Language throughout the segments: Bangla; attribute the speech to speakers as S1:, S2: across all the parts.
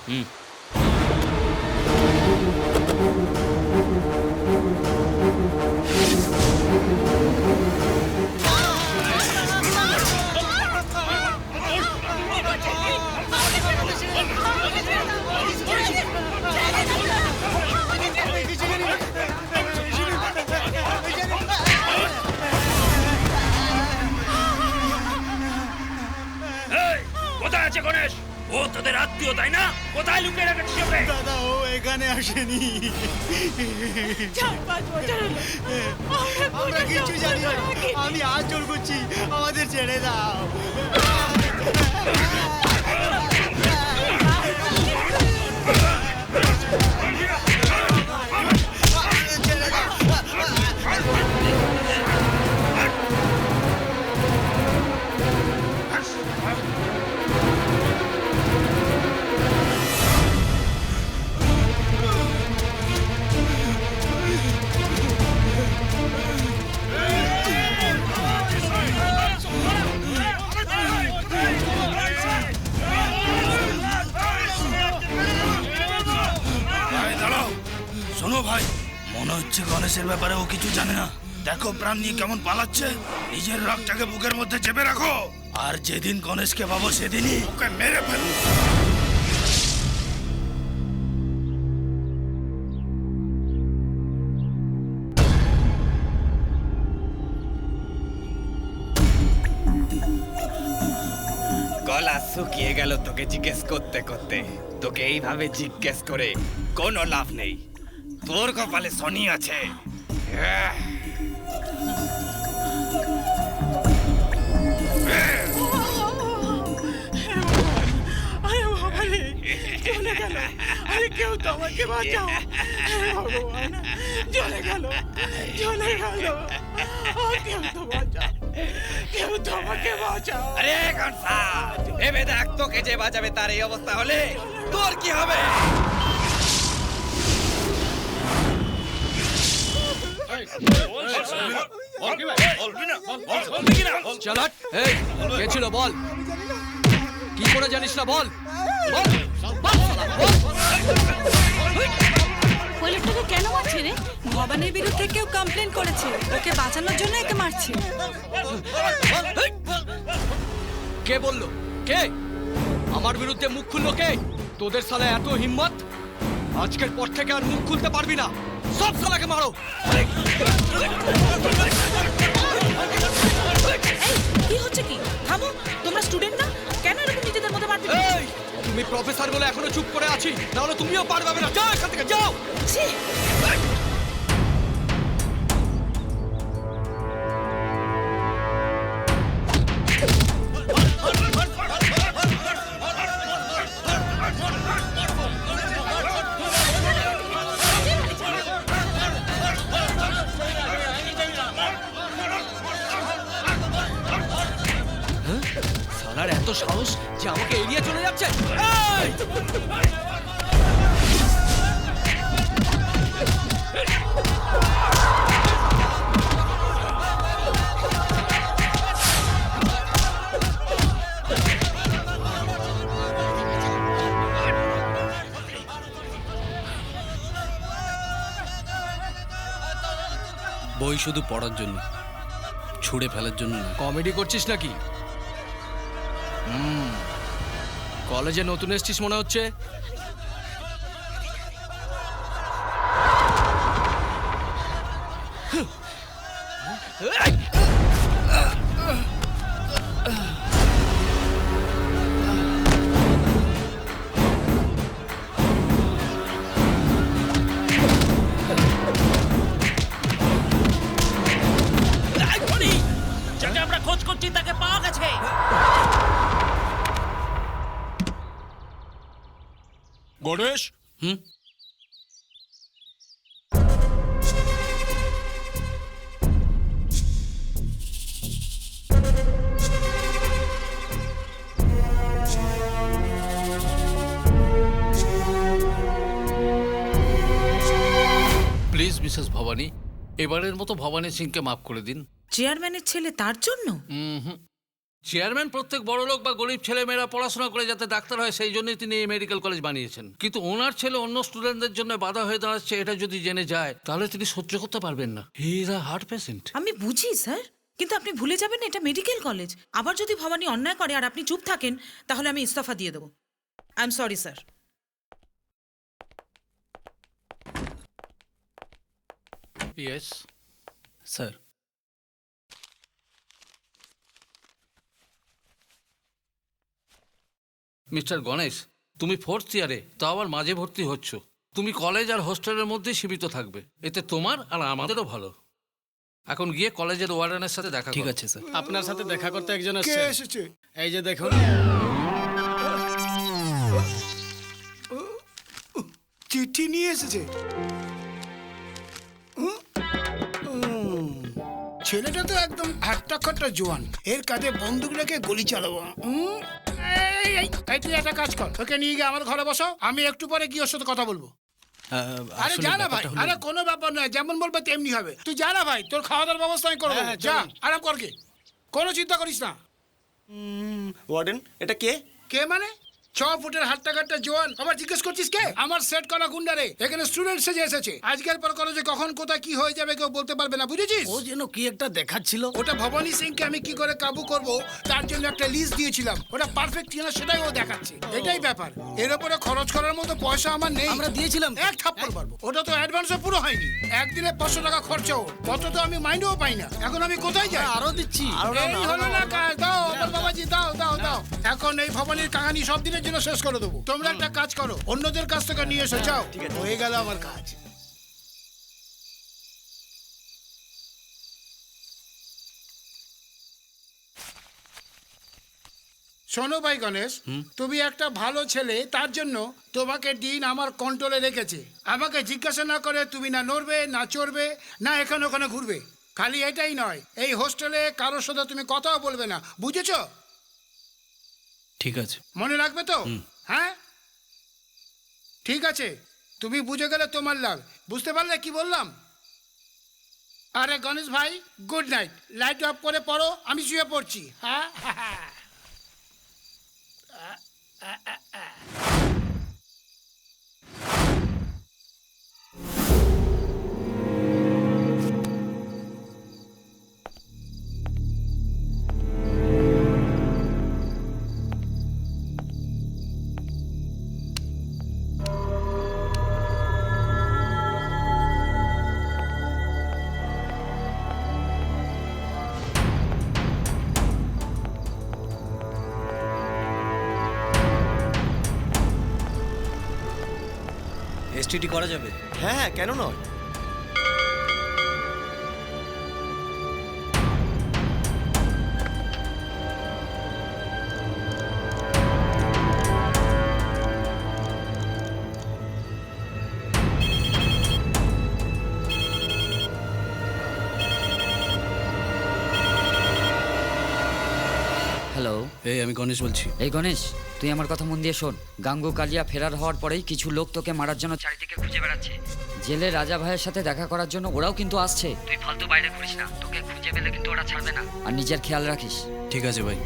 S1: হুম। কোথায় আছে গণেশ? ও তোদের আত্মীয় তাই না? কোথায় লুকিয়ে রেখেছিস ওকে?
S2: দাদা ও এখানে আসেনি।
S3: 4-5 বছর হলো
S2: আমরা কিছু জানি না। আমি হাত জোড় করছি, আমাদের ছেড়ে দাও। ছেড়ে দাও।
S1: ভাই দাঁড়াও, শোনো ভাই, মনে হচ্ছে গণেশের ব্যাপারে ও কিছু জানে না। দেখো প্রাণ নিয়ে কেমন পালাচ্ছে। নিজের রাগটাকে বুকের মধ্যে চেপে রাখো, আর যেদিন গণেশকে পাবো সেদিনই ওকে মেরে ফেলবো।
S4: গলা শুকিয়ে গেল তোকে জিজ্ঞেস করতে করতে। তোকে এইভাবে জিজ্ঞেস করে কোনো লাভ নেই। তোর কপালে শনি আছে।
S3: আরে বাবা রে, চলে গেল। আরে কেউ তো আমাকে বাঁচাও। হে ভগবান, চলে গেল, চলে গেল। কেউ তো বাঁচাও, কেউ তো আমাকে বাঁচাও।
S4: আরে কনসা, ভেবে দেখ তোকে যে বাঁচাবে তার এই অবস্থা হলে তোর কি হবে?
S5: চালাক এই কে ছিল বল, কি করে জানিস না বল বল বল শালা, বল।
S6: ওই লোকটাকে কেন মারছে রে? ভবানীর বিরুদ্ধে কেউ কমপ্লেন করেছে, ওকে বাঁচানোর জন্য একে মারছে।
S5: কে বললো? কে আমার বিরুদ্ধে মুখ খুললো? কে? তোদের সালা এত হিম্মত? আজকের পর থেকে আর মুখ খুলতে পারবি না। সব সালাকে মারো।
S6: এই, কি হচ্ছে কি? থামো, তোমরা স্টুডেন্ট না? কেন এরকম নিজেদের মধ্যে মারতে?
S5: এই তুমি প্রফেসর বলে এখনো চুপ করে আছি, নাহলে তুমিও পারবে না। যাও এখান থেকে, যাও।
S6: ছি!
S5: সালার এত সাহস যে আমাকে এড়িয়ে চলে যাচ্ছে। এই!
S7: বই শুধু পড়ার জন্য, ছুঁড়ে ফেলার জন্য না।
S5: কমেডি করছিস নাকি? কলেজে নতুন এসছিস মনে হচ্ছে।
S1: যাকে আমরা খোঁজ করছি তাকে পাওয়া গেছে। গণেশ,
S7: প্লিজ মিসেস ভবানী, এবারের মতো ভবানী সিংকে মাফ করে দিন।
S6: চেয়ারম্যানের ছেলে, তার জন্য?
S8: চেয়ারম্যান প্রত্যেক বড় লোক বা গরিব ছেলেমেয়েরা পড়াশোনা করে যাতে ডাক্তার হয় সেই জন্যই তিনি এই মেডিকেল কলেজ বানিয়েছেন। কিন্তু ওনার ছেলে অন্য স্টুডেন্টদের জন্য বাধা হয়ে দাঁড়াচ্ছে, এটা যদি জেনে যায় তাহলে তিনি সহ্য করতে পারবেন না। He is a heart patient.
S9: আমি বুঝি স্যার, কিন্তু আপনি ভুলে যাবেন এটা মেডিকেল কলেজ। আবার যদি ভবানী অন্যায় করে আর আপনি চুপ থাকেন তাহলে আমি ইস্তফা দিয়ে দেবো। I am sorry sir.
S8: Yes
S7: sir.
S8: Mister Ganesh, তুমি 4th ইয়ারে, তাও আবার মাঝে ভর্তি হচ্ছ। তুমি কলেজ আর হোস্টেলের মধ্যে সীমিত থাকবে, এতে তোমার আর আমাদেরও ভালো। এখন গিয়ে কলেজের ওয়ার্ডেনের সাথে দেখা
S7: ঠিক
S8: করো।
S7: আছে স্যার।
S5: আপনার সাথে দেখা করতে একজন এসেছে। এই যে দেখুন।
S2: চিঠি নিয়ে এসেছে। ছেলেটা তো একদম হাট্টাখাট্টা জোয়ান, এর কাঁধে বন্দুক রেখে গুলি চালাবো। তুই একটা কাজ কর, ওকে নিয়ে গিয়ে আমার ঘরে বসো, আমি একটু পরে গিয়ে ওর সাথে কথা বলবো। আরে
S7: আসলে
S2: যা না ভাই,
S7: ব্যাপারটা হলো-
S2: আরে কোনো ব্যাপার নয়, যেমন বলবে তেমনি হবে। তুই যা না ভাই, তোর খাওয়া দাওয়ার ব্যবস্থা আমি করবো। যা আরাম করকে, কোনো চিন্তা করিস না।
S10: ওয়ার্ডেন, এটা কে?
S2: কে মানে? 6 ফুটের হাট্টাখাট্টা জোয়ান, আবার জিজ্ঞেস করছিস কে? আমার সেট করা গুন্ডারে, এখানে স্টুডেন্ট সেজে এসেছে। আজকের পর কলেজে কখন কোথায় কি হয়ে যাবে কেউ বলতে পারবে না, বুঝেছিস?
S5: ও যেন কি একটা দেখাচ্ছিল।
S2: ওটা ভবানী সিংকে আমি কি করে কাবু করব তার জন্য একটা লিস্ট দিয়েছিলাম। ওটা পারফেক্ট কিনা সেটাই ও দেখাচ্ছে, এটাই ব্যাপার। এর উপরে খরচ করার মতো পয়সা আমার নেই।
S5: আমরা দিয়েছিলাম।
S2: এক থাপ্পড় মারবো। ওটা তো অ্যাডভান্সও পুরো হয়নি, একদিনে 500 টাকা খরচা। কত তো আমি মাইন্ডও পাই না। এখন আমি কোথায় যাই?
S5: আরো দিচ্ছি।
S2: এই হলো না কাজ। দাও আমার বাবাজি, দাও দাও দাও। এখন এই ভবানীর কাহিনী সব দিনের জন্য শেষ করে দেবো। তোমরা একটা কাজ করো, অন্যদের কাছ থেকে নিয়ে এসে যাও। হয়ে গেল আমার কাজ। শোনো ভাই গণেশ, তুমি একটা ভালো ছেলে, তার জন্য তোমাকে দিন আমার কন্ট্রোলে রেখেছে। আমাকে জিজ্ঞাসা না করে তুমি না নড়বে, না চড়বে, না এখানে ওখানে ঘুরবে। খালি এটাই নয়, এই হোস্টেলে কারোর সাথে তুমি কথাও বলবে না, বুঝেছো?
S7: ঠিক আছে।
S2: মনে রাখবে তো? হ্যাঁ ঠিক আছে, তুমি বুঝে গেলে তোমার লাভ। বুঝতে পারলে কি বললাম? আরে গণেশ ভাই, গুড নাইট। লাইট অফ করে পড়ো, আমি শুয়ে পড়ছি। হ্যাঁ
S7: এসটিডি করা যাবে?
S10: হ্যাঁ হ্যাঁ, কেন নয়?
S11: হ্যালো,
S7: এই আমি গণেশ বলছি।
S11: এই গণেশ, তুই আমার কথা মন দিয়ে শোন। গাঙ্গু কালিয়া ফেরার হওয়ার পরেই কিছু লোক তোকে মারার জন্য চারিদিকে খুঁজে বেড়াচ্ছে। জেলে রাজা ভাইয়ের সাথে দেখা করার জন্য ওরাও কিন্তু আসছে। তুই ফালতু বাইরে ঘুরিস না, তোকে খুঁজে পেলে কিন্তু ওরা ছাড়বে না। আর নিজের খেয়াল রাখিস।
S7: ঠিক আছে ভাই।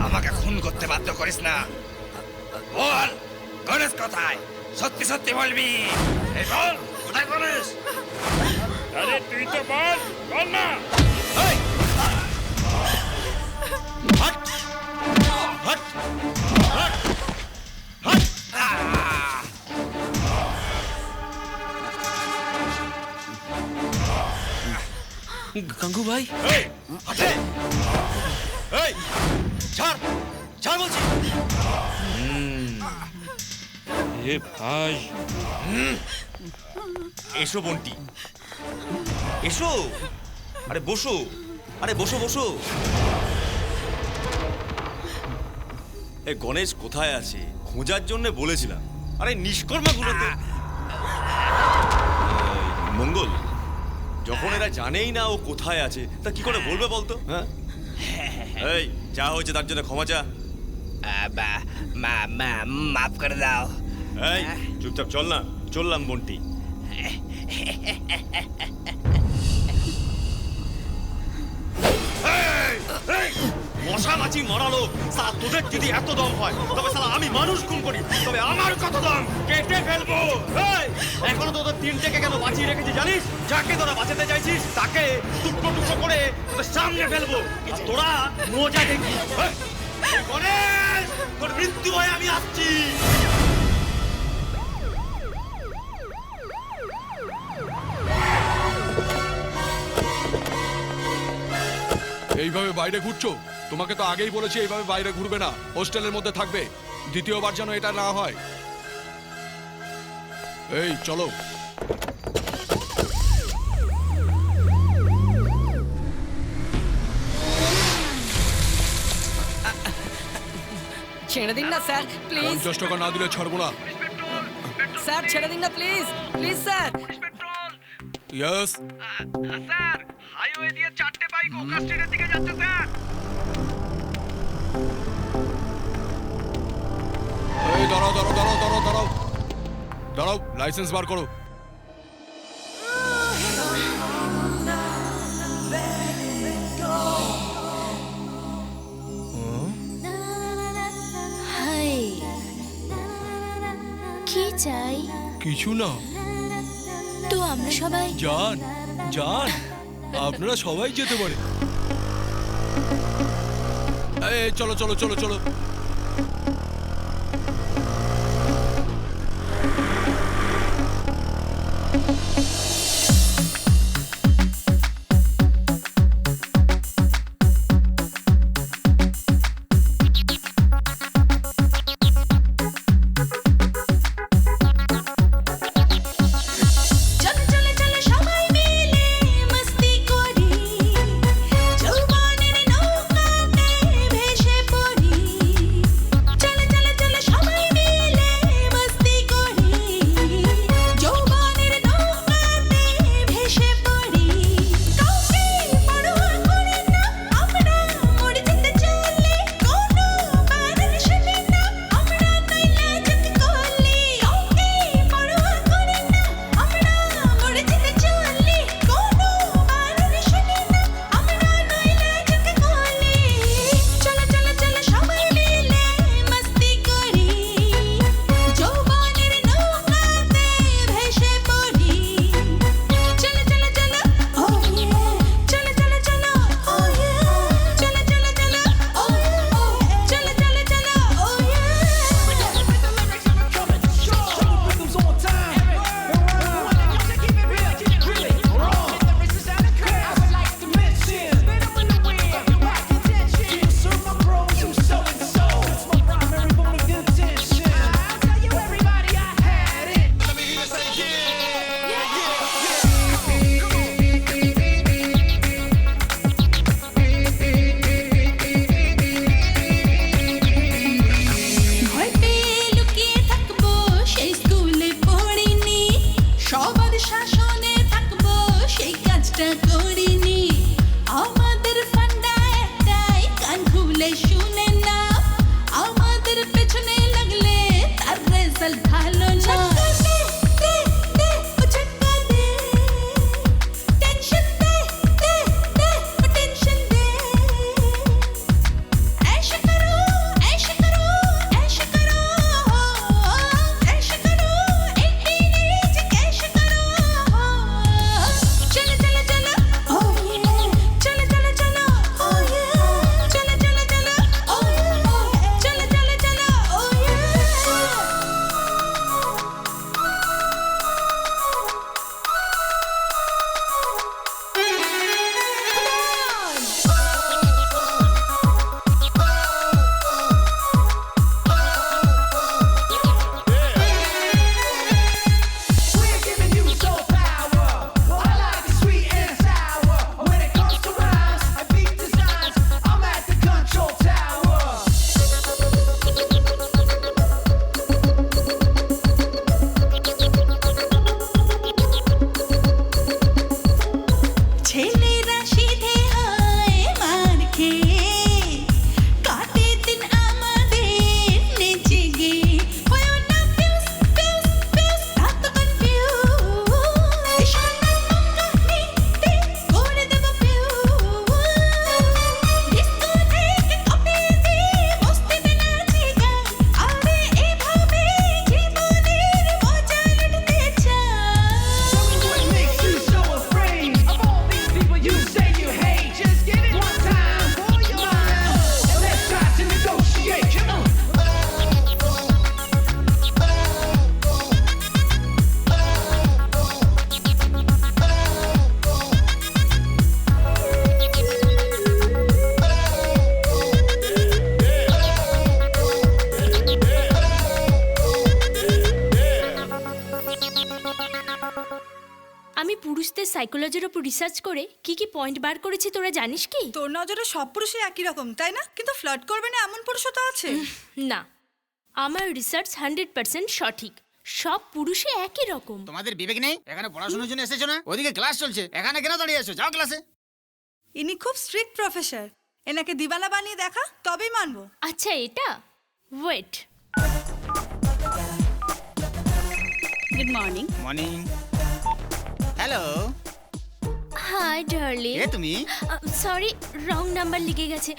S4: আমাকে খুন করতে বাধ্য করিস না। বল, গণেশ কোথায়? সত্যি সত্যি বলবি। এই বল, কোথায় গণেশ? আরে তুই তো বল, বল না। এই! হাট! হাট! হাট! হাট! আহ!
S7: গাঙ্গু ভাই,
S4: এই! হাটে! এই! ছাড়! ছাড় বলছি!
S1: এ ভাই,
S10: এসো বন্টি, এসো। আরে বসো, আরে বসো বসো। এ গণেশ কোথায় আছে খোঁজার জন্য বলেছিলাম। আরে নিষ্কর্মাগুলোতে মঙ্গল, যখন এরা জানেই না ও কোথায় আছে তা কি করে বলবে বলতো? হ্যাঁ, এই যা হয়েছে তার জন্য ক্ষমা চা।
S4: মাফ করে দাও।
S10: এই চুপচাপ চল না, চললাম বন্টি। মশা মাছি মারালো সালা, তোদের যদি এত দম হয় তবে সালা আমি মানুষ খুন করি, তবে আমার কত দম, কেটে ফেলবো। এই, এখনো তোদের তিনটেকে কেন বাঁচিয়ে রেখেছি জানিস? যাকে তোরা বাঁচাতে চাইছিস তাকে টুকরো টুকরো করে তোদের সামনে ফেলবো, আর তোরা মজা দেখবি। এই গণেশ, তোর মৃত্যু হয় আমি আসছি।
S5: এইভাবে বাইরে ঘুরছো? তোমাকে তো আগেই বলেছি এইভাবে বাইরে ঘুরবে না, হোস্টেলের মধ্যে থাকবে। দ্বিতীয়বার যেন এটা না হয়। এই চলো।
S6: ছেড়ে দিন না স্যার, প্লিজ
S5: 50 টাকা না দিলে ছাড়বো না।
S6: স্যার, ছেড়ে দিন না please, please sir.
S5: Yes
S4: sir, highway দিয়ে 4টে বাইক ওকা স্ট্রিটের দিকে যাচ্ছে স্যার।
S5: এই দাঁড়াও দাঁড়াও দাঁড়াও দাঁড়াও দাঁড়াও দাঁড়াও, লাইসেন্স বার করো।
S12: হাই, কি চাই?
S5: কিছু না।
S12: তো আমরা সবাই
S5: যান যান, আপনারা সবাই যেতে পারে। এই চলো চলো চলো চলো।
S12: চলে চলে চলে সবাই মিলে মস্তি করি, যৌবনের নৌকাতে ভেসে পড়ি। পুরুষত্বের সাইকোলজির উপর রিসার্চ করে কি কি পয়েন্ট বার করেছি তোরা জানিস কি?
S6: তোর নজরে সব পুরুষই একই রকম তাই না, কিন্তু ফ্লার্ট করবে না এমন পুরুষও তো আছে।
S12: না, আমার রিসার্চ 100% সঠিক। সব পুরুষই একই রকম।
S13: তোমাদের বিবেক নেই? এখানে পড়াশোনার জন্য এসেছো না? ওদিকে ক্লাস চলছে, এখানে কেন দাঁড়িয়ে আছো? যাও ক্লাসে।
S6: ইনি খুব স্ট্রিক্ট প্রফেসর, এনাকে দিবানা বানিয়ে দেখা তবেই মানবো।
S12: আচ্ছা এটা wait. Good morning.
S13: Morning. Hello.
S12: Hi darling.
S13: কে তুমি?
S12: সরি, রং নাম্বার লিখে গেছে।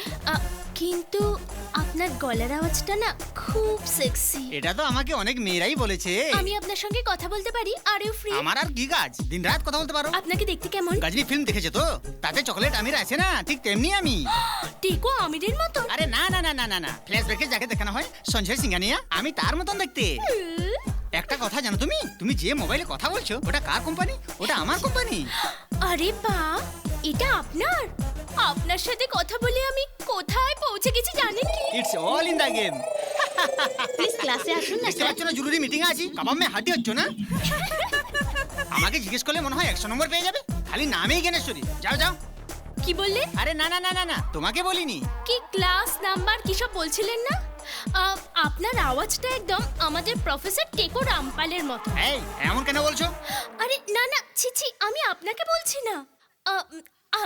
S12: কিন্তু আপনার গলার আওয়াজটা না খুব সেক্সি।
S13: এটা তো আমাকে অনেক মেয়েরাই বলেছে।
S12: আমি আপনার সঙ্গে কথা বলতে পারি? Are you free?
S13: আমার আর কি কাজ, দিনরাত কথা বলতে পারো।
S12: আপনাকে দেখতে কেমন?
S13: গাজনি ফিল্ম দেখেছো তো? তাতে চকলেট আমির আছে না, ঠিক তেমনি আমি।
S12: টিকো আমিরের মতো?
S13: আরে না না না না না না, ফ্ল্যাশব্যাকে যাকে দেখানো হয় সঞ্জয় সিংহানিয়া, আমি তার মতন দেখতে। একটা কথা জানো তুমি? তুমি যে মোবাইলে কথা বলছো ওটা কার কোম্পানি? ওটা আমার কোম্পানি।
S12: আরে বাহ, এটা আপনার? আপনার সাথে কথা বলে আমি কোথায় পৌঁছে গেছি জানেন কি?
S13: It's all in the game.
S12: Please ক্লাসে আসুন না
S13: দেখতে পাচ্ছ না জরুরি মিটিং আছি, কাবাব মে হাঁটি হচ্ছ না? আমাকে জিজ্ঞেস করলে মনে হয় 100 নম্বর পেয়ে যাবে, খালি নামেই জ্ঞানেশ্বরী। যাও যাও।
S12: কি বললেন?
S13: আরে না না না না না, তোমাকে বলিনি।
S12: কি ক্লাস নাম্বার কি সব বলছিলেন না? আপনার আওয়াজটা একদম আমাদের প্রফেসর টেকো রামপালের মতো।
S13: এই এমন কেন বলছো?
S12: আরে না না, ছি ছি, আমি আপনাকে বলছি না।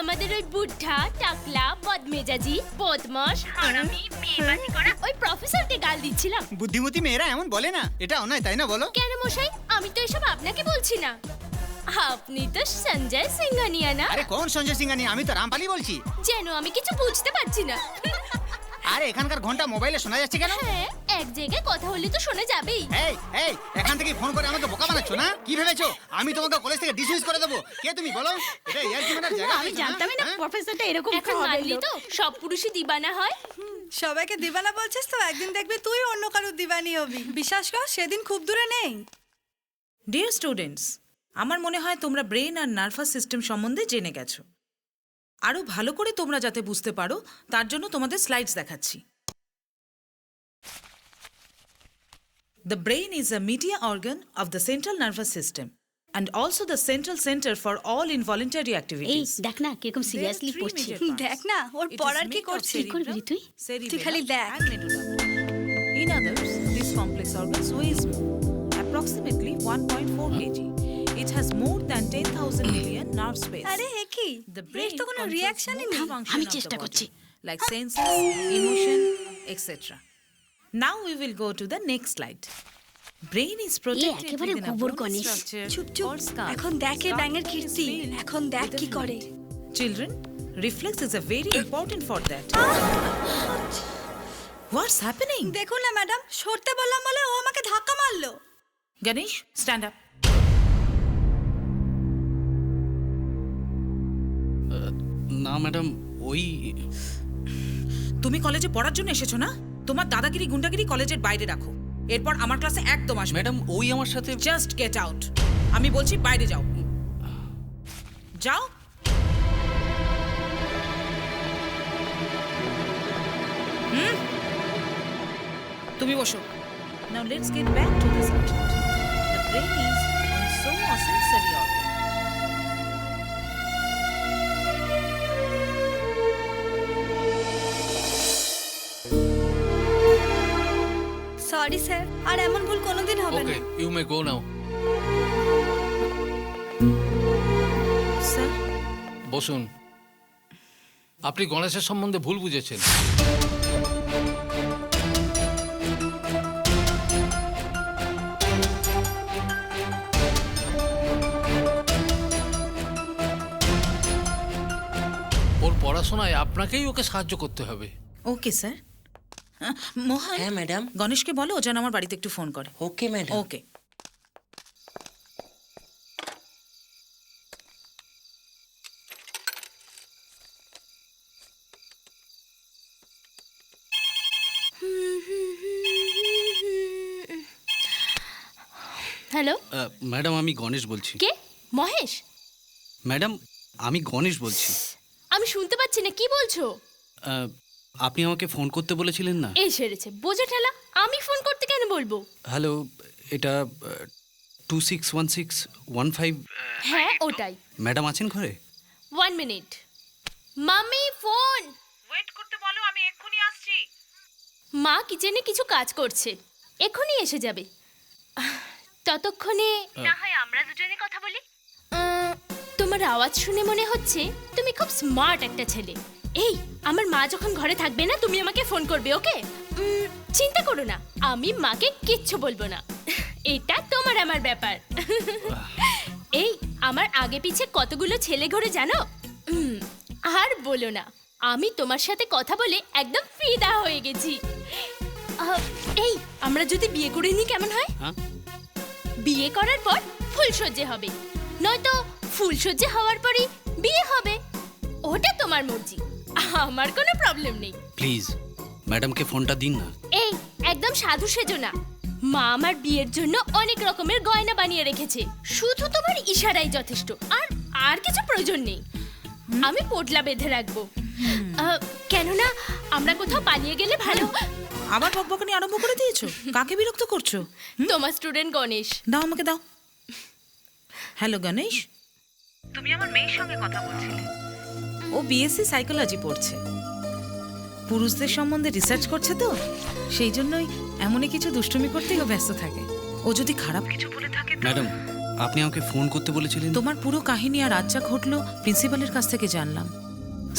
S12: আমাদের ওই বুদ্ধা টাকলা বদমেজাজি বদমাস হারামি মেয়েবাজি করা ওই প্রফেসরকে গাল দিচ্ছিলাম।
S13: বুদ্ধিমতী মেয়েরা এমন বলে না, এটা অন্যায় তাই না বলো?
S12: কেন মশাই, আমি তো এসব আপনাকে বলছি না। আপনি তো সঞ্জয় সিংহানিয়া না?
S13: আরে কোন সঞ্জয় সিংহানিয়া? আমি তো রামপালই বলছি।
S12: যেন আমি কিছু বুঝতে পারছি না।
S13: আরে এখানকার ঘন্টা মোবাইলে শোনা যাচ্ছে কেন?
S12: হ্যাঁ, এক জায়গায় কথা হলে তো শোনা যাবেই।
S13: এই এই এখান থেকে ফোন করে আমাকে বোকা বানাচ্ছ না? কি ভেবেছো আমি তোমাকে কলেজ থেকে ডিসমিস করে দেবো? কে তুমি বলো? এটা ইয়ার কি মানে জায়গা?
S12: আমি জানতামই না প্রফেসরটা এরকম। এখন মানলি তো সব পুরুষই দিবানা হয়?
S6: সবাইকে দিবানা বলছিস তো, একদিন দেখবি তুই অন্য কারোর দিবানি হবি। বিশ্বাস কর, সেদিন খুব দূরে নেই।
S9: ডিয়ার স্টুডেন্টস, আমার মনে হয় তোমরা ব্রেন আর নার্ভাস সিস্টেম সম্বন্ধে জেনে গেছো। আরো ভালো করে তোমরা যাতে বুঝতে পারো তার জন্য তোমাদের স্লাইডস দেখাচ্ছি। The brain is a media organ of the central nervous system and also the central center for all involuntary
S12: এই
S9: activities.
S12: দেখ না কিরকম সিরিয়াসলি
S9: There are three
S12: পড়ছে।
S9: major parts.
S6: দেখ না ওর
S9: It is
S6: পড়ার কি
S9: made of
S6: করছিস?
S12: কি করবি রে তুই?
S9: cerebellum,
S6: খালি দেখ।
S9: and medulla. In others, this complex organ weighs approximately 1.4 kg. It has more than 10,000 million nerve space.
S6: আরে এ কি?
S9: The
S6: এর
S9: brain
S6: তো কোনো
S9: controls
S6: রিঅ্যাকশনই
S9: most
S6: নেই।
S9: function
S12: আমি
S9: of the
S12: চেষ্টা
S9: body,
S12: করছি।
S9: like senses, emotion, etc. Now we will go to the next slide. Brain is protected
S12: একেবারে
S9: within a
S12: গোবর
S9: bone
S12: গণেশ।
S9: structure
S6: চুপ চুপ,
S9: called skull.
S6: এখন দেখে
S9: Skull
S6: ব্যাঙের
S9: is
S6: কীর্তি,
S9: filled
S6: এখন দেখ
S9: with a
S6: কি করে।
S9: fluid. Children, reflex is a very important for that. What's happening?
S6: দেখুন না ম্যাডাম, সরতে বললাম বলে ও আমাকে ধাক্কা মারলো।
S9: Ganesh, stand up.
S7: না ম্যাডাম, ওই
S9: তুমি কলেজে পড়ার জন্য এসেছো না? তোমার দাদাগিরি গুন্ডাগিরি কলেজের বাইরে রাখো। এরপর আমার ক্লাসে একদম আসবে।
S7: ম্যাডাম ওই আমার সাথে
S9: জাস্ট গেট আউট। আমি বলছি বাইরে যাও। যাও। তুমি বসো। Now let's get back to the subject. The brain is on somosensory organ.
S6: Sorry sir, আর এমন ভুল কোনোদিন হবে না।
S8: ওকে, you may go now.
S9: Sir,
S8: বসুন। আপনি গণেশের সম্বন্ধে ভুল বুঝেছেন। ওর পড়াশোনায় আপনাকেই ওকে সাহায্য করতে হবে।
S9: Okay sir. মোহন,
S14: হ্যাঁ ম্যাডাম।
S9: গণেশকে বলো ও যেন আমার বাড়িতে একটু ফোন করে।
S14: Okay madam.
S9: Okay.
S12: Hello,
S7: madam আমি গণেশ বলছি।
S12: কে? মহেশ?
S7: ম্যাডাম আমি গণেশ বলছি।
S12: আমি শুনতে পাচ্ছি না, কি বলছো?
S7: আপনি আমাকে ফোন করতে বলেছিলেন না?
S12: এই সেরেছে বোঝা ঠেলা। আমি ফোন করতে কেন বলবো?
S7: হ্যালো, এটা 261615।
S12: হ্যাঁ ওটাই।
S7: ম্যাডাম আছেন ঘরে?
S12: 1 মিনিট। Mummy phone.
S9: ওয়েট করতে বলো, আমি এক্ষুনি আসছি।
S12: মা কিচেনে কিছু কাজ করছে, এক্ষুনি এসে যাবে। ততক্ষণে না হয় আমরা দুজনে কথা বলি। তোমার আওয়াজ শুনে মনে হচ্ছে তুমি খুব স্মার্ট একটা ছেলে। এই আমার মা যখন ঘরে থাকবে না তুমি আমাকে ফোন করবে, ওকে? চিন্তা করো না, আমি মাকে কিচ্ছু বলবো না। এটা তোমার আমার ব্যাপার। এই আমার আগে পিছে কতগুলো ছেলে ঘরে জানো? আর বলো না, আমি তোমার সাথে কথা বলে একদম ফিদা হয়ে গেছি। এই আমরা যদি বিয়ে করে নিই কেমন হয়? বিয়ে করার পর ফুলসজ্জে হবে, নয়তো ফুলসজ্জে হওয়ার পরই বিয়ে হবে। ওটা তোমার মর্জি, আমার কোনো প্রবলেম নেই।
S7: প্লিজ ম্যাডামকে ফোনটা দিন না।
S12: এই একদম সাধু সেজো না। মা আমার বিয়ের জন্য অনেক রকমের গয়না বানিয়ে রেখেছে, শুধু তোমার ইশারাই যথেষ্ট। আর কিছু প্রয়োজন নেই। আমি পোটলা বেঁধে রাখবো, কেননা আমরা কোথাও পালিয়ে গেলে ভালো।
S9: আবার বকবকানি আরম্ভ করে দিয়েছো? কাকে বিরক্ত করছো?
S12: তোমার স্টুডেন্ট গণেশ।
S9: দাও আমাকে দাও। হ্যালো গণেশ, তুমি আমার মেয়ের সঙ্গে কথা বলছিলে। ও বিএসসি সাইকোলজি পড়ছে, পুরুষদের সম্বন্ধে রিসার্চ করছে, তো সেই জন্যই এমনই কিছু দুষ্টুমি করতেই ও ব্যস্ত থাকে। ও যদি খারাপ কিছু বলে থাকে।
S7: ম্যাডাম আপনি আমাকে ফোন করতে বলেছিলেন।
S9: তোমার পুরো কাহিনী আর আজ যা ঘটলো প্রিন্সিপালের কাছ থেকে জানলাম।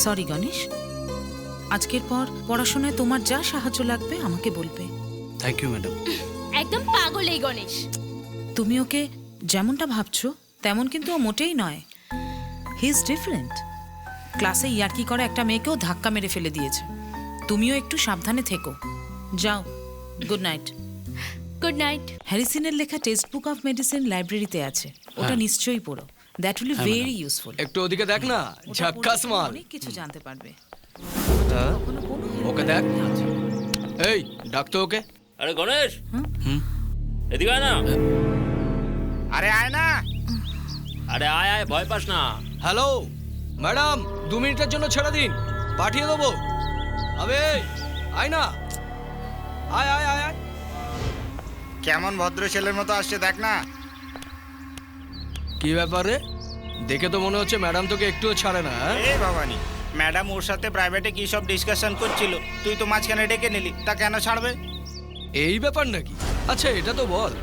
S9: সরি গণেশ, আজকের পর পড়াশোনায় তোমার যা সাহায্য লাগবে আমাকে বলবে।
S7: Thank you madam.
S12: একদম পাগল এই গণেশ।
S9: তুমি ওকে যেমনটা ভাবছো তেমন কিন্তু ও মোটেই নয়। He is different. ক্লাসে ইয়ার্কি করা একটা মেয়েকেও ধাক্কা মেরে ফেলে দিয়েছে। তুমিও একটু সাবধানে থেকো। যাও, গুড নাইট।
S12: Good night.
S9: হ্যারিসনের লেখা টেক্সট বুক অফ মেডিসিন লাইব্রেরিতে আছে, ওটা নিশ্চয়ই পড়ো। That will be very useful.
S5: একটু ওদিকে দেখ না, ঝাক্কাস মাল।
S9: অনেক কিছু জানতে পারবে।
S5: ওকে দেখ। এই ডাক তো ওকে।
S10: আরে গণেশ, এদিকে আয় না।
S13: আরে আয় না।
S10: আরে আয় আয়, ভয় পাস না।
S5: হ্যালো ম্যাডাম, 2 মিনিটের জন্য ছেড়ে দিন, পাঠিয়ে দেবো। আবে আয় না, আয় আয় আয় আয়।
S13: কেমন ভদ্র ছেলের মতো আসছে দেখ না।
S5: কি ব্যাপারে? দেখে তো মনে হচ্ছে ম্যাডাম তোকে একটুও ছাড়ে না।
S13: এই ভবানী, ম্যাডাম ওর সাথে প্রাইভেটে কি সব ডিসকাশন করছিল, তুই তো মাঝখানে ডেকে নিলি, তা কেন ছাড়বে?
S5: এই ব্যাপার নাকি? আচ্ছা এটা তো বল,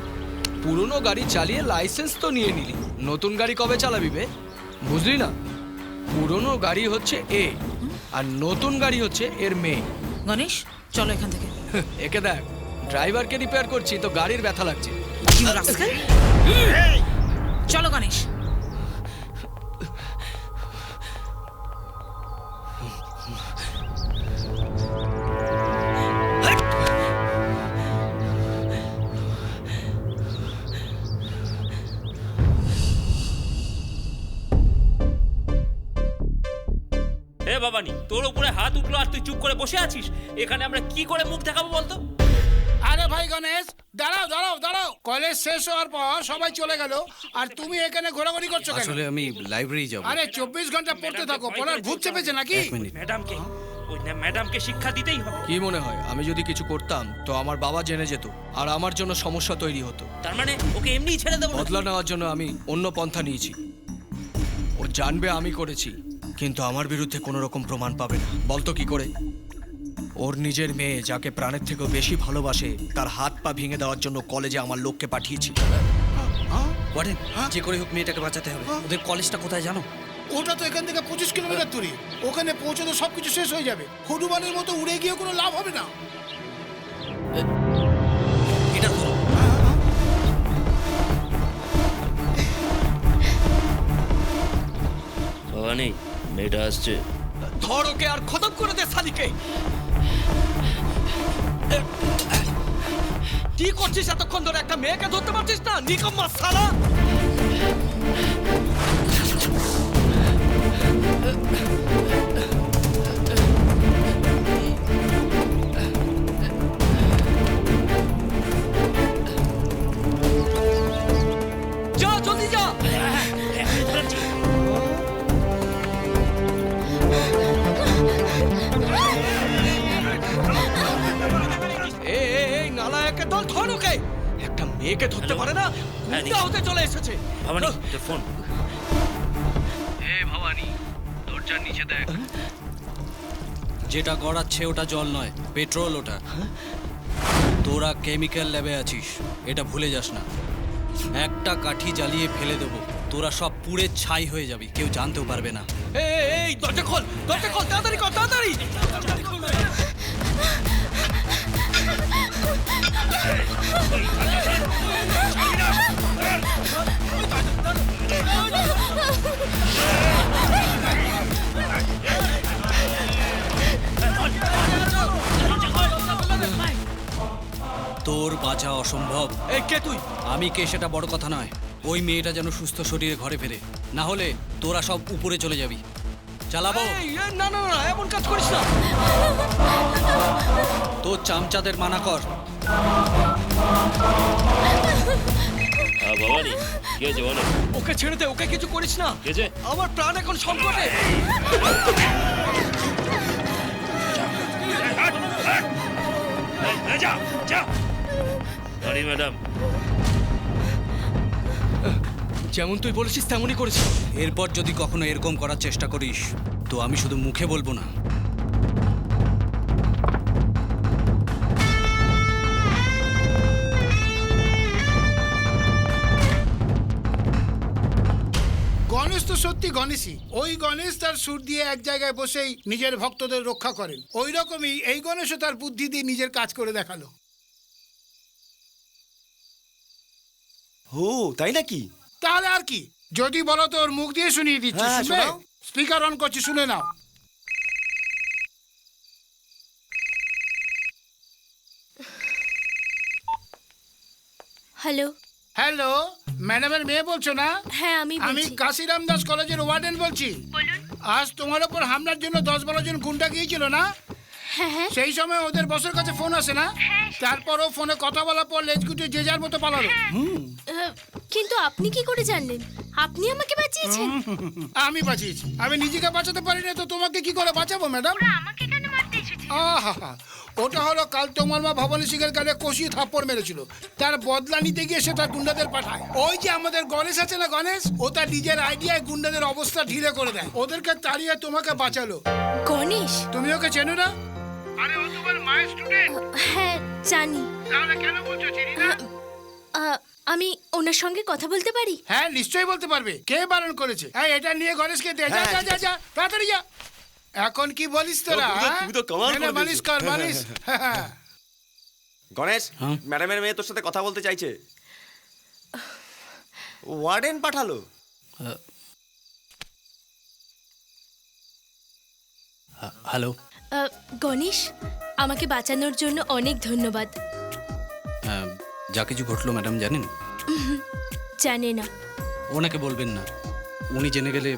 S5: পুরনো গাড়ি চালিয়ে লাইসেন্স তো নিয়ে নিলি, নতুন গাড়ি কবে চালাবি বে? বুঝলি না, পুরনো গাড়ি হচ্ছে এ আর নতুন গাড়ি হচ্ছে এর মেয়ে।
S9: গণেশ চলো এখান থেকে।
S5: একে দেখ, ড্রাইভারকে রিপেয়ার করছি তো গাড়ির ব্যথা লাগছে।
S9: চলো গণেশ।
S10: হে বাবানি, তোর উপরে হাত উঠলো আর তুই চুপ করে বসে আছিস। এখানে আমরা কি করে মুখ দেখাবো বলতো?
S2: আরে ভাই গণেশ, দাঁড়াও দাঁড়াও দাঁড়াও। কলেজ শেষ হওয়ার পর সবাই চলে গেল আর তুমি এখানে ঘোরাঘুরি করছো কেন?
S7: আসলে আমি লাইব্রেরি যাব।
S2: আরে 24 ঘন্টা পড়তে থাকো, পড়ার ভূত চেপেছে নাকি?
S10: ম্যাডামকে, ওই না ম্যাডামকে শিক্ষা দিতেই হবে।
S5: কি মনে হয় আমি যদি কিছু করতাম তো আমার বাবা জেনে যেত আর আমার জন্য সমস্যা তৈরি হতো?
S10: তার মানে ওকে এমনিই ছেড়ে দেবো?
S5: বদলা নেওয়ার জন্য আমি অন্য পন্থা নিয়েছি। ও জানবে আমি করেছি, কিন্তু আমার বিরুদ্ধে কোনো রকম প্রমাণ পাবে না। বলতো কি করে? ওর নিজের মেয়ে যাকে প্রাণের থেকেও বেশি ভালোবাসে তার হাত পা ভেঙে দেওয়ার জন্য কলেজে আমার লোককে পাঠিয়েছি।
S7: ওয়ার্ডেন, যে করে হোক মেয়েটাকে বাঁচাতে হবে। ওদের কলেজটা কোথায় জানো?
S2: ওটা তো এখান থেকে 25 কিলোমিটার দূরে। ওখানে পৌঁছে তো সবকিছু শেষ হয়ে যাবে। হনুমানের মতো উড়ে গিয়ে কোনো লাভ হবে না।
S7: এটা ধরো।
S10: ভবানী, মেয়েটা আসছে।
S5: ধর ওকে আর খতম করে দে শালিকে। কি করছিস এতক্ষণ ধরে? একটা মেয়েকে ধরতে পারছিস না? নিকম্মা শালা। যা জলদি যা। এই নালায়কের দল, ধর ওকে। একটা একে ধরতে পারে না, গুন্ডা হতে চলে এসেছে।
S4: ভবানী তোর ফোন।
S7: এ ভবানী, দরজার নিচে দেখ। যেটা গড়াচ্ছে ওটা জল নয়, পেট্রোল ওটা। তোরা কেমিক্যাল ল্যাবে আছিস, এটা ভুলে যাস না। একটা কাঠি জ্বালিয়ে ফেলে দেবো, তোরা সব পুড়ে ছাই হয়ে যাবি, কেউ জানতেও পারবে না।
S5: এই দরজা খোল, দরজা খোল, তাড়াতাড়ি কর, তাড়াতাড়ি।
S7: তোর বাঁচা অসম্ভব।
S5: এই কে তুই?
S7: আমি কে সেটা বড় কথা নয়, ওই মেয়েটা যেন সুস্থ শরীরে ঘরে ফেরে, না হলে তোরা সব উপরে চলে যাবি। চালাবো?
S5: না না না, এমন কাজ করিস না।
S7: তোর চামচাদের মানা কর।
S4: ভবানী কি হয়েছে বলো?
S5: ওকে ছেড়ে দে, ওকে কিছু করিস না।
S4: কি হয়েছে?
S5: আমার প্রাণ এখন সংকটে।
S4: যা যা। Sorry madam.
S5: যেমন তুই বলেছিস তেমনই করেছি।
S7: এরপর যদি কখনো এরকম করার চেষ্টা করিস তো আমি শুধু মুখে বলবো না।
S2: গণেশ তো সত্যি গণেশই। ওই গণেশ তার সুর দিয়ে এক জায়গায় বসেই নিজের ভক্তদের রক্ষা করেন। ওই রকমই এই গণেশও তার বুদ্ধি দিয়ে নিজের কাজ করে দেখালো।
S10: ও তাই নাকি?
S2: তাহলে আর কি, যদি বলো তো ওর মুখ দিয়ে শুনিয়ে দিচ্ছি।
S10: হ্যাঁ,
S2: শুনবে?
S10: শোনাও।
S2: স্পিকার অন করছি, শুনে নাও।
S12: হ্যালো।
S2: হ্যালো, ম্যাডামের মেয়ে বলছো না?
S12: হ্যাঁ আমি
S2: আমি কাশিরাম দাস কলেজের ওয়ার্ডেন বলছি। আজ তোমার ওপর হামলার জন্য 10-12 জন গুন্ডা গিয়েছিল না?
S12: হ্যাঁ।
S2: সেই সময় ওদের বসের কাছে ফোন আসে না? তারপরও ফোনে কথা বলার পর লেজ গুটিয়ে যে যার মতো পালালো।
S12: কিন্তু আপনি কি করে জানলেন? আপনি আমাকে বাঁচিয়েছেন।
S2: আমি বাঁচিয়েছি। আমি নিজেকে বাঁচাতে পারি না তো তোমাকে কি করে বাঁচাবো ম্যাডাম?
S12: আমাকে কেন মারতে এসেছেন?
S2: আহা, ওটা হলো কাল তোমার মা ভবানী সিংহের গালে কষিয়ে থাপ্পড় মেরেছিল। তার বদলা নিতে গিয়ে সে তার গুন্ডাদের পাঠায়। ওই যে আমাদের গণেশ আছে না, গণেশ, ও তার নিজের আইডিয়ায় গুন্ডাদের অবস্থা ঢিলে করে দেয়। ওদেরকে তাড়িয়ে তোমাকে বাঁচালো।
S12: গণেশ?
S2: তুমি ওকে চেনো না? আরে ও তোমার মায়ের স্টুডেন্ট।
S12: হ্যাঁ জানি।
S2: তাহলে কেন বলছো চিনি না?
S12: আমি ওনার সঙ্গে কথা বলতে পারি?
S2: হ্যাঁ নিশ্চয়ই বলতে পারবে। কে বারণ করেছে? হ্যাঁ এটা নিয়ে গণেশকে দে। যা যা যা যা, তাড়াতাড়ি যা। এখন কি বলিস তোরা?
S10: তুমি তো কামাল করে দিয়েছো।
S2: মালিশ কর, মালিশ।
S10: গণেশ,
S7: হ্যাঁ?
S10: ম্যাডামের মেয়ে তোর সাথে কথা বলতে চাইছে। ওয়ার্ডেন পাঠালো।
S7: হ্যালো।
S12: গণেশ, আমাকে বাঁচানোর জন্য অনেক ধন্যবাদ।
S7: যা কিছু ঘটলো ম্যাডাম জানেন?
S12: জানে না।
S7: ওনাকে বলবেন না, উনি জেনে গেলে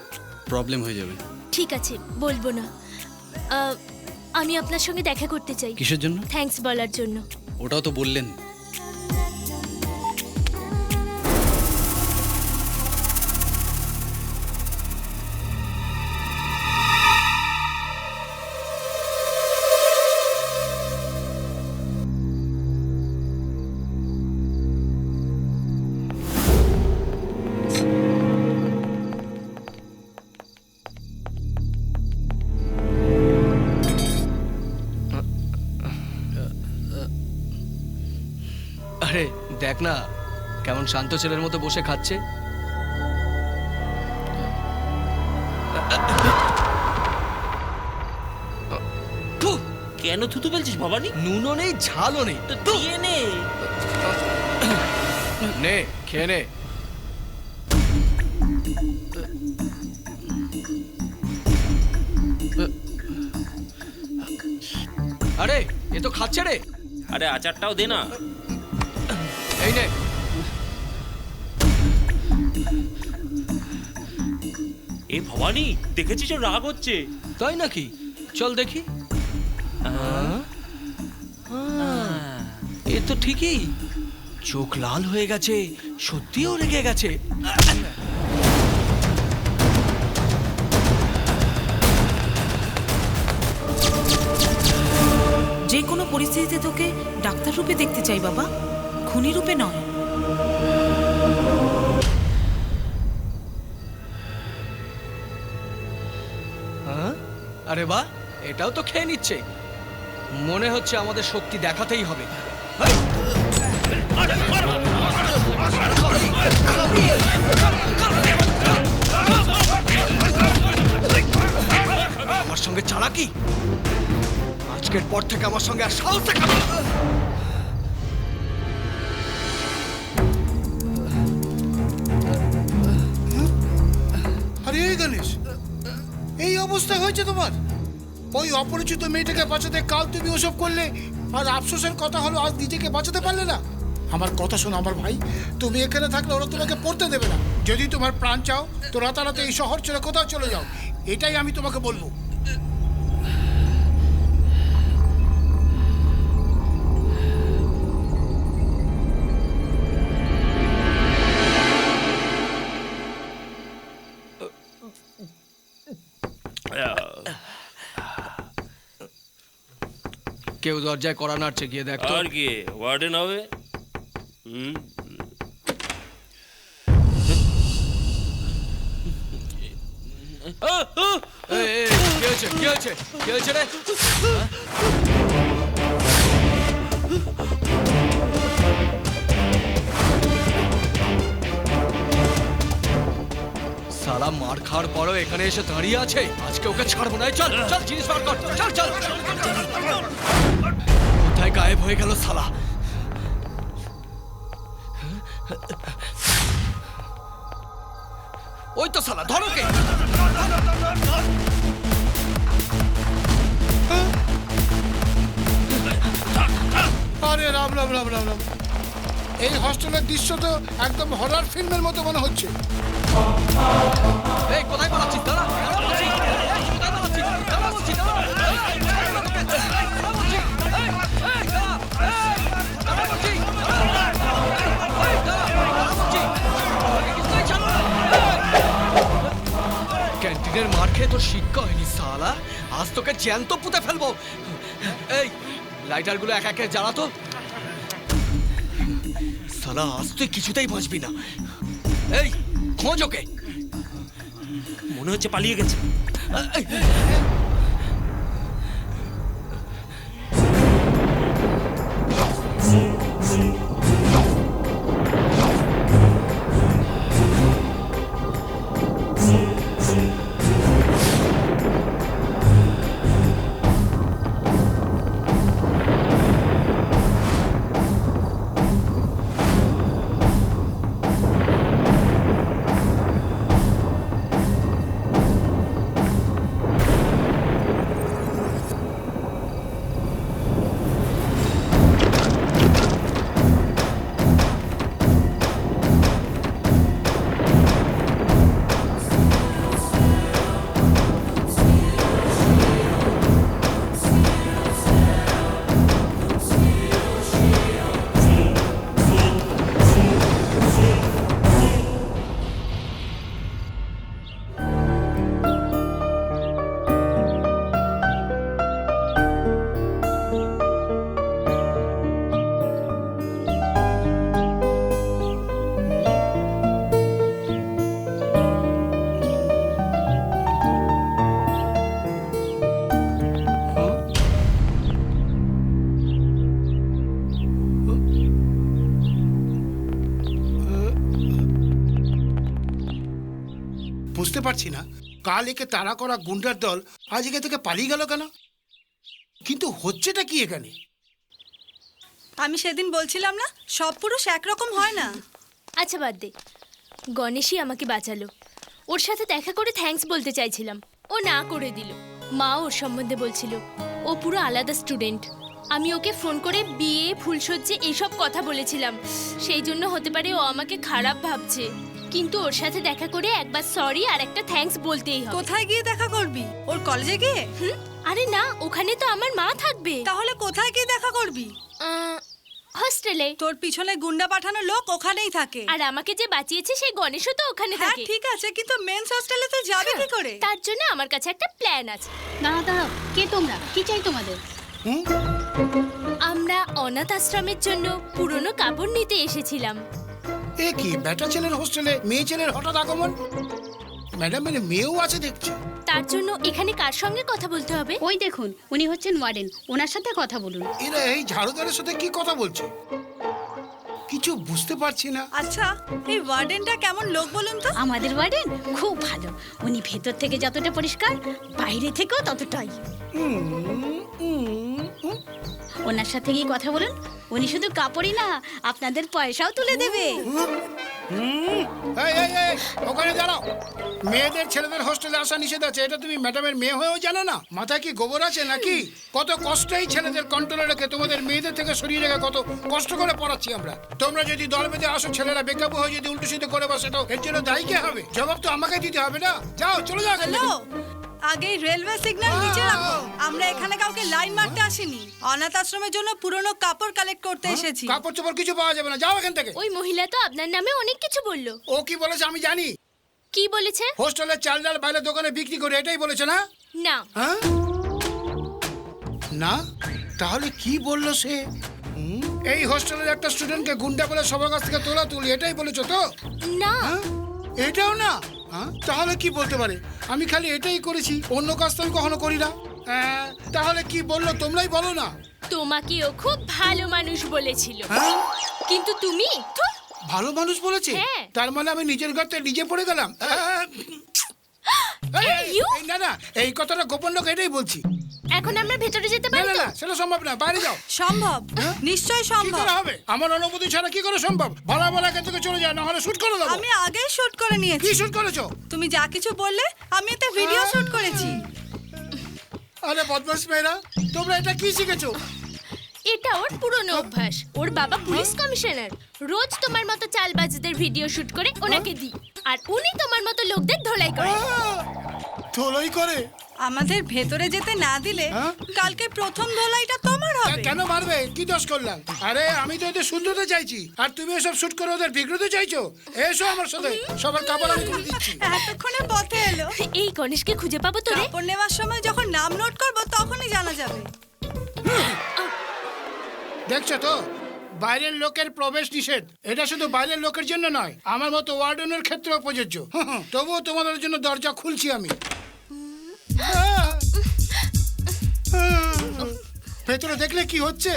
S7: প্রবলেম হয়ে যাবে।
S12: ঠিক আছে, বলবো না। আমি আপনার সঙ্গে দেখা করতে চাই।
S7: কিসের জন্য?
S12: থ্যাঙ্কস বলার জন্য।
S7: ওটাও তো বললেন।
S5: আরে দেখ না, কেমন শান্ত ছেলের মতো বসে খাচ্ছে।
S4: কেন থুতু ফেলছিস ভবানী?
S5: নুনও নেই, ঝালও নেই।
S4: তো দিয়ে নে।
S5: নে, খেয়ে নে। আরে এ তো খাচ্ছে রে।
S4: আরে আচারটাও দে না।
S5: এই নে।
S4: এই ভবানী, দেখেছিস ওর রাগ হচ্ছে।
S5: তাই নাকি? চল দেখি। এ তো ঠিকই, চোখ লাল হয়ে গেছে, সত্যিও রেগে গেছে।
S9: যে কোনো পরিস্থিতিতে তোকে ডাক্তার রূপে দেখতে চাই বাবা, খুনি রূপে নয়।
S5: আরে বাহ, এটাও তো খেয়ে নিচ্ছে। মনে হচ্ছে আমাদের শক্তি দেখাতেই হবে। আমার সঙ্গে চালাকি? আজকের পর থেকে আমার সঙ্গে আর সাহস দেখাবে না।
S2: আরে এই গণেশ, এই অবস্থা হয়েছে তোমার? ওই অপরিচিত মেয়েটাকে বাঁচাতে কাল তুমি ওসব করলে, আর আফসোসের কথা হলো আজ নিজেকে বাঁচাতে পারলে না। আমার কথা শোনো আমার ভাই, তুমি এখানে থাকলে ওরা তোমাকে পড়তে দেবে না। যদি তোমার প্রাণ চাও তো রাতারাতি এই শহর ছেড়ে কোথাও চলে যাও, এটাই আমি তোমাকে বলবো।
S5: কেউ দরজায় কড়া নাড়ছে, গিয়ে দেখ তো।
S14: আর কি ওয়ার্ডেন হবে?
S5: এই, এই, কি হয়েছে, কি হয়েছে, কি হয়েছে রে? সালা মার খাওয়ার পরও এখানে এসে দাঁড়িয়ে আছে। আজকে ওকে ছাড়বো না। চল চল, জিনিস বার কর, চল চল। কোথায় গায়েব হয়ে গেল সালা? ওই তো সালা, ধরো কে।
S2: আরে রাম রাম রাম রাম রাম, এই হস্টেলের দৃশ্য তো একদম হরর ফিল্মের মতো মনে হচ্ছে।
S5: এই কোথায় পালাচ্ছিস? দাঁড়া, দাঁড়া বলছি। এই, কোথায় পালাচ্ছিস? দাঁড়া বলছি, দাঁড়া। এই, কোথায় পালাচ্ছিস? দাঁড়া বলছি। এই, এই, দাঁড়া। এই, দাঁড়া বলছি। এই, দাঁড়া, দাঁড়া বলছি। এই, ছাড়ো। এই। ক্যান্টিনের মার খেয়ে তোর শিক্ষা হয়নি সালা। আজ তোকে জ্যান্ত পুঁতে ফেলবো। এই লাইটারগুলো এক একে জ্বালাতো। সালা আজ তুই কিছুতেই বাঁচবি না। এই খোঁজ ওকে।
S10: মনে হচ্ছে পালিয়ে গেছে।
S2: বুঝতে পারছি না কাল একে তাড়া করা গুন্ডার দল আজ একে থেকে পালিয়ে গেল কেন, কিন্তু হচ্ছেটা কি এখানে?
S6: আমি সেদিন বলছিলাম না, সব পুরুষ একরকম হয় না।
S12: আচ্ছা বাদ দে, গণেশই আমাকে বাঁচালো। ওর সাথে দেখা করে থ্যাঙ্কস বলতে চাইছিলাম, ও না করে দিল। মা ওর সম্বন্ধে বলছিল ও পুরো আলাদা স্টুডেন্ট। আমি ওকে ফোন করে বিয়ে, ফুলসজ্জে এইসব কথা বলেছিলাম। সেই জন্য হতে পারে ও আমাকে খারাপ ভাবছে, কিন্তু ওর সাথে দেখা করে একবার সরি আর একটা থ্যাঙ্কস বলতেই হবে।
S6: কোথায় গিয়ে দেখা করবি? ওর কলেজে গিয়ে?
S12: আরে না, ওখানে তো আমার মা থাকবে।
S6: তাহলে কোথায় গিয়ে দেখা করবি?
S12: হস্টেলে।
S6: তোর পিছনে গুন্ডা পাঠানো লোক ওখানেই থাকে।
S12: আর আমাকে যে বাঁচিয়েছে সেই গণেশও তো ওখানে থাকে।
S6: ঠিক আছে, কিন্তু মেন্স হস্টেলে তুই যাবি কি করে?
S12: তার জন্য আমার কাছে একটা প্ল্যান আছে।
S15: দাঁড়াও দাঁড়াও, কে তোমরা? কি চাই তোমাদের?
S12: আমরা অনাথ আশ্রমের জন্য পুরনো কাপড় নিতে এসেছিলাম।
S2: এ কি বেটা ছেলের হোস্টেলে মেয়ে ছেলের হঠাৎ আগমন? ম্যাডামের মেয়েও আছে দেখছি।
S12: তার জন্য এখানে কার সঙ্গে কথা বলতে হবে?
S15: ওই দেখুন, উনি হচ্ছেন ওয়ার্ডেন, ওনার সাথে কথা বলুন।
S2: এরা এই ঝাড়ুদারের সাথে কি কথা বলছে কিছু বুঝতে পারছি না।
S6: আচ্ছা, এই ওয়ার্ডেনটা কেমন লোক বলুন তো?
S15: আমাদের ওয়ার্ডেন খুব ভালো, উনি ভেতর থেকে যতটা পরিষ্কার বাইরে থেকেও ততটাই। ওনার সাথে গিয়ে কথা বলুন, উনি শুধু কাপড়ই না আপনাদের পয়সাও তুলে দেবে।
S2: এই, এই, এই, ওখানে দাঁড়াও। মেয়েদের ছেলেদের হোস্টেলে আসা নিষেধ আছে, এটা তুমি ম্যাডামের মেয়ে হয়েও জানো না? মাথায় কি গোবর আছে নাকি? কত কষ্টই ছেলেদের কন্ট্রোলে রেখে তোমাদের মেয়েদের থেকে সরিয়ে রেখে কত কষ্ট করে পড়াচ্ছি আমরা। তোমরা যদি দল বেঁধে আসো, ছেলেরা বেকাবু হয়ে যদি উল্টো সিধে করে বসে, তো এর জন্য দায়ী কে হবে? জবাব তো আমাকে দিতে হবে না? যাও, চলে যাও এখান থেকে।
S6: আগে রেলওয়ে সিগন্যাল নিচে রাখো। আমরা এখানে কাউকে লাইন মারতে আসিনি, অনাথ আশ্রমের জন্য পুরনো কাপড় কালেক্ট করতে এসেছি।
S2: কাপড় চোপড় কিছু পাওয়া যাবে না, যাও এখান থেকে।
S12: ওই মহিলা তো আপনার নামে অনেক কিছু বললো।
S2: ও কি বলেছে আমি জানি।
S12: কি বলেছে?
S2: হোস্টেলের চাল ডাল বাইরে দোকানে বিক্রি করে, এটাই বলেছে না?
S12: না।
S2: হ্যাঁ? না, তাহলে কি বললো সে? এই হোস্টেলের একটা স্টুডেন্টকে গুন্ডা বলে সবার কাছ থেকে তোলা তুলি, এটাই বলেছো তো?
S12: না।
S2: এটাও না? তাহলে কি বলতে পারে? আমি খালি এটাই করেছি, অন্য কাজ তো আমি কখনো করি না। তাহলে কি বললো তোমরাই বলো না।
S12: তোমাকে ও খুব ভালো মানুষ বলেছিল,
S2: হ্যাঁ?
S12: কিন্তু তুমি
S2: ভালো মানুষ বলেছে?
S12: হ্যাঁ।
S2: তার মানে আমি নিজের গর্তে নিজে পড়ে গেলাম। না না, এই কথাটা গোপন লোক, এটাই বলছি।
S12: এখন আমরা ভেতরে যেতে
S2: না
S12: পারি
S2: না
S12: তো?
S2: না, সেটা সম্ভব না, বাইরে যাও।
S6: সম্ভব, নিশ্চয়ই
S2: কি
S6: সম্ভব।
S2: করে হবে? আমার অনুমতি ছাড়া কি করে সম্ভব? ভালো ভালো এখান থেকে চলে যায়, না হলে শুট করে দেবো।
S6: আমি আগেই শুট করে নিয়েছি।
S2: কি শুট করেছো?
S6: তুমি যা কিছু বললে আমি এতে ভিডিও শুট করেছি।
S2: আরে বদমাশ মেয়েরা, তোমরা এটা কি শিখেছো?
S12: এটা ওর পুরনো অভ্যাস। ওর বাবা পুলিশ কমিশনার, রোজ তোমার মতো চালবাজদের ভিডিও শুট করে ওনাকে দিই, আর উনি তোমার মতো লোকদের ধোলাই করে।
S2: ধোলাই করে?
S6: আমাদের ভেতরে যেতে না দিলে কালকে প্রথম ধোলাইটা তোমার হবে।
S2: কেন মারবে? কি দোষ করলাম? আরে আমি তো এদের শুনতে চাইছি, আর তুমি এসব শুট করে ওদের বিগ্রতে চাইছো। এসো আমার সাথে, সবার কাপড় আমি খুলে দিচ্ছি।
S6: এতক্ষণে পথে এলো।
S12: এই গণেশকে খুঁজে পাবো তো?
S6: কাপড় নেওয়ার সময় যখন নাম নোট করব তখনই জানা যাবে।
S2: দেখছো তো, বাইরের লোকের প্রবেশ নিষেধ। এটা শুধু বাইরের লোকের জন্য নয়, আমার মতো ওয়ার্ডেনের ক্ষেত্রেও প্রযোজ্য। তবুও তোমাদের জন্য দরজা খুলছি আমি। ভেতরে দেখলে কি হচ্ছে?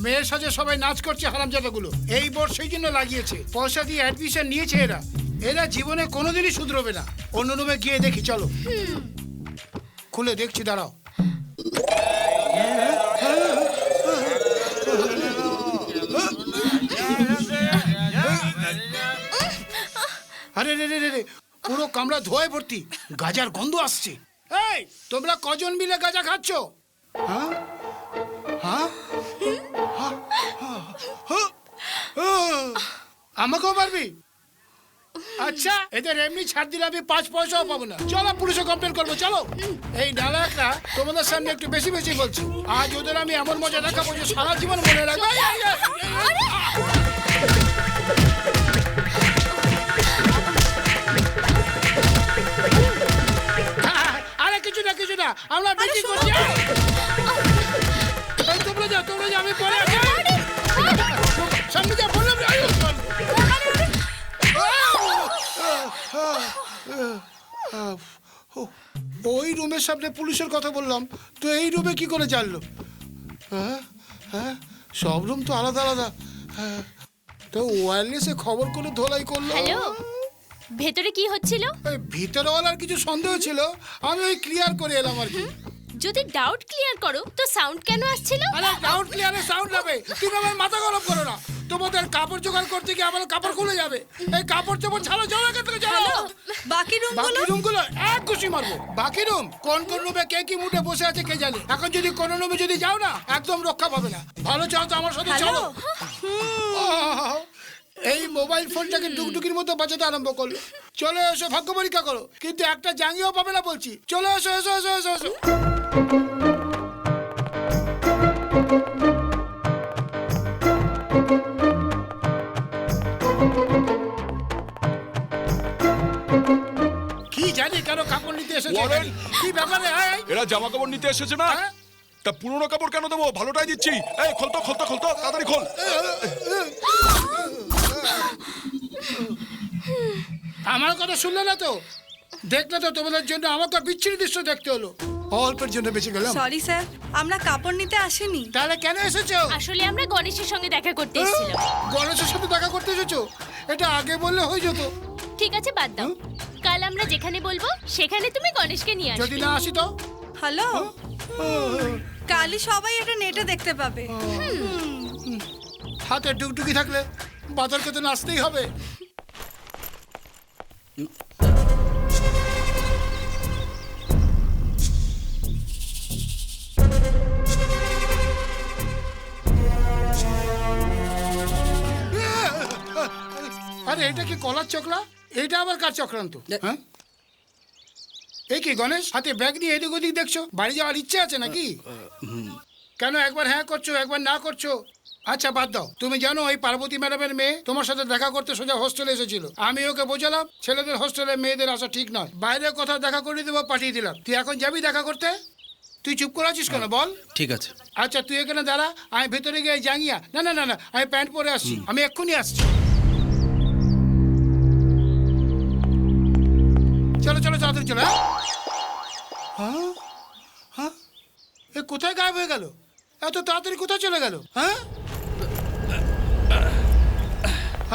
S2: মেয়ের সাথে সবাই নাচ করছে, হারামজাদাগুলো। এই বোর্ড সেই জন্য লাগিয়েছে, পয়সা দিয়ে অ্যাডমিশন নিয়েছে এরা। এরা জীবনে কোনোদিনই শুধরবে না। অন্য রুমে গিয়ে দেখি, চলো। খুলে দেখছি, দাঁড়াও। আরে রে রে রে, পুরো কামরা ধোঁয়ায় ভর্তি, গাজার গন্ধ আসছে। এই, তোমরা কজন মিলে গাজা খাচ্ছ? হ্যাঁ হ্যাঁ, আমাকেও পারবি? আচ্ছা, এদের এমনি ছাড় দিলে আমি 5 পয়সাও পাবো না। চলো পুলিশে কমপ্লেন করবো, চলো। এই নালাকরা তোমাদের সামনে একটু বেশি বেশি বলছি। আজ ওদের আমি এমন মজা দেখাবো যে সারা জীবন মনে রাখবো। আরে কিছু না, কিছু না, আমরা বেশি করছি। তোমরা যাও, তোমরা যাও, আমি পরে আছি। সামনে যা বললাম। ওই রুমের সামনে পুলিশের কথা বললাম, তো এই রুমে কি করে জানলো? হ্যাঁ হ্যাঁ, সব রুম তো আলাদা আলাদা। হ্যাঁ, তো ওয়্যারলেসে খবর করে ধোলাই করলো।
S12: হ্যালো, ভেতরে কি হচ্ছিল?
S2: ভিতরওয়ালার কিছু সন্দেহ ছিল, আমি ওই ক্লিয়ার করে এলাম আর কি।
S12: যদি ডাউট ক্লিয়ার করো তো সাউন্ড কেন আসছিল?
S2: আরে ডাউট ক্লিয়ারে সাউন্ড হবে? তুমি আমার মাথা গরম করো না। তোমাদের কাপড় জোগাড় করতে গিয়ে আমার কাপড় খুলে যাবে। এই কাপড় চোপড় ছাড়ো, যাও এখান থেকে, যাও।
S6: বাকি
S2: রুমগুলো এক ঘুষি মারবো। বাকি রুম? কোন কোন রুমে কে কি মুডে বসে আছে কে জানে। এখন যদি কোন রুমে যদি যাও না, একদম রক্ষা পাবে না। ভালো চাও তো আমার সাথে চলো। এই মোবাইল ফোনটাকে ডুগডুগির মতো বাঁচাতে আরম্ভ করলো। চলে এসো, ভাগ্য পরীক্ষা করো, কিন্তু একটা জাঙ্গিও পাবে না বলছি। চলে এসো, এসো এসো এসো এসো। কি জানি কেন কাপড় নিতে এসেছে? কি ব্যাপারে?
S14: এরা জামা কাপড় নিতে এসেছে না? তা পুরনো কাপড় কেন দেবো? ভালোটাই দিচ্ছি। এই খোলতো খোলতো খোলতো, তাড়াতাড়ি খোল।
S2: আমার কথা শুনলে না তো? দেখলে তো তোমাদের জন্য আমাকে বিচ্ছিরি দৃশ্য দেখতে হলো। অল্পের জন্য বেঁচে গেলাম।
S6: সরি স্যার, আমরা কাপড় নিতে আসিনি।
S2: তাহলে কেন এসেছো?
S12: আসলে আমরা গণেশের সঙ্গে দেখা করতে এসেছিলাম।
S2: গণেশের সাথে দেখা করতে এসেছো? এটা আগে বললে হয়ে যেত।
S12: ঠিক আছে, বাদ দাও। কাল আমরা যেখানে বলবো সেখানে তুমি গণেশকে নিয়ে
S2: যদি
S12: আসবে।
S2: না আসি তো?
S6: হ্যালো, কালই সবাই এটা নেটে দেখতে পাবে।
S2: হাতে টুকটুকি থাকলে বাদরকে তো নাচতেই হবে। আরে এটা কি কলার চকলা? এটা আবার কার চক্রান্ত? হ্যাঁ, এই কি গণেশ হাতে ব্যাগ নিয়ে এদিক ওদিক দেখছো? বাড়ি যাওয়ার ইচ্ছে আছে নাকি? কেন একবার হ্যাঁ করছো একবার না করছো? আচ্ছা বাদ দাও। তুমি জানো এই পার্বতী ম্যাডামের মেয়ে তোমার সাথে দেখা করতে সোজা হোস্টেলে এসেছিল। আমি ওকে বোঝালাম ছেলেদের হোস্টেলে মেয়েদের আসা ঠিক নয়, বাইরে কোথাও দেখা করে দেবো, পাঠিয়ে দিলাম। তুই এখন যাবি দেখা করতে? তুই চুপ করে আছিস কেন বল?
S7: ঠিক আছে।
S2: আচ্ছা তুই এখানে দাঁড়া, আমি ভেতরে গিয়ে জাঙ্গিয়া না না না না আমি প্যান্ট পরে আসছি, আমি এক্ষুনি আসছি। চলো চলো তাড়াতাড়ি চলো। হ্যাঁ হ্যাঁ, এ কোথায় গায়েব হয়ে গেল? এত তাড়াতাড়ি কোথায় চলে গেল? হ্যাঁ,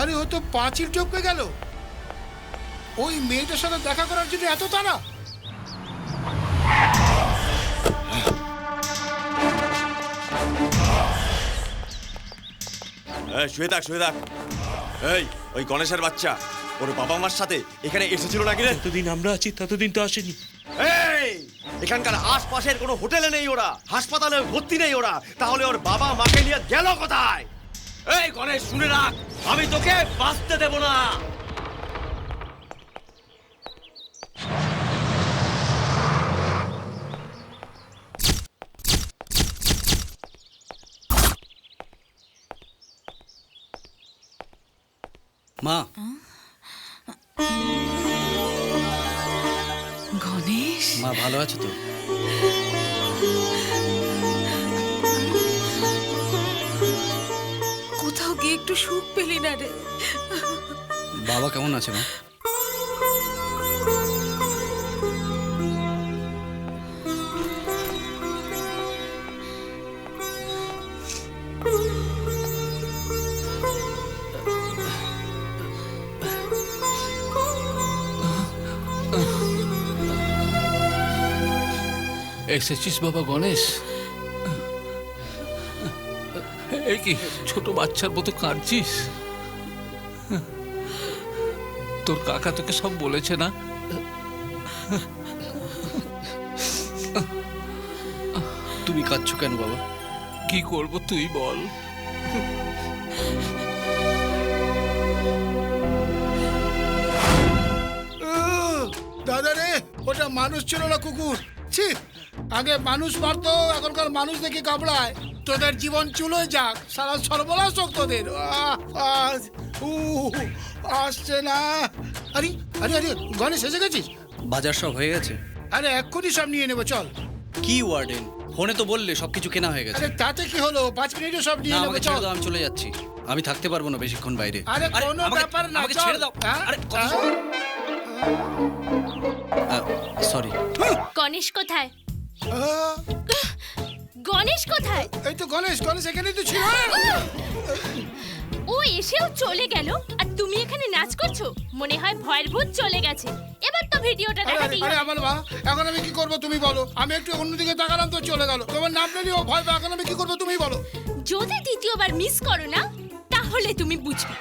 S2: আরে ও তো পাঁচিল টপকে গেল। ওই মেয়েটার সাথে দেখা করার জন্য এত তাড়া?
S10: শুয়ে থাক শুয়ে থাক। এই ওই গণেশের বাচ্চা ওর বাবা মার সাথে এখানে এসেছিল নাকি রে?
S4: যতদিন আমরা আছি ততদিন তো আসেনি।
S10: এই এখানকার আশপাশের কোনো হোটেলে নেই ওরা, হাসপাতালে ভর্তি নেই ওরা, তাহলে ওর বাবা মাকে নিয়ে গেল কোথায়? এই গণেশ শুনে রাখ, আমি তোকে বাঁচতে দেব না।
S7: মা,
S9: গণেশ,
S7: মা ভালো আছো তো?
S9: কোথাও গিয়ে একটু সুখ পেলি না রে?
S7: বাবা কেমন আছে মা?
S8: এসেছিস বাবা গণেশ? এই কি ছোট বাচ্চার মতো কাঁদছিস? তোর কাকা তোকে সব বলেছে না?
S7: তুমি কাঁদছো কেন বাবা?
S8: কি করব তুই বল।
S2: দাদা রে, ওটা মানুষ ছিল না কুকুর। ছি, আগে মানুষ মারতো, এখনকার মানুষ দেখে কামড়ায়। তোদের জীবন চুলোয় যাক, সারা সর্বনাশ হোক তোদের। আসছে না। আরে আরে আরে গণেশ এসে গেছিস?
S7: বাজার সব হয়ে গেছে?
S2: আরে এক্ষুনি সব নিয়ে নেবো, চল।
S7: কি ওয়ার্ডেন, ফোনে তো বললে সবকিছু কেনা হয়ে গেছে।
S2: আরে তাতে কি হলো, 5 মিনিটে সব নিয়ে
S7: না,
S2: নেবো,
S7: আমাকে
S2: চল।
S7: ছেড়ে দাও, আমি চলে যাচ্ছি। আমি থাকতে পারবো না বেশিক্ষণ বাইরে।
S2: আরে কোনো ব্যাপার না,
S7: আমাকে
S2: চল।
S7: ছেড়ে দাও।
S2: হ্যাঁ?
S7: আরে সরি।
S12: গণেশ কোথায়? গণেশ কোথায়?
S2: এই তো গণেশ, গণেশ এখানেই তো ছিল।
S12: ও এসেও চলে গেল আর তুমি এখানে নাচ করছো? মনে হয় ভয়ের ভূত চলে গেছে। এবার তো ভিডিওটা দেখাতেই
S2: আরে
S12: হবে।
S2: আমার মা, এখন আমি কি করবো তুমি বলো? আমি একটু অন্যদিকে তাকালাম তো চলে গেল। তোমার নাম নিয়ে ও ভয় পায়, এখন আমি কি করবো তুমি বলো?
S12: যদি দ্বিতীয়বার মিস করো না তাহলে তুমি বুঝবে।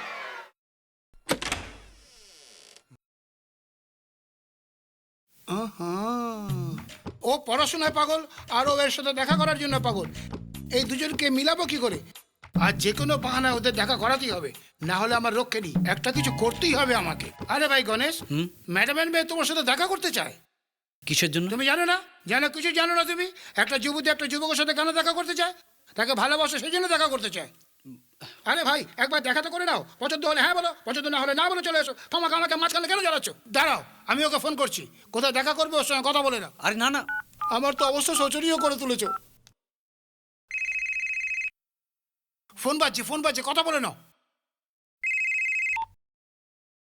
S2: ও পড়াশোনায় পাগল আর ও এর সাথে দেখা করার জন্য পাগল। এই দুজনকে মিলাবো কি করে? আর যে কোনো বাহানায় ওদের দেখা করাতেই হবে, না হলে আমার রক্ষে নেই। একটা কিছু করতেই হবে আমাকে। আরে ভাই গণেশ, ম্যাডামের মেয়ে তোমার সাথে দেখা করতে চায়।
S7: কিসের জন্য?
S2: তুমি জানো না? কিছু জানো না তুমি? একটা যুবতী একটা যুবকের সাথে কেন দেখা করতে চায়? তাকে ভালোবাসে সেই জন্য দেখা করতে চায়। আরে ভাই একবার দেখা তো করে নাও, পছন্দ হলে হ্যাঁ বলো, পছন্দ না হলে না বলে চলে এসো। আমাকে মাঝখানে কেন জ্বালাচ্ছ? দাঁড়াও, আমি ওকে ফোন করছি। কোথায় দেখা করবে ওর সঙ্গে কথা বলে নাও।
S7: আরে না না,
S2: আমার তো অবশ্য শোচনীয় করে তুলেছ। ফোন বাজছে, কথা বলে নাও।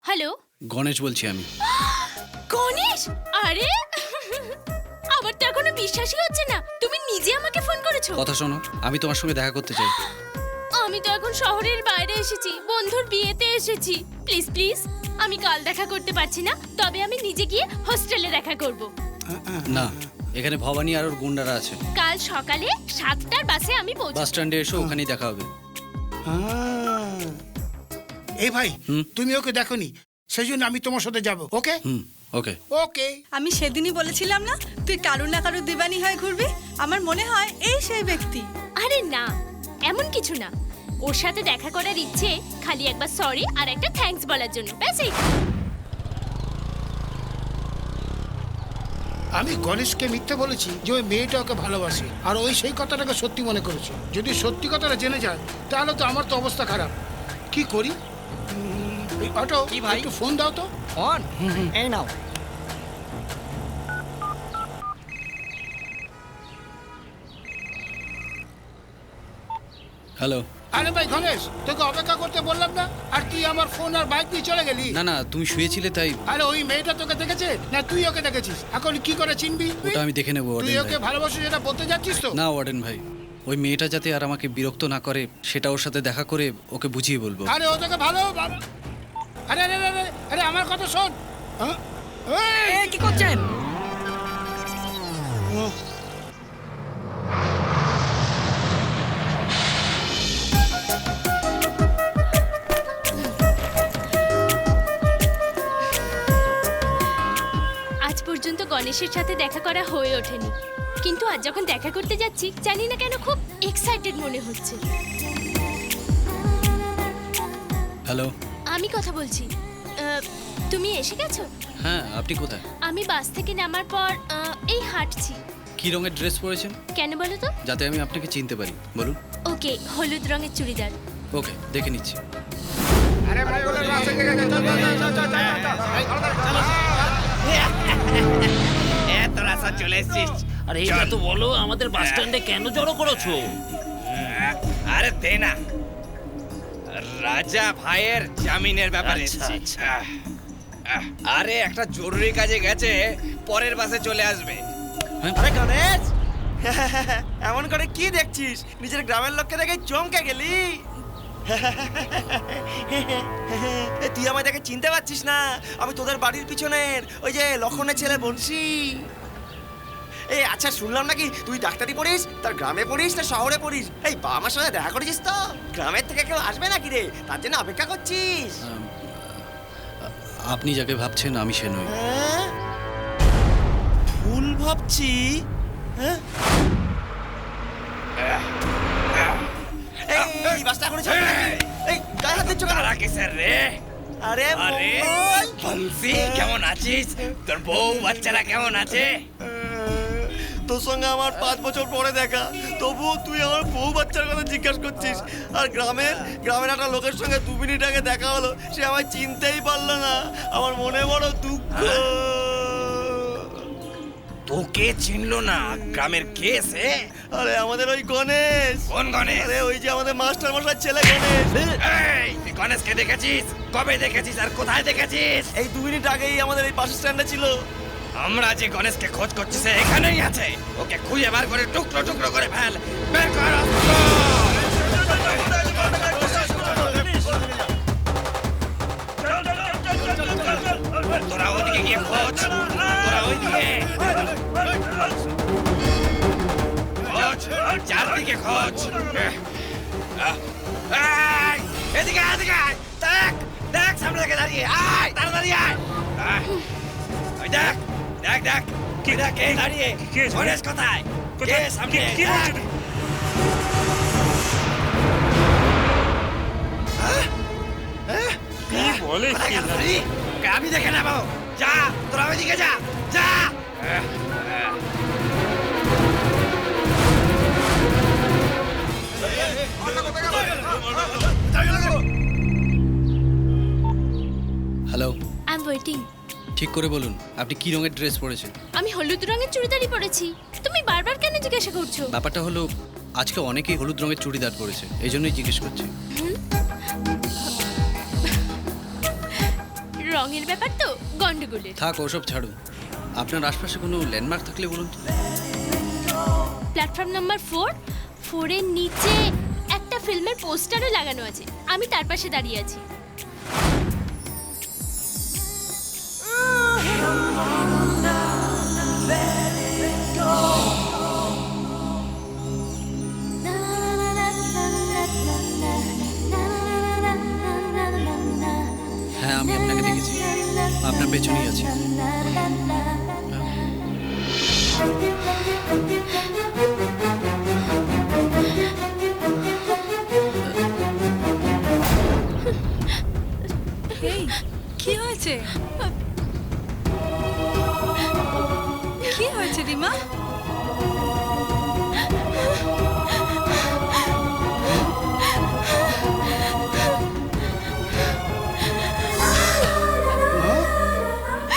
S12: হ্যালো,
S7: গণেশ বলছি আমি।
S12: গণেশ, আরে আমার তো এখনো বিশ্বাসই হচ্ছে না তুমি নিজে আমাকে ফোন করেছো।
S7: কথা শোনো, আমি তোমার সঙ্গে দেখা করতে চাই।
S12: আমি তো এখন শহরের বাইরে এসেছি, বন্ধুর বিয়েতে এসেছি। প্লিজ প্লিজ, আমি কাল দেখা করতে পারছি না, তবে আমি নিজে গিয়ে হোস্টেলে দেখা করব।
S7: না, এখানে ভবানী আর ওর গুন্ডারা আছে।
S12: কাল সকালে 7টার বাসে আমি
S7: বাস
S12: পৌঁছাবো।
S7: স্ট্যান্ডে এসো, ওখানেই দেখা হবে।
S2: এই ভাই, তুমি ওকে দেখোনি, সেই জন্য আমি তোমার সাথে যাব। ওকে
S7: ওকে
S2: ওকে।
S6: আমি সেদিনই বলেছিলাম না তুই কারুর না কারুর দিবানি হয়ে ঘুরবি। আমার মনে হয় এই সেই ব্যক্তি।
S12: আরে না, এমন কিছু না। ওর সাথে দেখা করার ইচ্ছে খালি একবার সরি আর একটা থ্যাঙ্কস বলার জন্য, ব্যাস এই।
S2: আমি গণেশকে মিথ্যে বলেছি যে ওই মেয়েটা ওকে ভালোবাসে, আর ওই সেই কথাটাকে সত্যি মনে করেছে। যদি সত্যি কথাটা জেনে যায় তাহলে তো আমার তো অবস্থা খারাপ। কি করি? এই অটো, একটু ফোন দাও তো।
S11: অন, এই নাও।
S7: হ্যালো।
S2: আরে ভাই গণেশ, তোকে অপেক্ষা করতে বললাম না, আর তুই আমার ফোন আর বাইক নিয়ে চলে গেলি।
S7: না না, তুমি শুয়েছিলে তাই।
S2: আরে ওই মেয়েটা তোকে দেখেছে না তুই ওকে দেখেছিস? এখন কি করে চিনবি?
S7: ওটা আমি দেখে নেবো
S2: তুই
S7: ওয়ার্ডেন
S2: ওকে
S7: ভাই।
S2: ভালোবাসিস যেটা বলতে যাচ্ছিস তো?
S7: না ওয়ার্ডেন ভাই, ওই মেয়েটা যাতে আর আমাকে বিরক্ত না করে সেটা ওর সাথে দেখা করে ওকে বুঝিয়ে বলবো।
S2: আরে ও তোকে ভালো আরে আরে আরে আরে আমার কথা শোন।
S9: কি করছেন?
S12: আজ পর্যন্ত গণেশের সাথে দেখা করা হয়ে ওঠেনি, কিন্তু আজ যখন দেখা করতে যাচ্ছি জানি না কেন খুব এক্সাইটেড মনে হচ্ছে।
S7: হ্যালো।
S12: আমি কথা বলছি। তুমি এসে গেছো?
S7: হ্যাঁ, আপনি কোথায়?
S12: আমি বাস থেকে নামার পর এই হাঁটছি।
S7: কি রঙের ড্রেস পরেছেন?
S12: কেন বলো তো?
S7: যাতে আমি আপনাকে চিনতে পারি। বলুন।
S12: ওকে, হলুদ রঙের চুড়িদার।
S7: ওকে, দেখে নিচ্ছি।
S4: তোরা সব চলে এসছিস।
S16: আরে এটা তো বলো, আমাদের বাস স্ট্যান্ডে কেন জড়ো করেছো?
S4: আরে দে না, রাজা ভাইয়ের জামিনের ব্যাপারে
S16: আচ্ছা,
S4: এসেছি। আরে একটা জরুরি কাজে গেছে, পরের বাসে চলে আসবে।
S10: আরে গণেশ, এমন করে কি দেখছিস? নিজের গ্রামের লোককে দেখে চমকে গেলি? তুই আমায় দেখে চিনতে পারছিস না? আমি তোদের বাড়ির পিছনের ওই যে লক্ষণের ছেলে বংশী। এই আচ্ছা, শুনলাম নাকি তুই ডাক্তারি পড়িস? তার গ্রামে পড়িস না শহরে পড়িস? এই বা আমার সাথে দেখা করেছিস তো? গ্রামের থেকে কেউ আসবে নাকি রে? তার জন্য অপেক্ষা করছিস?
S7: আপনি যাকে ভাবছেন আমি সে নই।
S10: ভুল ভাবছি? এই বাসটা এখন ছেড়ে দে। এই গায়ে হাত দিচ্ছ কেন?
S4: তারা কিসের রে?
S10: আরে
S4: আরে বংশী, কেমন আছিস? তোর বউ বাচ্চারা কেমন আছে?
S10: তোর সঙ্গে আমার 5 বছর পরে দেখা, তবুও তুই আমার বউ বাচ্চার কথা জিজ্ঞাসা করছিস। আর গ্রামের একটা লোকের সঙ্গে 2 মিনিট আগে দেখা হলো, সে আমায় চিনতেই পারলো না। আমার মনে বড় দুঃখ।
S4: তোকে চিনলো না? গ্রামের কে সে?
S10: আরে আমাদের ওই গণেশ।
S4: কোন গণেশ?
S10: আরে ওই যে আমাদের মাস্টার মশাই ছেলে গণেশ।
S4: এই তুই গণেশকে দেখেছিস? কবে দেখেছিস আর কোথায় দেখেছিস?
S10: এই 2 মিনিট আগেই আমাদের এই বাস স্ট্যান্ডে ছিল।
S4: আমরা যে গণেশকে খোঁজ করছি সে এখানেই আছে। ওকে খুঁজে বার করে টুকরো টুকরো করে ফেল। বের কর। তোরা ওদিকে গিয়ে খোঁজ। তোরা ওইদিকে খোঁজ, চারদিকে খোঁজ। এদিকে এদিকে দেখ, দেখ সামনে থেকে দাঁড়িয়ে আয়, তাড়াতাড়ি আয়। ওই দেখ দেখ দেখ, কি দেখ কে দাঁড়িয়ে? গণেশ কোথায়? কে সামনে? কি বলছিস?
S16: কি বলে?
S4: আমি দেখে নেবো। যা, তোরা ওইদিকে যা, যা।
S7: হ্যালো।
S12: I am waiting.
S7: ঠিক করে বলুন, আপনি কি রঙের ড্রেস পরেছেন?
S12: আমি হলুদ রঙের চুড়িদারই পরেছি। তুমি বারবার কেন জিজ্ঞাসা করছো?
S7: ব্যাপারটা হলো আজকে অনেকেই হলুদ রঙের চুড়িদার পরেছে, এই জন্যই জিজ্ঞেস করছি।
S12: রঙের ব্যাপার তো গন্ডগোলের।
S7: থাক ওসব ছাড়ুন, আপনার আশপাশে কোনো ল্যান্ডমার্ক থাকলে বলুন তো।
S12: প্ল্যাটফর্ম নাম্বার 4 এর নিচে একটা ফিল্মের পোস্টারও লাগানো আছে, আমি তার পাশে দাঁড়িয়ে আছি।
S7: হ্যাঁ আমি আপনাকে দেখেছি, আপনার পেছনেই আছি।
S6: এই কি হয়েছে? কি হয়েছে রিমা?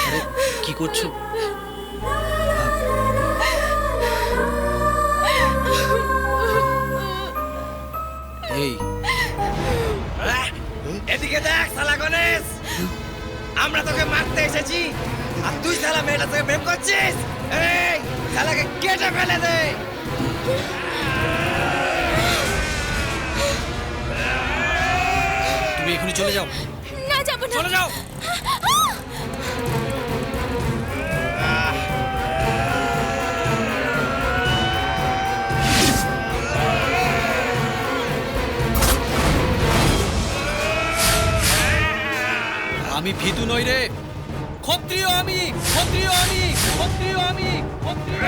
S7: আরে কি করছো? এই
S4: এদিকে দেখ শালা গণেশ, আমরা তোকে মারতে এসেছি আর তুই শালা মেয়েটা তোকে প্রেম করছিস। এই শালাকে কেটে ফেলে দে।
S7: তুমি এখনই চলে যাও।
S12: না যাবো না।
S7: চলে যাও। আমি ভীতু নই রে, ক্ষত্রিয় আমি, ক্ষত্রিয় আমি, ক্ষত্রিয় আমি, ক্ষত্রিয়।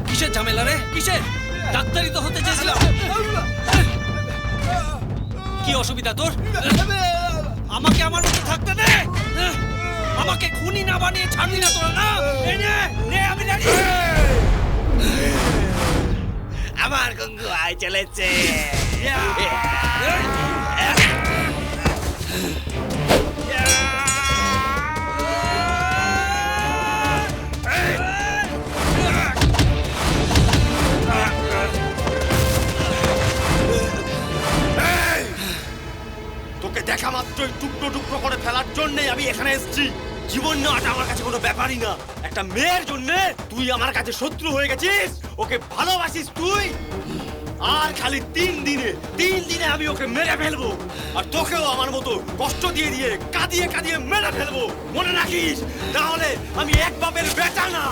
S7: কিসের ঝামেলা রে? কিসের? ডাক্তারি তো হতে চেয়েছিলাম। কি অসুবিধা তোর? আমাকে আমার মতো থাকতে দে। আমাকে খুনি না বানিয়ে ছাড়বি না তোরা, না? এই নে, নে আমি জানি।
S4: আমার গঙ্গু আয় চলেছে।
S10: তোকে দেখা মাত্রই টুকরো টুকরো করে ফেলার জন্যই আমি এখানে এসেছি। জীবন নেওয়াটা আমার কাছে কোনো ব্যাপারই না। একটা মেয়ের জন্য তুই আমার কাছে শত্রু হয়ে গেছিস, ওকে ভালোবাসিস তুই। আর খালি 3 দিনে আমি ওকে মেরে ফেলবো, আর তোকেও আমার মতো কষ্ট দিয়ে দিয়ে কাঁদিয়ে কাঁদিয়ে মেরে ফেলবো। মনে রাখিস, তাহলে আমি এক বাপের বেটা না।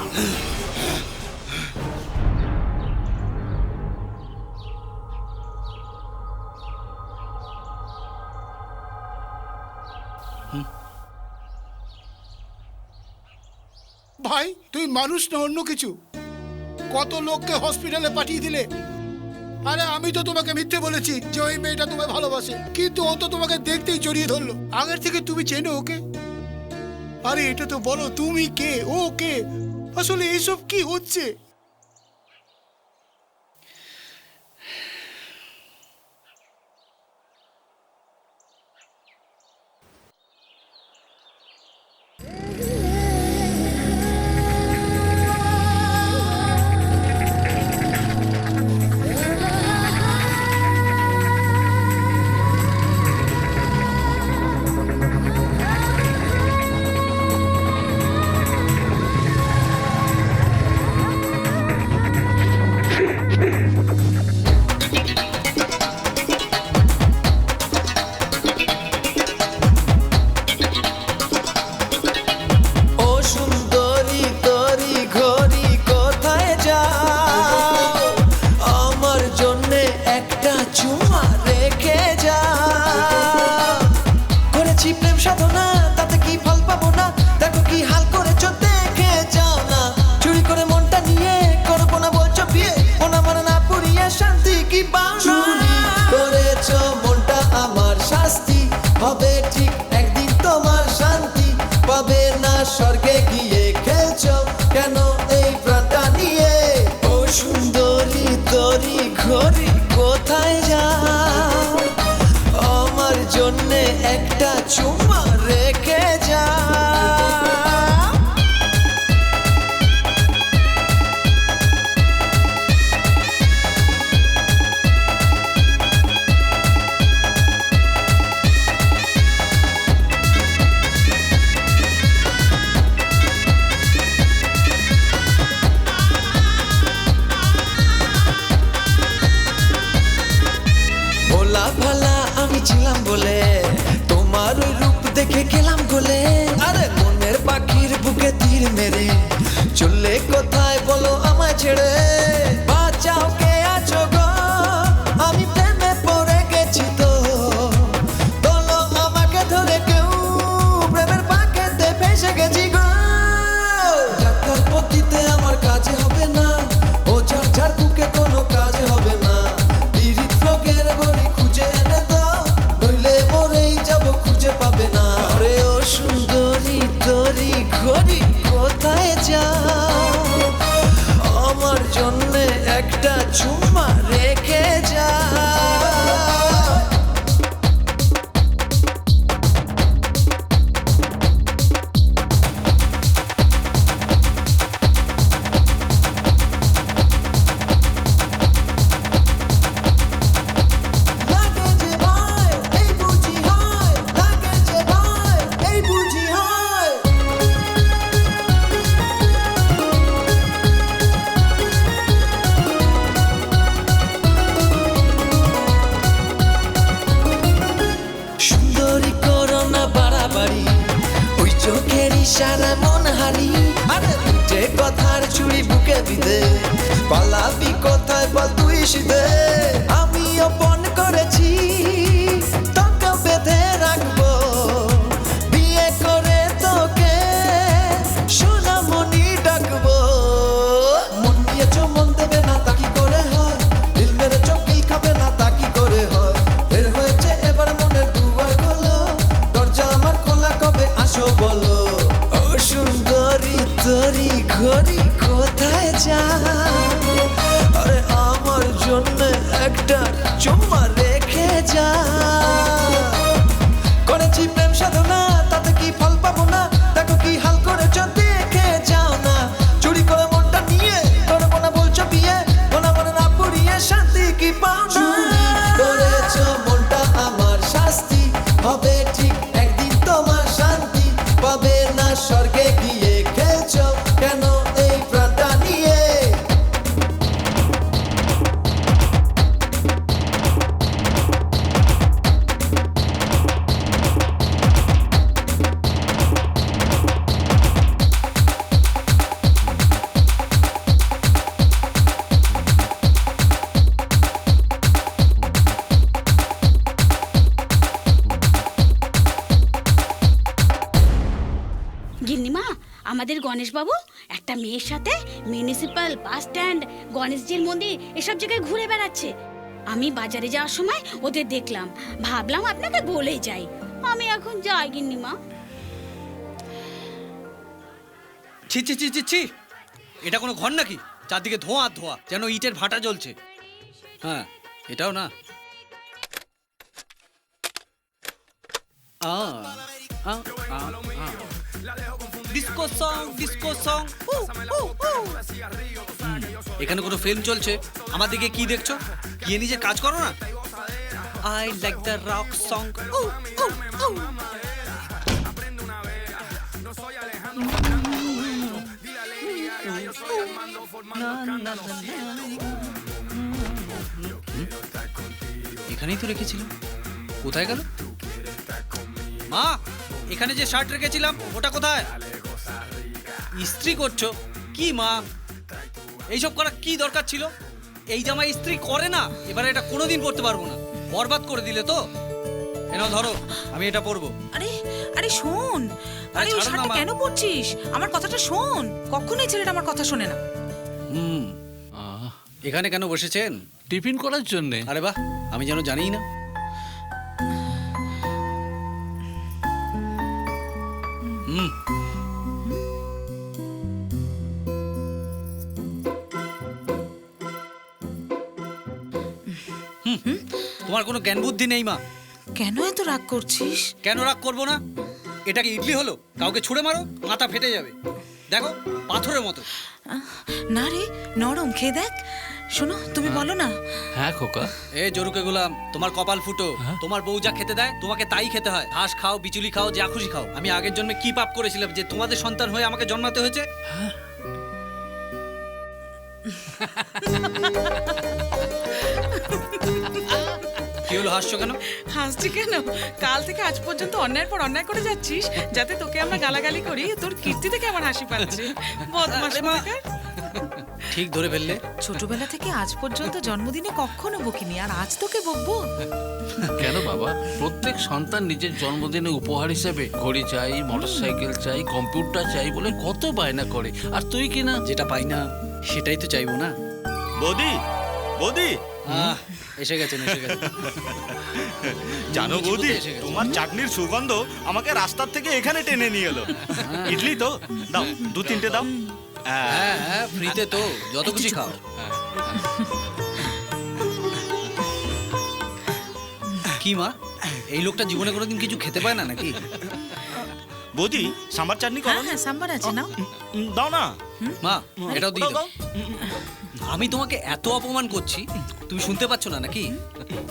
S2: ভাই তুই মানুষ না অন্য কিছু? কত লোককে হসপিটালে পাঠিয়ে দিলে। আরে আমি তো তোমাকে মিথ্যে বলেছি যে ওই মেয়েটা তোমায় ভালোবাসে, কিন্তু ও তো তোমাকে দেখতেই জড়িয়ে ধরলো। আগের থেকে তুমি চেনো ওকে? আরে এটা তো বলো, তুমি কে, ও কে? আসলে এইসব কি হচ্ছে?
S17: চুমা রেখে যা। করেছি প্রেম সাধনা, তাতে কি ফল পাবো না, দেখো কি হাল করেছো দেখে যাও না। চুরি করে মনটা নিয়ে করবো না বলছো বিয়ে, ওনা মনে না পুড়িয়ে শান্তি কি পাও না। চুরি করেছো মনটা আমার, শাস্তি হবে ঠিক একদিন তোমার, শান্তি পাবে না স্বর্গে গিয়ে। খেলছো কেন এই প্রাণটা নিয়ে? ও সুন্দরী তরি ঘড়ি কোথায় যাও, আমার জন্যে একটা চুমা রেখে যা। ভোলা ভালা আমি ছিলাম বলে তোমার ওই রূপ দেখে গেলাম গলে। আরে মনের পাখির বুকে তীর মেরে চললে কোথায় বলো আমায় ছেড়ে? বাঁচাও কে আছো গো, আমি প্রেমে পড়ে গেছি তো। তোলো আমাকে ধরে কেউ, প্রেমের পাকেতে ফেসে গেছি গো। ডাক্তার পতিতে আমার কাজে হবে না, ও ঝাড় ঝাড় বুকে কোনো কাজে হবে না। হৃদরোগের বড়ি খুঁজে এনে দাও, নইলে মরেই যাবো খুঁজে পাবে না। আরে ও সুন্দরী তরি ঘড়ি কোথায় যাও, আমার জন্যে একটা চুমা রেখে যা। লাগে যে ভয় এই বুঝি হয়, লাগে যে ভয় এই বুঝি হয়। সুন্দরী করোনা বাড়াবাড়ি, ওই চোখের ইশারা মন হারি। আরে বুঝে কথার চুড়ি বুকে বিদে, পালাবি কোথায় বল তুই শীতে। আমি অপন করেছি তোকে বেঁধে রাখবো, বিয়ে করে তোকে সোনামণি ডাকবো। মন নিয়েছো মন দেবে না তা কি করে হয়, দিল মেরেছো কিল খাবে না তা কি করে হয়। বের হয়েছে এবার মনের দুয়ার খোলো, দরজা আমার খোলা কবে আসো বলো। ও সুন্দরী তরি ঘড়ি কোথায় যাও, আরে আমার জন্য একটা চুম্মা রেখে যা। করেছি প্রেম সাধনা, তাতে কি ফল পাবো না, দেখো কি হাল করেছো দেখে যাও না। চুরি করে মনটা নিয়ে করবো না বলছো বিয়ে, ওনা মনে না পুড়িয়ে শান্তি কি পাও না। চুরি করেছো মনটা আমার, শাস্তি হবে ঠিক একদিন তোমার, শান্তি পাবে না স্বর্গে গিয়ে। খেলছো কেন এই প্রাণটা নিয়ে?
S15: গিন্নিমা, আমাদের গণেশবাবু একটা মেয়ের সাথে মিউনিসিপ্যাল, বাস স্ট্যান্ড, গণেশজির মন্দির এসব জায়গায় ঘুরে বেড়াচ্ছে। আমি বাজারে যাওয়ার সময় ওদের দেখলাম, ভাবলাম আপনাকে বলে যাই। আমি এখন যাই গিন্নিমা।
S7: ছি ছি ছি ছি ছি, এটা কোনো ঘর নাকি? চারদিকে ধোঁয়া আর ধোঁয়া, যেন ইটের ভাটা জ্বলছে। হ্যাঁ, এটাও না। Disco song, disco song. এখানে কোনো ফিল্ম চলছে, আমার দিকে কি দেখছো? গিয়ে নিজে কাজ করো না। I like the rock song. এখানেই তো রেখেছিলাম, কোথায় গেল? মা, এখানে যে শার্ট রেখেছিলাম ওটা কোথায়? ইস্ত্রি করছো কি মা? এইসব করা কি দরকার ছিল? এই জামা ইস্ত্রি করে না, এবারে এটা কোনোদিন পরতে পারবো না। বরবাদ করে দিলে তো। এনাও ধরো, আমি এটা পরবো।
S9: আরে আরে শোন, আরে ওই
S7: ছাড়ো না,
S9: শার্টটা
S7: মা।
S9: কেন পরছিস? আমার কথাটা শোন। কখনোই ছেলেটা আমার কথা শোনে না।
S7: এখানে কেন বসেছেন?
S8: টিফিন করার জন্য।
S7: আরে বাহ, আমি যেন জানিই না। হুম। তোমার কোনো জ্ঞান বুদ্ধি নেই মা।
S9: কেন এত রাগ করছিস?
S7: কেন রাগ করবো না? এটা কি ইডলি হলো? কাউকে ছুঁড়ে মারো, মাথা ফেটে যাবে। দেখো, পাথরের মতো।
S9: না রে, নরম, খেয়ে দেখ। শোনো, তুমি বলো না।
S8: হ্যাঁ খোকা।
S7: এ জরুকে গোলাম, তোমার কপাল ফুটো। তোমার বউ যা খেতে দেয় তোমাকে তাই খেতে হয়। ঘাস খাও, বিচুলি খাও, যা খুশি খাও। আমি আগের জন্মে কি পাপ করেছিলাম যে তোমাদের সন্তান হয়ে আমাকে জন্মাতে হয়েছে? কি হলো, হাসছো কেন?
S9: হাসছি কেন? কাল থেকে আজ পর্যন্ত অন্যায়ের পর অন্যায় করে যাচ্ছিস, যাতে তোকে আমরা গালাগালি করি। তোর কীর্তি থেকে আমার হাসি পাচ্ছে। বদমাশ কোথাকার।
S7: ঠিক ধরে ফেললে।
S9: ছোটবেলা থেকে আজ পর্যন্ত জন্মদিনে কখনো বকিনি, আর আজ তোকে বকবো?
S8: কেন বাবা, প্রত্যেক সন্তান নিজের জন্মদিনে উপহার হিসেবে ঘড়ি চাই, মোটরসাইকেল চাই, কম্পিউটার চাই বলে কত বায়না করে। আর তুই কি না?
S7: যেটা পাই না সেটাই তো চাইবো না।
S10: বৌদি, বৌদি,
S7: এসে গেছেন, এসে গেছেন।
S10: জানো বৌদি,
S7: এসে গেছে।
S10: তোমার চাটনির সুগন্ধ আমাকে রাস্তার থেকে এখানে টেনে নিয়ে এলো। ইডলি তো দাও, 2-3টে দাও।
S7: হ্যাঁ হ্যাঁ, ফ্রিতে তো, যত খুশি খাও। কি মা, এই লোকটা জীবনে কোনোদিন কিছু খেতে পায় না নাকি?
S10: বৌদি, সাম্বার চাটনি করো।
S9: হ্যাঁ, সাম্বার আছে, নাও।
S10: দাও না
S7: মা, এটাও দিয়ে দাও। আমি তোমাকে এত অপমান করছি, তুমি শুনতে পাচ্ছ না নাকি?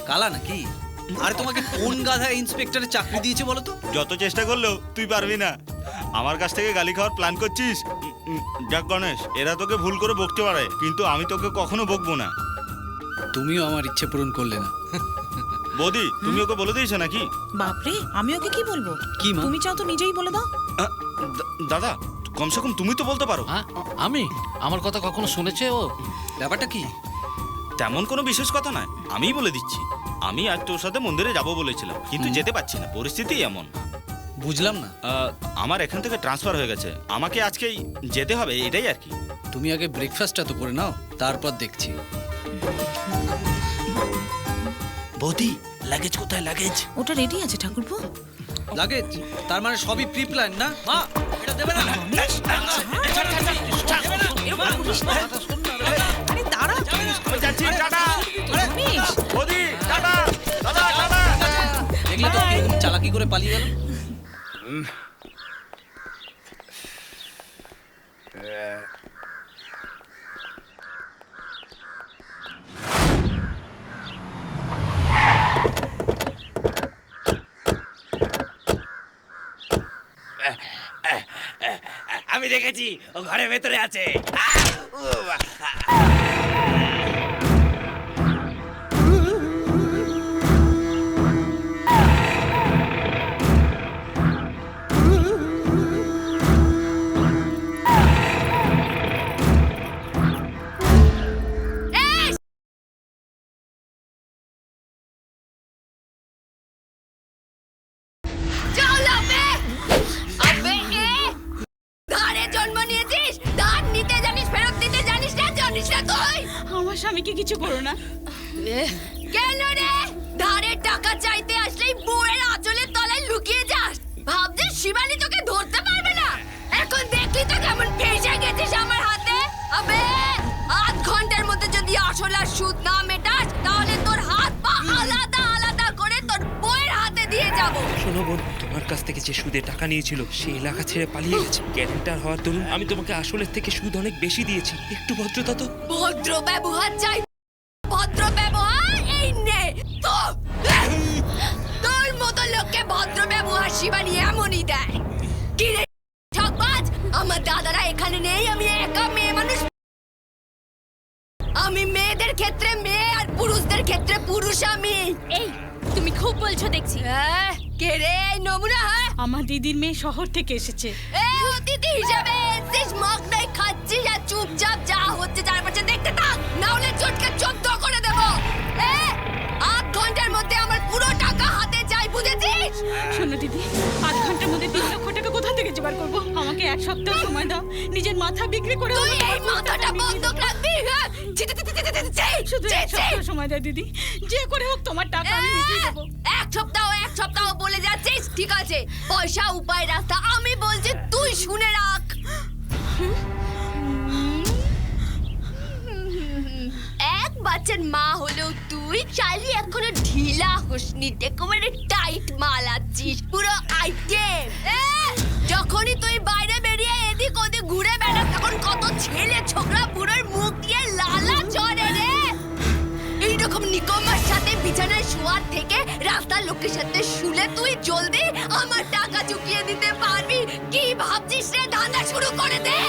S7: কালা নাকি? আর তোমাকে কোন গাধা ইন্সপেক্টরের চাকরি দিয়েছে বলো তো?
S10: যত চেষ্টা করলেও তুই পারবি না। আমার কাছ থেকে গালি খাওয়ার প্ল্যান করছিস? যাক গণেশ, এরা তোকে ভুল করে বকতে পারে, কিন্তু আমি তোকে কখনো বকবো না।
S7: তুমিও আমার ইচ্ছে পূরণ করলে না।
S10: বৌদি, তুমি ওকে বলে দিয়েছো নাকি?
S9: বাপরে, আমি ওকে কি বলবো?
S7: কি মা?
S9: তুমি চাও তো নিজেই বলে দাও।
S10: দাদা, কমসে কম তুমি তো বলতে পারো।
S8: হ্যাঁ, আমি? আমার কথা কখনো শুনেছে ও?
S7: ব্যাপারটা কি?
S10: তেমন কোনো বিশেষ কথা নয়, আমিই বলে দিচ্ছি। আমি আজ তোর সাথে মন্দিরে যাব বলেছিলাম, কিন্তু যেতে পারছি না, পরিস্থিতি এমন।
S7: বুঝলাম না।
S10: আমার এখান থেকে ট্রান্সফার হয়ে গেছে, আমাকে আজকেই যেতে হবে, এটাই আর কি।
S7: তুমি আগে ব্রেকফাস্টটা তো করে নাও, তারপর দেখছি।
S1: বৌদি, লাগেজ কোথায়? লাগেজ
S9: ওটা রেডি আছে ঠাকুরপো।
S7: লাগেজ? তার মানে সবই প্রি প্ল্যান না? মা, এটা দেবে না?
S9: আরে দাঁড়া,
S7: দেখলে তো কিরকম চালাকি করে পালিয়ে গেল।
S4: আমি দেখেছি, ও ঘরের ভেতরে আছে।
S15: আমার স্বামীকে কিছু করো না।
S18: কেন রে? ধারের টাকা চাইতে আসলেই বউয়ের আঁচলের তলায় লুকিয়ে যাস। ভাবছিস শিবানী তোকে ধরতে পারবে না? এখন দেখলি তো কেমন ফেঁসে গেছিস আমার হাতে। আবে, আধ ঘন্টার মধ্যে যদি আসল আর সুদ না মেটাস, তাহলে তোর হাত পা আলাদা আলাদা করে তোর বউয়ের হাতে দিয়ে যাবো।
S19: শোনো বোন, তোমার কাছ থেকে যে সুদে টাকা নিয়েছিল সে এলাকা ছেড়ে পালিয়ে গেছে। গ্যারেন্টার হওয়ার দরুন আমি তোমাকে আসলের থেকে সুদ অনেক বেশি দিয়েছি। একটু ভদ্রতা তো।
S18: ভদ্র ব্যবহার চাই, ভদ্র ব্যবহার এই নে। তোর মতো লোককে ভদ্র ব্যবহার শিবানী এমনই দেয়। কি রে ঠকবাজ, আমার দাদারা এখানে নেই, আমি একা মেয়ে মানুষ। আমি মেয়েদের ক্ষেত্রে মেয়ে আর পুরুষদের ক্ষেত্রে পুরুষ। আমি
S12: এই, তুমি খুব বলছো দেখছি।
S18: কে রে নমুনা?
S15: আমার দিদির মেয়ে শহর থেকে এসেছে।
S18: অতিথি হিসাবে এসেছিস, মগ নাই খাচ্ছিস। যাচ্ছিস আর চুপচাপ যা হচ্ছে চারপাশে দেখতে থাক, না হলে চটকে 14 করে দেব। 8 ঘন্টার মধ্যে আমার পুরো টাকা হাতে চাই, বুঝেছিস?
S15: শোনো দিদি, 8 ঘন্টার মধ্যে 3 লক্ষ টাকা কোথা থেকে জোগাড় করবো? আমাকে 1 সপ্তাহ সময় দাও, নিজের মাথা বিক্রি করে
S18: তুই এই মাথাটা বন্ধক রাখবি? হ্যাঁ,
S15: শুধু 1 সপ্তাহ সময় দাও দিদি, যে করে হোক তোমার টাকা আমি মিটিয়ে দেবো।
S18: 1 সপ্তাহ বলে যাচ্ছিস? ঠিক আছে, পয়সা উপায় রাস্তা আমি বলছি, তুই শুনে রাখ। এক বাচ্চার মা হলেও তুই চাইলি এখনো ঢিলা হোসনি, একেবারে টাইট মাল আছিস, পুরো আইটেম। যখনই তুই বাইরে বেরিয়ে এদিক ওদিক ঘুরে বেড়াস, তখন কত ছেলে ছোকরা বুড়োর মুখ দিয়ে লালা চড়ে রে। এইরকম নিকম্মার সাথে বিছানায় শোয়ার থেকে রাস্তার লোকের সাথে শুলে তুই জলদি আমার টাকা চুকিয়ে দিতে পারবি। কি ভাবছিস রে? ধান্দা শুরু করে দে।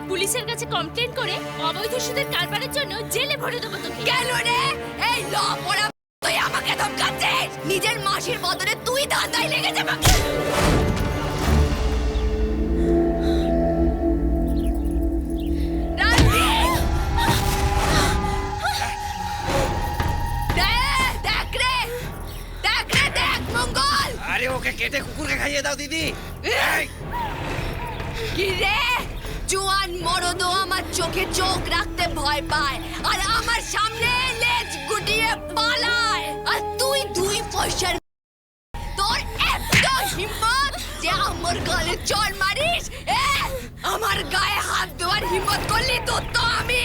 S12: পুলিশের কাছে কমপ্লেন করে অবৈধ সুদের কারবারের জন্য জেলে ভরে দেবো তোকে।
S18: কেন রে? এই ল পড়া তুই আমাকে ধমকাচ্ছিস? নিজের মাসির বদলে তুই ধান্দায় লেগে যাবে।
S4: আরে ওকে কেটে কুকুরকে খাইয়ে দাও দিদি।
S18: কি রে? জোয়ান মরদও আমার চোখে চোখ রাখতে ভয় পায় আর আমার সামনে লেজ গুটিয়ে পালায়, আর তুই 2 পয়সার তোর এত হিম্মত যে আমার গালে চড় মারিস? আমার গায়ে হাত দেওয়ার হিম্মত করলি তো আমি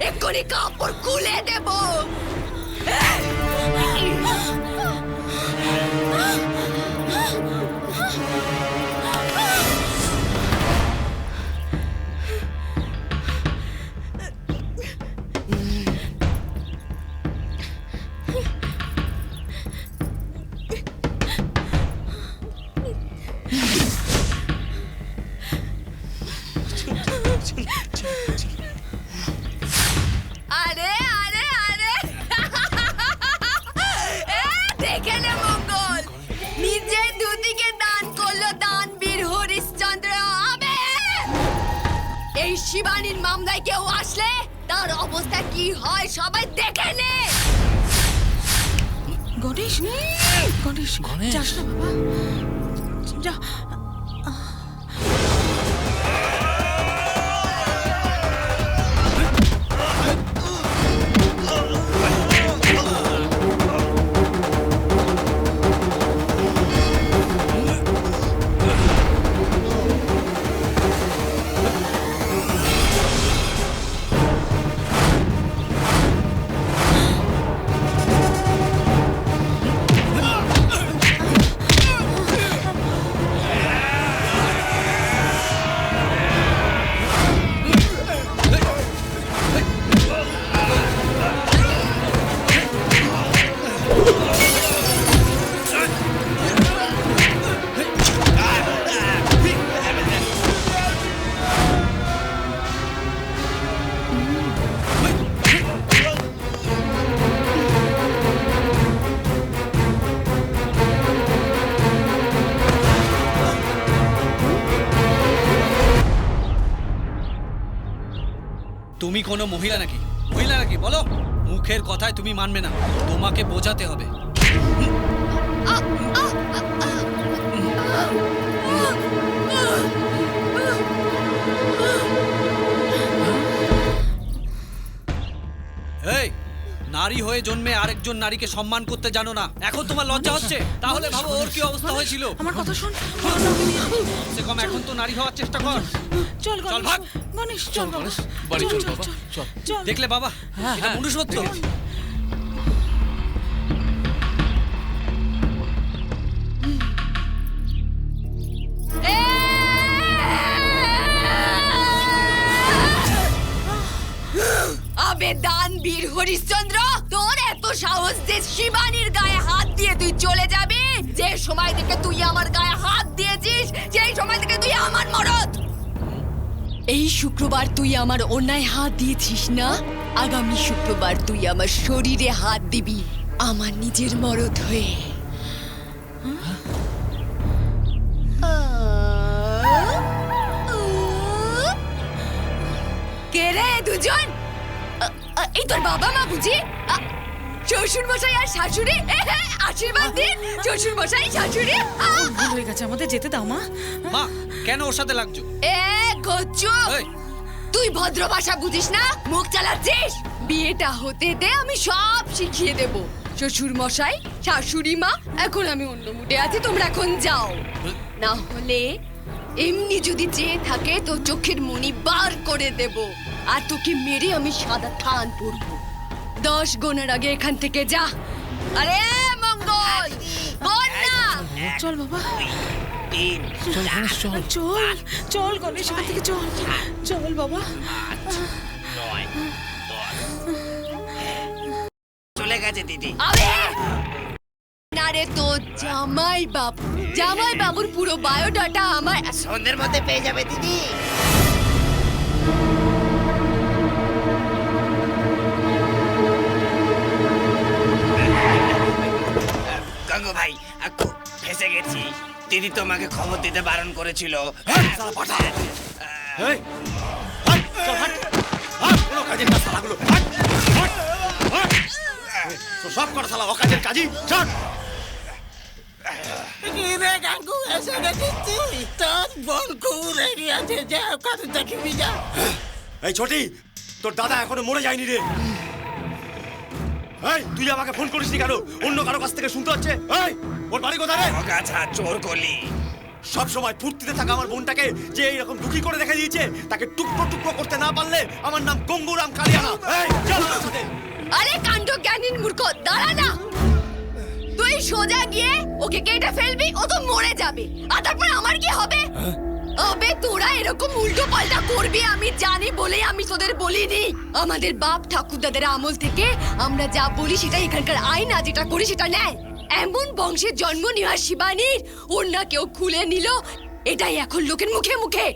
S18: এক্ষুনি কাপড় খুলে দেব। আরে আরে আরে দেখে নে মঙ্গল, নিজের দুদিকে দান করলো দানবীর হরিশ্চন্দ্র। আবে এই শিবানীর মামলায় কেউ আসলে তার অবস্থা কি হয় সবাই দেখে নে।
S9: গণেশ, গণেশ, যাস না বাবা, যা।
S7: তুমি কোনো মহিলা নাকি? মহিলা নাকি বলো? মুখের কথায় তুমি মানবে না, তোমাকে বোঝাতে হবে। এই নারী হয়ে জন্মে আরেকজন নারীকে সম্মান করতে জানো না, এখন তোমার লজ্জা হচ্ছে? তাহলে ভাবো ওর কি অবস্থা হয়েছিল।
S9: আমার কথা শোন,
S7: সে কম এখন তো নারী হওয়ার চেষ্টা কর।
S9: চল
S7: চল ভাগ।
S9: গণেশ, চল বাবা,
S8: বাড়ি চল বাবা,
S9: চল।
S7: দেখলে বাবা, এটা মনুষ্যত্ব।
S18: আবে দানবীর হরিশ্চন্দ্র, তোর এত সাহস যে শিবানীর গায়ে হাত দিয়ে তুই চলে যাবি? যে সময় থেকে তুই আমার গায়ে হাত দিয়েছিস সেই সময় থেকে তুই আমার মরদ। এই শুক্রবার তুই আমার অন্যায় হাত দিয়েছিস না, আগামী শুক্রবার তুই আমার শরীরে হাত দিবি আমার নিজের মরদ হয়ে। রে দুজন? এই তোর বাবা মা বুঝি? শ্বশুর মশাই আর শাশুড়ি? আশীর্বাদ দিন শ্বশুর মশাই শাশুড়ি।
S9: ভুল হয়ে গেছে, আমাদের যেতে দাও মা।
S5: মা কেন ওর সাথে লাগছো?
S18: গচ্চু, তুই ভদ্র ভাষা বুঝিস না, মুখ চালাচ্ছিস? বিয়েটা হতে দে, আমি সব শিখিয়ে দেব। শ্বশুর মশাই শাশুড়ি মা, এখন আমি অন্য মুডে আছি, তোমরা এখন যাও। না হলে এমনি যদি চেয়ে থাকে তো চোখের মনি বার করে দেব, আর তোকে মেরে আমি সাদা থান পরবো। 10 গোনার আগে এখান থেকে যা। আরে মঙ্গল, বল না।
S9: চল বাবা,
S8: চল গণেশ চল।
S9: চল চল গণেশ, এখান থেকে চল চল বাবা।
S13: চলে গেছে দিদি।
S18: না রে, তো জামাই বাবুর পুরো বায়োডাটা আমার
S13: সন্ধ্যের মধ্যে পেয়ে যাবে দিদি। গঙ্গু ভাই, খুব ফেসে গেছি। দিদি তোমাকে খবর দিতে বারণ করেছিল।
S10: সব করা শালা অকাজের কাজই। চল
S3: রে গাঙ্গু, এসে দেখেছি তোর বোন খুব রেডি আছে, যা ওখানে দেখিবি যা।
S10: এই ছোটি, তোর দাদা এখনো মরে যায়নি রে। এই তুই আমাকে ফোন করিসনি কেন? অন্য কারো কাছ থেকে শুনতে হচ্ছে। এই ওর বাড়ি কোথায় রে?
S13: গাছা চোর গলি।
S10: সব সময় ফুর্তিতে থাকা আমার বোনটাকে যে এইরকম দুঃখী করে রেখে দিয়েছে, তাকে টুকরো টুকরো করতে না পারলে আমার নাম গঙ্গুরাম কালিয়ানা। এই চল আমার সাথে।
S18: আরে কাণ্ড জ্ঞানীন মূর্খ, দাঁড়া না। তুই সোজা গিয়ে ওকে কেটে ফেলবি, ও তো মরে যাবে। আর তারপর আমার কি হবে? আবে তোরা এরকম উল্টো পাল্টা করবি আমি জানি বলেই আমি তোদের বলিনি। আমাদের বাপ ঠাকুরদাদের আমল থেকে আমরা যা বলি সেটা এখানকার আইন, আর যেটা করি সেটা নেয়। এমন বংশের জন্ম নেওয়া শিবানীর ওড়না কেউ খুলে নিল, এটাই এখন লোকের মুখে মুখে।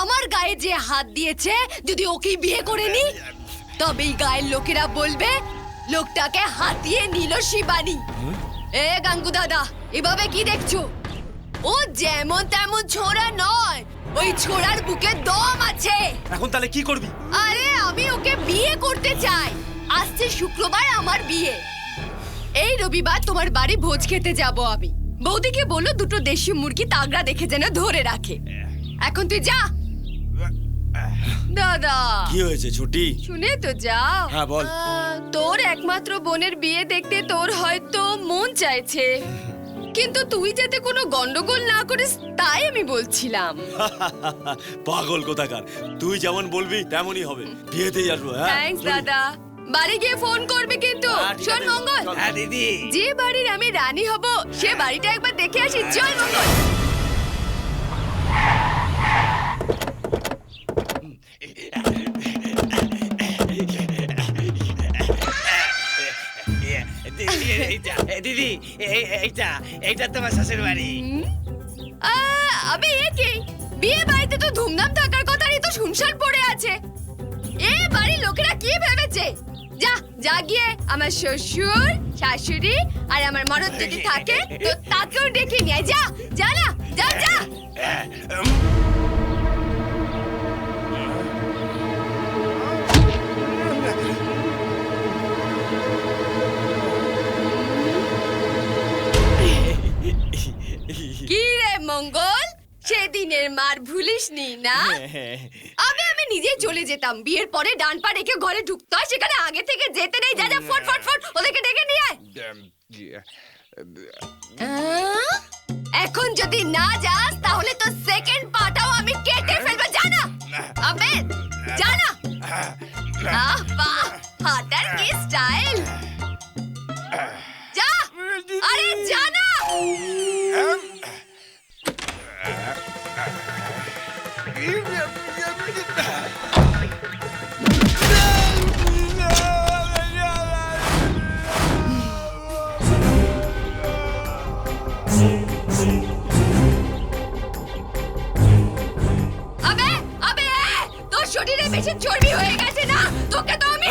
S18: আমার গায়ে যে হাত দিয়েছে, যদি ওকেই বিয়ে করে নি, তবেই গায়ের লোকেরা বলবে লোকটাকে হাতিয়ে নিল শিবানী। এ গাঙ্গু দাদা, এভাবে কি দেখছো? ও যেমন তেমন ছোড়া নয়, ওই ছোড়ার বুকে দম আছে।
S10: এখন তাহলে কি করবি?
S18: আরে আমি ওকে বিয়ে করতে চাই। আসছে শুক্রবার আমার বিয়ে। এই রবিবার তোমার বাড়ি ভোজ খেতে যাব আমি। বৌদিকে বললো দুটো দেশি মুরগি তাগড়া দেখে যেন ধরে রাখে। এখন তুই যা দাদা।
S10: কি হয়েছে ছোটি?
S18: শুনে তো যা।
S10: হ্যাঁ বল।
S18: তোর একমাত্র বোনের বিয়ে দেখতে তোর হয়তো মন চাইছে, কিন্তু তুই যাতে কোনো গন্ডগোল না করিস তাই আমি বলছিলাম।
S10: পাগল কোথাকার, তুই যেমন বলবি তেমনই হবে। বিয়েতেই আসবো।
S18: থ্যাঙ্কস দাদা। বাড়ি গিয়ে ফোন করবে কিন্তু। শোন মঙ্গল,
S13: হ্যাঁ দিদি।
S18: যে বাড়ির আমি রানী হব সে বাড়িটা একবার দেখে আসি। চল মঙ্গল।
S13: দিদি এইটা তোমার শ্বশুর বাড়ি।
S18: আবে এ কি? বিয়ে বাড়িতে তো ধুমধাম থাকার কথা, নেই তো শুনশান পড়ে আছে। এ বাড়ির লোকেরা কি ভেবেছে? যা যা গিয়ে আমার শ্বশুর শাশুড়ি আর আমার মরদ যদি থাকে তো তাকেও ডেকে নিয়ে যা। যা না, যা যা। কি রে মঙ্গল, সেদিনের মার ভুলিসনি না? আমি নিজে চলে যেতাম, বিয়ের পরে ডান পা রেখে ঘরে ঢুকতে হয়, সেখানে আগে থেকে যেতে নেই। যা যা, ফট ফট ফট ওদেরকে ডেকে নিয়ে আয়। এখন যদি না যাস তাহলে তো সেকেন্ড পাটাও আমি কেটে ফেলবো। জানা আবে, জানা। আহ বাহ, হাতার কি স্টাইল। যা, আরে জানা। আবে আবে, তোর শরীরে বেশি চর্বি হয়ে গেছে না? তোকে তো আমি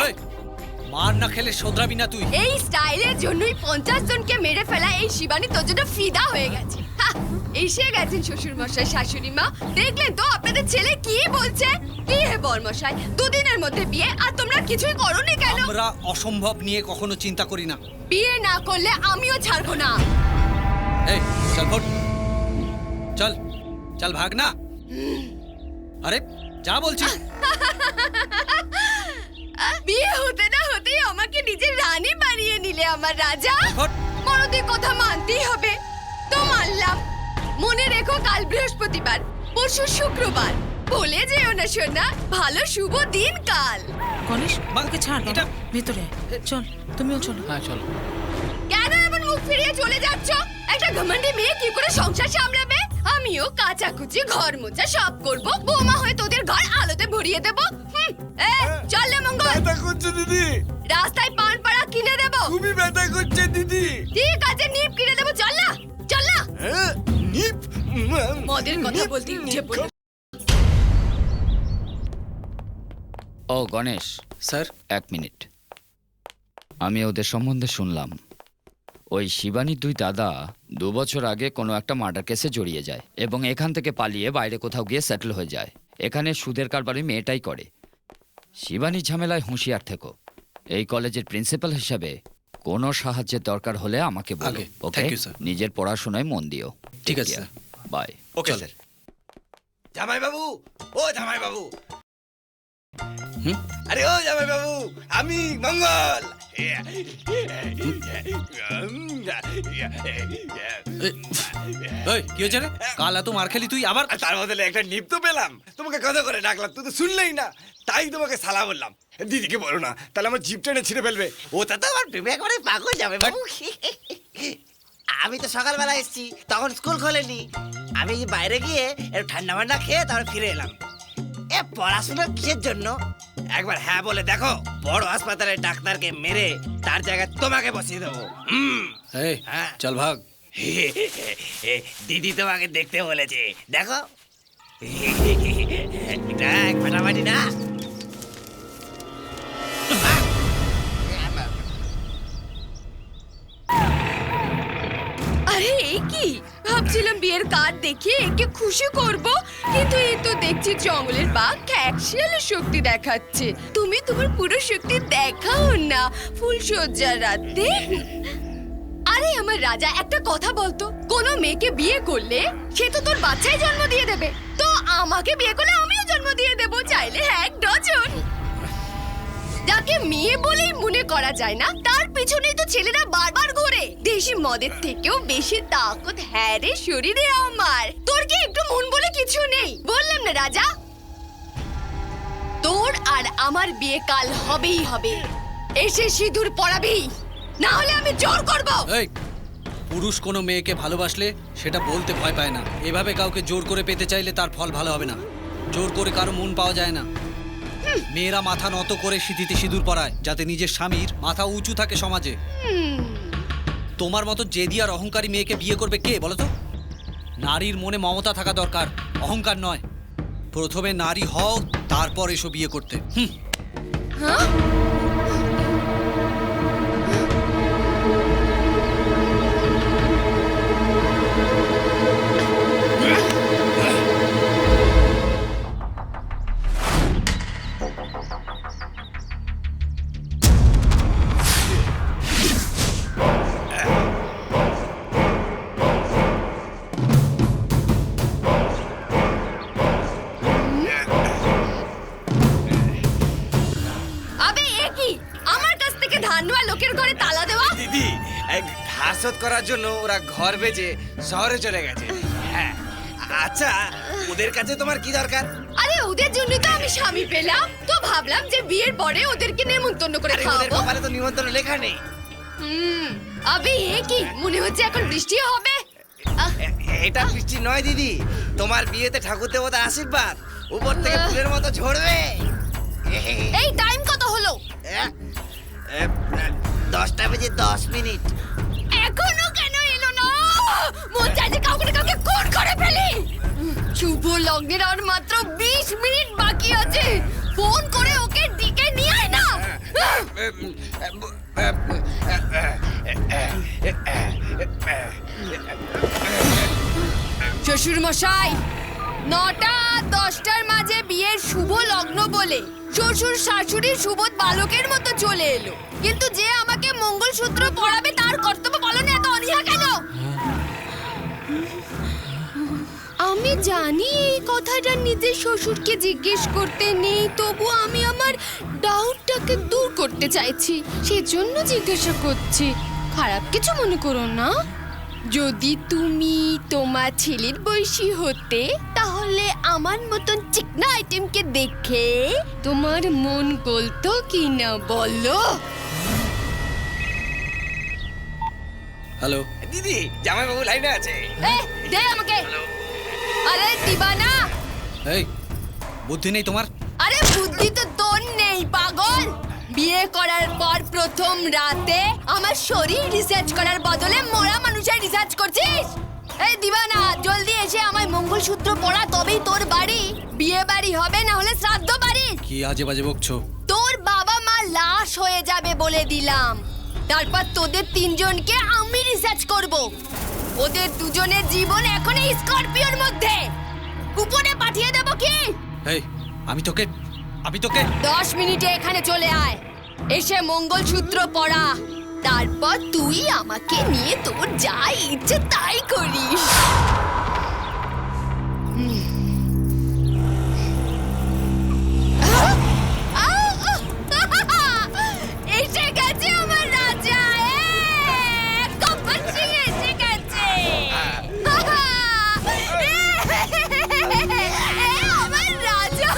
S5: মার না খেলে শোধরাবি না তুই।
S18: এই স্টাইলের জন্যই 50 জনকে মেরে ফেলা এই শিবানী তোর জন্য ফিদা হয়ে গেছে। এসে গেছেন শ্বশুর মশাই শাশুড়ি মা। দেখলেন তো আপনাদের ছেলে কি বলছে? কি হে বর মশাই, দুদিনের মধ্যে বিয়ে আর তোমরা কিছুই করোনি কেন?
S7: আমরা অসম্ভব নিয়ে কখনো চিন্তা করি না।
S18: বিয়ে না করলে আমিও ছাড়বো না।
S7: এই চল ফোট, চল চল ভাগ না। আরে যা বলছি।
S18: বিয়ে হতে না হতেই আমাকে নিজের রানী বানিয়ে নিলে আমার রাজা। মরদের কথা মানতেই হবে। তো মানলাম। মনে রেখো কাল বৃহস্পতিবার, পরশু শুক্রবার। বলে যেও না সোনা, ভালো শুভ দিন কাল।
S9: গণেশ বাবাকে ছাড়, এটা ভিতরে চল, তুমিও চলো।
S7: হ্যাঁ চলো।
S18: কেন এমন মুখ ফিরিয়ে চলে যাচ্ছ? একটা ঘমন্ডি মেয়ে কি করে সংসার সামলাবে? আমিও কাচাকুচি ঘর মোছা সব করব, বৌমা হয়ে তোদের ঘর আলোতে ভরিয়ে দেব। চল রে মঙ্গল।
S14: ব্যথা করছে দিদি,
S18: রাস্তায় পান পাড়া কিনে দেব।
S14: খুবই ব্যথা করছে দিদি।
S18: ঠিক আছে, নিপ কিনে দেব। চল না, চল না।
S14: নিপ
S18: মদের কথা বলতে ইচ্ছে পড়লো।
S11: ও গণেশ
S7: স্যার,
S11: 1 মিনিট। আমি ওদের সম্বন্ধে শুনলাম ওই শিবানীর 2 দাদা 2 বছর আগে কোনো একটা মার্ডার কেসে জড়িয়ে যায় এবং এখান থেকে পালিয়ে বাইরে কোথাও গিয়ে সেটেল হয়ে যায়। এখানে সুদের কারবারি মেয়েটাই করে। শিবানী ঝামেলায় হুঁশিয়ার থেকো। এই কলেজের প্রিন্সিপাল হিসাবে কোনো সাহায্যের দরকার হলে আমাকে বলো। ওকে,
S7: থ্যাংক ইউ স্যার।
S11: নিজের পড়াশোনায় মন দিও।
S7: ঠিক আছে স্যার।
S11: বাই।
S10: Okay sir. জামাই বাবু, ও জামাই বাবু। আরে ও জামাই বাবু, আমি মঙ্গল।
S7: এই কি হয়েছে রে? কাল এত মার খেলি তুই, আবার?
S10: তার বদলে একটা নিপ তো পেলাম। তোমাকে কথা করে ডাকলাম, তুই তো শুনলেই না, তাই তোমাকে সালা বললাম। দিদিকে বলো না, তাহলে আমার জিপ টেনে ছিঁড়ে ফেলবে।
S13: ওটা তো আমার প্রেমে করে পাগল যাবে বাবু। আমি তো সকালবেলা এসেছি, তখন স্কুল খোলেনি। আমি বাইরে গিয়ে একটু ঠান্ডা মান্ডা খেয়ে তারপর ফিরে এলাম। এ পড়াশোনা কিসের জন্য?
S10: একবার হ্যাঁ বলে দেখো, বড় হাসপাতালের ডাক্তারকে মেরে তার জায়গায় তোমাকে বসিয়ে দেবো।
S7: এই চল ভাগ।
S10: দিদি তোমাকে দেখতে বলেছে, দেখো। দেখ ফাটাফাটি না।
S18: আরে এই কি ভাবছিলাম, বিয়ের কার্ড দেখিয়ে একে খুশি করব, কিন্তু এই তো দেখছি জঙ্গলের বাঘ ক্যাকশিয়ালের শক্তি দেখাচ্ছে। তুমি তোমার পুরো শক্তি দেখাও না ফুলসজ্জার রাতে। আরে আমার রাজা, একটা কথা বলতো, কোনো মেয়েকে বিয়ে করলে সে তো তোর বাচ্চাই জন্ম দিয়ে দেবে, তো আমাকে বিয়ে করলে আমিও জন্ম দিয়ে দেব, চাইলে 1 ডজন। যাকে মেয়ে বলেই মনে করা যায় না, তার পিছনেই তো ছেলেরা বারবার ঘোরে। দেশি মদের থেকেও বেশি তাকত হ্যাঁ রে শরীরে আমার। তোর কি একটু মন বলে কিছু নেই? বললাম না রাজা, তোর আর আমার বিয়ে কাল হবেই হবে। এসে সিঁদুর পরাবি, না হলে আমি জোর করব।
S7: এই পুরুষ কোনো মেয়েকে ভালোবাসলে সেটা বলতে ভয় পায় না। এভাবে কাউকে জোর করে পেতে চাইলে তার ফল ভালো হবে না। জোর করে কারো মন পাওয়া যায় না। মেয়েরা মাথা নত করে সিঁথিতে সিঁদুর পরায়, যাতে নিজের স্বামীর মাথা উঁচু থাকে সমাজে। তোমার মতো জেদি আর অহংকারী মেয়েকে বিয়ে করবে কে বলো তো? নারীর মনে মমতা থাকা দরকার, অহংকার নয়। প্রথমে নারী হও, তারপর এসো বিয়ে করতে।
S10: দিদি, ধার শোধ করার জন্য ওরা ঘর বেচে শহরে চলে গেছে। হ্যাঁ, আচ্ছা ওদের কাছে তোমার কি দরকার?
S18: আরে ওদের জন্যই তো আমি স্বামী পেলাম, তো ভাবলাম যে বিয়ের পরে ওদেরকে নেমন্তন্ন করে খাওয়াবো।
S10: ব্যাপারে তো নিমন্ত্রণ লেখা নেই।
S18: আবে এ কি, মনে হচ্ছে এখন বৃষ্টি হবে।
S10: এটা বৃষ্টি নয় দিদি, তোমার বিয়েতে ঠাকুর দেবতা আশীর্বাদ উপর থেকে ফুলের মতো ঝরবে।
S18: এই টাইম কত হলো?
S13: 10টা বেজে 10 মিনিট।
S18: এখনো কেন এলো না? মন চাই যে কাউকে না কাউকে খুন করে ফেলি। শুভ লগ্নের আর মাত্র 20 মিনিট বাকি আছে। ফোন করে ওকে ডেকে নিয়ে আয় না। শ্বশুর মশাই, 9টা আর 10টার মাঝে বিয়ের শুভ লগ্ন বলে শ্বশুর শাশুড়ির সুবোধ বালকের মতো চলে এলো, কিন্তু যে আমাকে মঙ্গলসূত্র পরাবে তার কর্তব্য পালনে এত অনীহা কেন? আমি জানি এই কথাটা নিজের শ্বশুরকে জিজ্ঞেস করতে নেই, তবু আমি আমার ডাউটটাকে দূর করতে চাইছি, সেজন্য জিজ্ঞাসা করছি। খারাপ কিছু মনে করো না। যদি তুমি তোমার ছেলের বয়সী হতে, তাহলে আমার মতন চিকনা আইটেমকে দেখে তোমার মন গলতো কি না বলো?
S5: হ্যালো
S13: দিদি, জামাইবাবু লাইনে আছে।
S18: দে আমাকে। আরে দিবানা,
S7: এই বুদ্ধি নেই তোমার?
S18: আরে বুদ্ধি তো তোর নেই পাগল। বিয়ে করার পর প্রথম রাতে আমার শরীর রিসার্চ করার বদলে মরা মানুষের রিসার্চ করছিস? এই দিবানা, জলদি এসে আমায় মঙ্গলসূত্র পরা, তবেই তোর বাড়ি বিয়ে বাড়ি হবে, না হলে শ্রাদ্ধ বাড়ি।
S7: কি আজে বাজে বকছো?
S18: তোর বাবা মা লাশ হয়ে যাবে বলে দিলাম। তারপর তোদের 3 জনকে আমি রিসার্চ করব। ওদের দুজনের জীবন এখন এই স্করপিওর মধ্যে। উপরে পাঠিয়ে দেব কি?
S7: এই আমি তোকে
S18: 10 মিনিটে এখানে চলে আয়, এসে মঙ্গলসূত্র পরা, তারপর তুই আমাকে নিয়ে তোর যা ইচ্ছে তাই করিস। এসে গেছে আমার রাজা, গব্বর সিং এসে গেছে। আমার রাজা।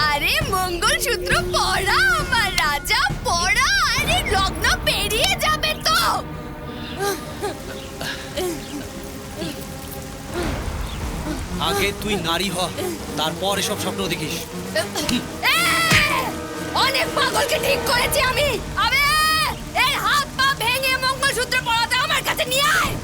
S18: আরে মঙ্গলসূত্র পরা আমার রাজা, পরা। আরে লগ্ন পেরিয়ে যাবে তো।
S7: আগে তুই নারী হ, তারপর এসব স্বপ্ন দেখিস।
S18: অনেক পাগলকে ঠিক করেছি আমি। আবে এই হাত পা ভেঙে মঙ্গলসূত্র পরাতে আমার কাছে নিয়ে আয়।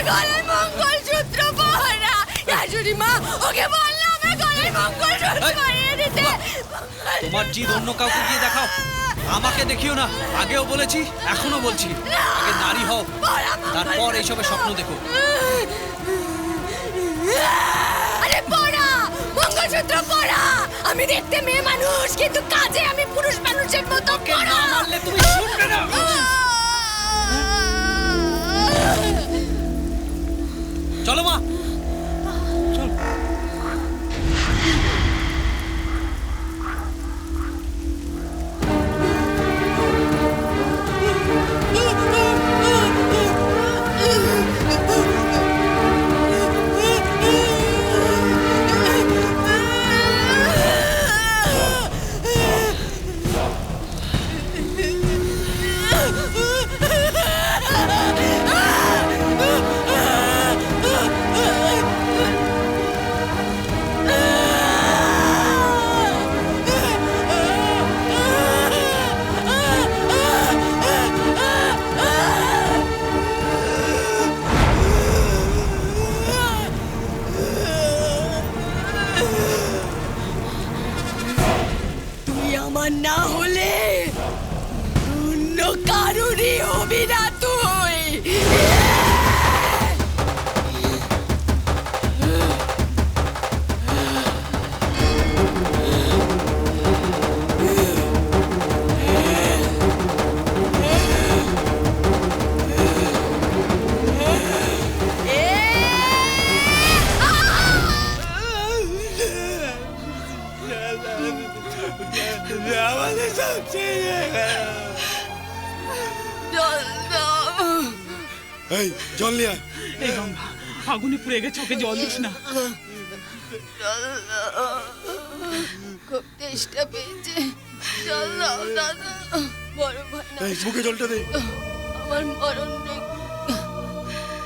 S18: গলায় মঙ্গলসূত্র পরা। শাশুড়ি মা ওকে বললে আমার গলায় মঙ্গলসূত্র পরিয়ে দিতে।
S7: তোমার জিদ অন্য কাউকে গিয়ে দেখাও, আমাকে দেখিও না। আগেও বলেছি, এখনো বলছি, আগে নারী হও, তারপর এইসবের স্বপ্ন দেখো।
S18: আরে পড়া, মঙ্গলসূত্র পড়া। আমি দেখতে মেয়ে মানুষ, কিন্তু কাজে আমি পুরুষ মানুষের মতো পড়া।
S7: মারলে তুমি শুনবে না। চলো মা।
S18: তুই আমার না হলে অন্য কারুরই হবি না তুই।
S3: আমাদের সব ছেড়ে
S14: এই জল নিয়ে আয়।
S3: এই গঙ্গা, আগুনে পুড়ে গেছে, ওকে জল দিস না।
S18: খুব তেষ্টা পেয়েছে, জল দাও দাদা। বড় ভাই না,
S14: এই মুখে জলটা দে।
S18: আমার মরণ নেই,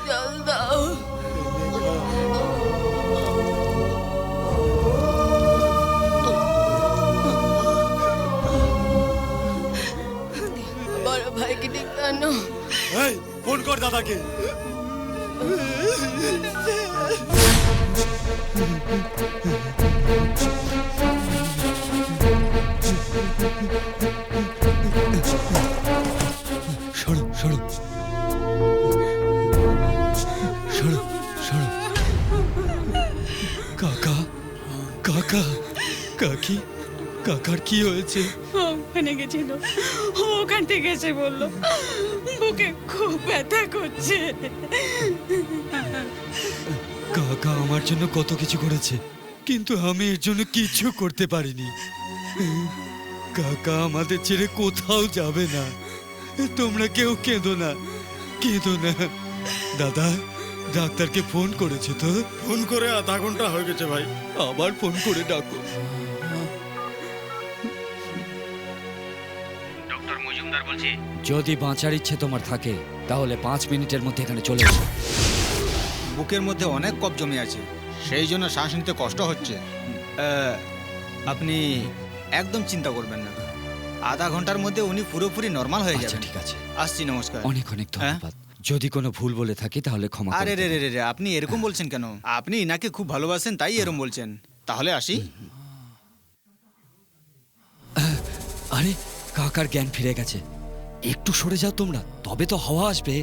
S18: জল দাও। বড় ভাইকে ডেকে আনো।
S14: এই ফোন কর দাদাকে।
S17: সরো সরো সরো সরো। কাকা কাকা কাকি, কাকার কি হয়েছে?
S15: ওখানে গেছিল, ওখান থেকে এসে বললো বুকে খুব ব্যথা করছে।
S17: কাকা আমার জন্য কত কিছু করেছে, কিন্তু আমি এর জন্য কিছু করতে পারিনি। কাকা আমাদের ছেড়ে কোথাও যাবে না। তোমরা কেউ কেঁদো না, কেঁদো না। দাদা, ডাক্তারকে ফোন করেছে তো?
S14: ফোন করে আধা ঘন্টা হয়ে গেছে ভাই।
S17: আবার ফোন করে ডাকো।
S10: ডক্টর মজুমদার বলছি।
S11: যদি বাঁচার ইচ্ছে তোমার থাকে তাহলে 5 মিনিটের মধ্যে এখানে চলে এসো।
S20: বুকের মধ্যে অনেক কফ জমে আছে, সেই জন্য শ্বাস নিতে কষ্ট হচ্ছে। আপনি একদম চিন্তা করবেন না, আধা ঘন্টার মধ্যে উনি পুরোপুরি নর্মাল হয়ে যাবেন।
S11: ঠিক আছে,
S20: আসছি, নমস্কার।
S11: অনেক অনেক ধন্যবাদ। যদি কোনো ভুল বলে থাকি তাহলে ক্ষমা
S20: আরে
S11: করে
S20: রে রে রে, আপনি এরকম বলছেন কেন? আপনি ইনাকে খুব ভালোবাসেন তাই এরকম বলছেন। তাহলে আসি।
S11: আরে কাকার জ্ঞান ফিরে গেছে, একটু সরে যাও তোমরা, তবে তো হাওয়া আসবে।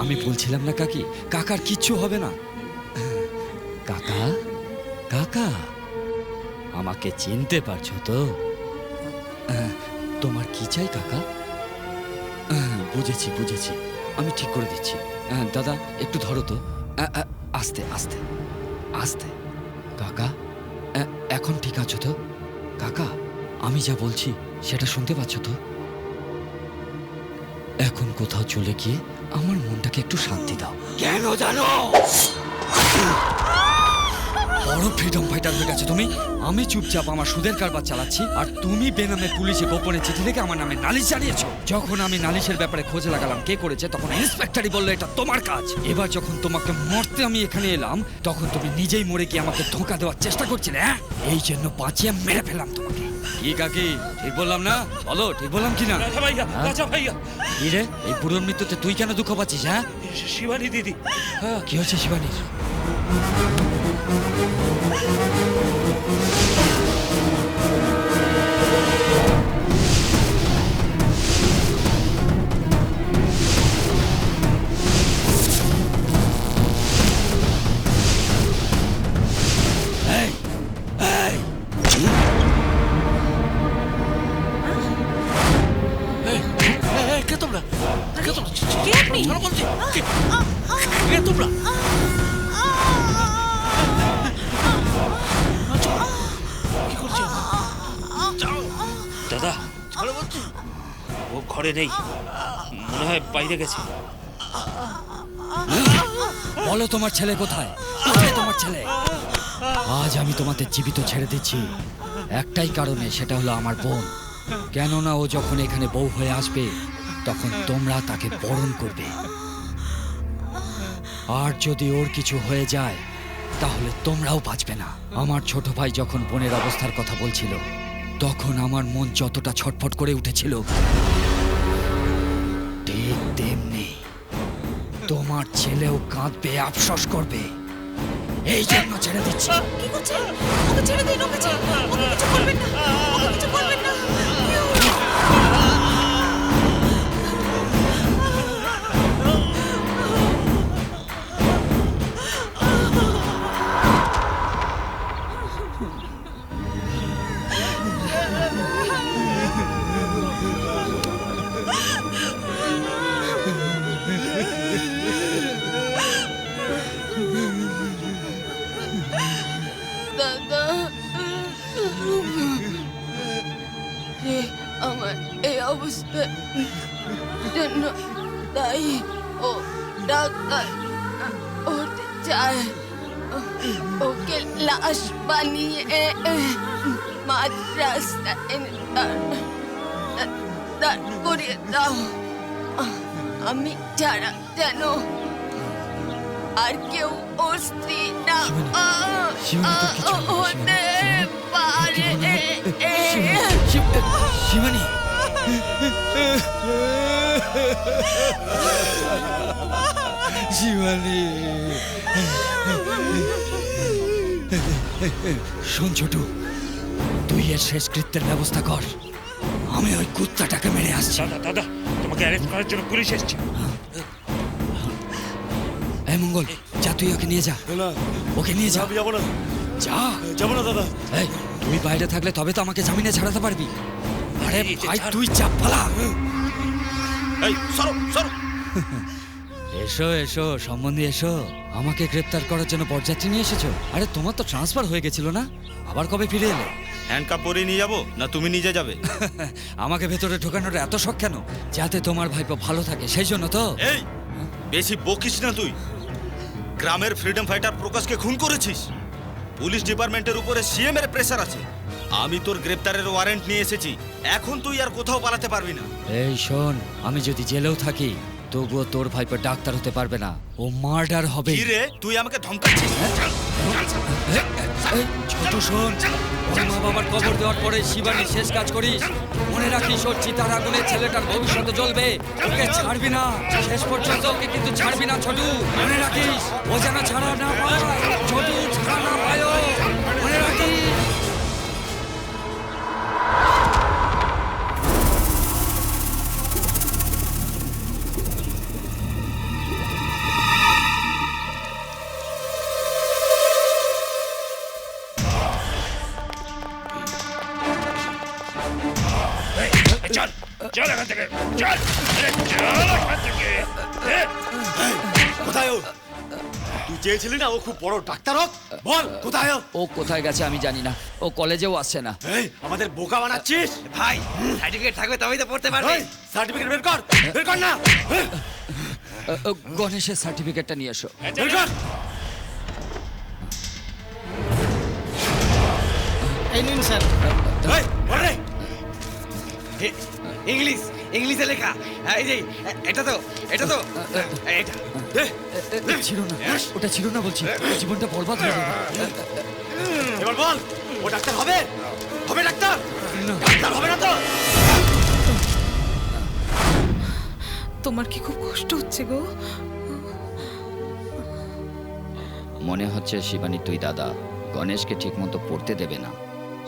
S11: আমি বলছিলাম না কাকি, কাকার কিচ্ছু হবে না। কাকা কাকা, আমাকে চিনতে পারছো তো? তোমার কি চাই কাকা? বুঝেছি বুঝেছি, আমি ঠিক করে দিচ্ছি। দাদা একটু ধরো তো, আস্তে আস্তে আস্তে। কাকা এখন ঠিক আছো তো? কাকা আমি যা বলছি সেটা শুনতে পাচ্ছ তো? এখন কোথাও চলে গিয়ে আমার মনটাকে একটু শান্তি দাও।
S3: কেন জানো?
S11: বড় ফ্রিডম ফাইটার হয়ে গেছে তুমি। আমি চুপচাপ আমার সুদের কারবার চালাচ্ছি, আর তুমি বেনামে পুলিশে গোপনে চিঠি লিখে আমার নামে নালিশ জানিয়েছো। যখন আমি নালিশের ব্যাপারে খোঁজ লাগালাম কে করেছে, তখন ইন্সপেক্টরই বললো এটা তোমার কাজ। এবার যখন তোমাকে মরতে আমি এখানে এলাম, তখন তুমি নিজেই মরে গিয়ে আমাকে ধোঁকা দেওয়ার চেষ্টা করছিলে। হ্যাঁ, এই জন্য বাঁচিয়ে মেরে ফেলাম তোমাকে। কি কাকি, ঠিক বললাম না? বলো ঠিক বললাম কিনা?
S19: রাজা ভাইয়া, রাজা ভাইয়া।
S11: কি রে, এই বুড়োর মৃত্যুতে তুই কেন দুঃখ পাচ্ছিস? হ্যাঁ,
S19: শিবানী দিদি।
S11: কি হচ্ছে শিবানীর?
S8: কে তোমরা? কে তোমরা? কে আপনি? কে তোমরা? কি করছো?
S19: দাদা, ও ঘরে নেই, মনে হয় বাইরে গেছে।
S11: বলো তোমার ছেলে কোথায়? কোথায় তোমার ছেলে? আজ আমি তোমাদের জীবিত ছেড়ে দিচ্ছি একটাই কারণে, সেটা হলো আমার বোন। কেননা ও যখন এখানে বউ হয়ে আসবে, তখন তোমরা তাকে বরণ করবে। আর যদি ওর কিছু হয়ে যায়, তাহলে তোমরাও বাঁচবে না। আমার ছোট ভাই যখন বোনের অবস্থার কথা বলছিল, তখন আমার মন যতটা ছটফট করে উঠেছিল, ঠিক তেমনি তোমার ছেলেও কাঁদবে, আফসোস করবে। এই জন্য ছেড়ে দিচ্ছি।
S9: কি করছেন? ওকে ছেড়ে দিন, ওকে ছেড়ে দিন। ওকে কিছু করবেন না, ওকে কিছু করবেন না।
S18: দাদা, আমার এই অবস্থার জন্য তাই ও ডাক্তার হতে চায়। ওকে লাশ বানিয়ে মাঝ রাস্তায় এনে দাঁড় করিয়ে দাও। আমি ছাড়া যেন আর কেউ ওর স্ত্রী না হতে পারে।
S11: শিবানী, শিবানী, শোন ছোটু, তুই এর শেষ কৃত্যের ব্যবস্থা কর। আমি ওই কুত্তাটাকে মেরে আসছি।
S19: দাদা, দাদা, তোমাকে অ্যারেস্ট করার জন্য পুলিশ এসেছে।
S11: এই মঙ্গল, যা তুই ওকে নিয়ে যা। ওকে নিয়ে যা।
S10: যাবো না,
S11: যা।
S10: যাবো না দাদা।
S11: এই, তুই বাইরে থাকলে তবে তো আমাকে জামিনে ছাড়াতে পারবি। আরে ভাই, তুই চাপ পালা।
S10: এই সরো, সরো।
S11: এসো এসো সম্বন্ধী, এসো। আমাকে গ্রেপ্তার করার জন্য বরযাত্রী নিয়ে এসেছো? আরে তোমার তো ট্রান্সফার হয়ে গেছিল না? আবার কবে ফিরে এলে?
S10: হ্যান্ডকাপ পরে নিয়ে যাবো না তুমি নিজে যাবে?
S11: আমাকে ভেতরে ঢোকানোর এত শখ কেন? যাতে তোমার ভাইপো ভালো থাকে, সেই জন্য তো।
S10: এই বেশি বকিস না তুই। গ্রামের ফ্রিডম ফাইটার প্রকাশকে খুন করেছিস। পুলিশ ডিপার্টমেন্টের উপরে সিএম এর প্রেসার আছে। আমি তোর গ্রেপ্তারের ওয়ারেন্ট নিয়ে এসেছি। এখন তুই আর কোথাও পালাতে পারবি না।
S11: এই শোন, আমি যদি জেলেও থাকি, তবুও তোর ভাইপো ডাক্তার হতে পারবে না। ও মার্ডার হবে।
S10: কি রে, তুই আমাকে ধমকাচ্ছিস?
S11: ছোট শোন, ওর মা বাবার কবর দেওয়ার পরে শিবানী শেষ কাজ করিস। মনে রাখিস, ওর চিতার আগুনে ছেলেটার ভবিষ্যৎ জ্বলবে। ওকে ছাড়বি না, শেষ পর্যন্ত ওকে কিন্তু ছাড়বি না ছোটু। মনে রাখিস, ও যেন ছাড়া না পায়। ছোটু, ছাড়া না পায়, মনে রাখিস।
S19: চল, চল এখান থেকে, চল, চল এখান থেকে।
S10: কোথায় ও? তুই চেয়েছিলি না ও খুব বড় ডাক্তার হোক? বল কোথায় ও?
S11: ও কোথায় গেছে আমি জানি না। ও কলেজেও আসছে না।
S10: এই আমাদের বোকা বানাচ্ছিস?
S13: ভাই, সার্টিফিকেট থাকবে তবেই তো পড়তে পারবে।
S10: সার্টিফিকেট বের কর, বের কর না।
S11: গণেশের সার্টিফিকেটটা নিয়ে এসো।
S10: বের কর।
S20: এই নিন স্যার।
S10: এই, পড় রে। ইংলিশে লেখা। এই যে এটা তো এটা
S11: ছিল না, ওটা ছিল না বলছি, জীবনটা বরবাদ হয়ে যাবে।
S10: এবার বল, ও ডাক্তার হবে? হবে ডাক্তার? ডাক্তার হবে না তো?
S9: তোমার কি খুব কষ্ট হচ্ছে গো?
S11: মনে হচ্ছে শিবানী তুই দাদা গণেশকে ঠিকমতো পড়তে দেবে না,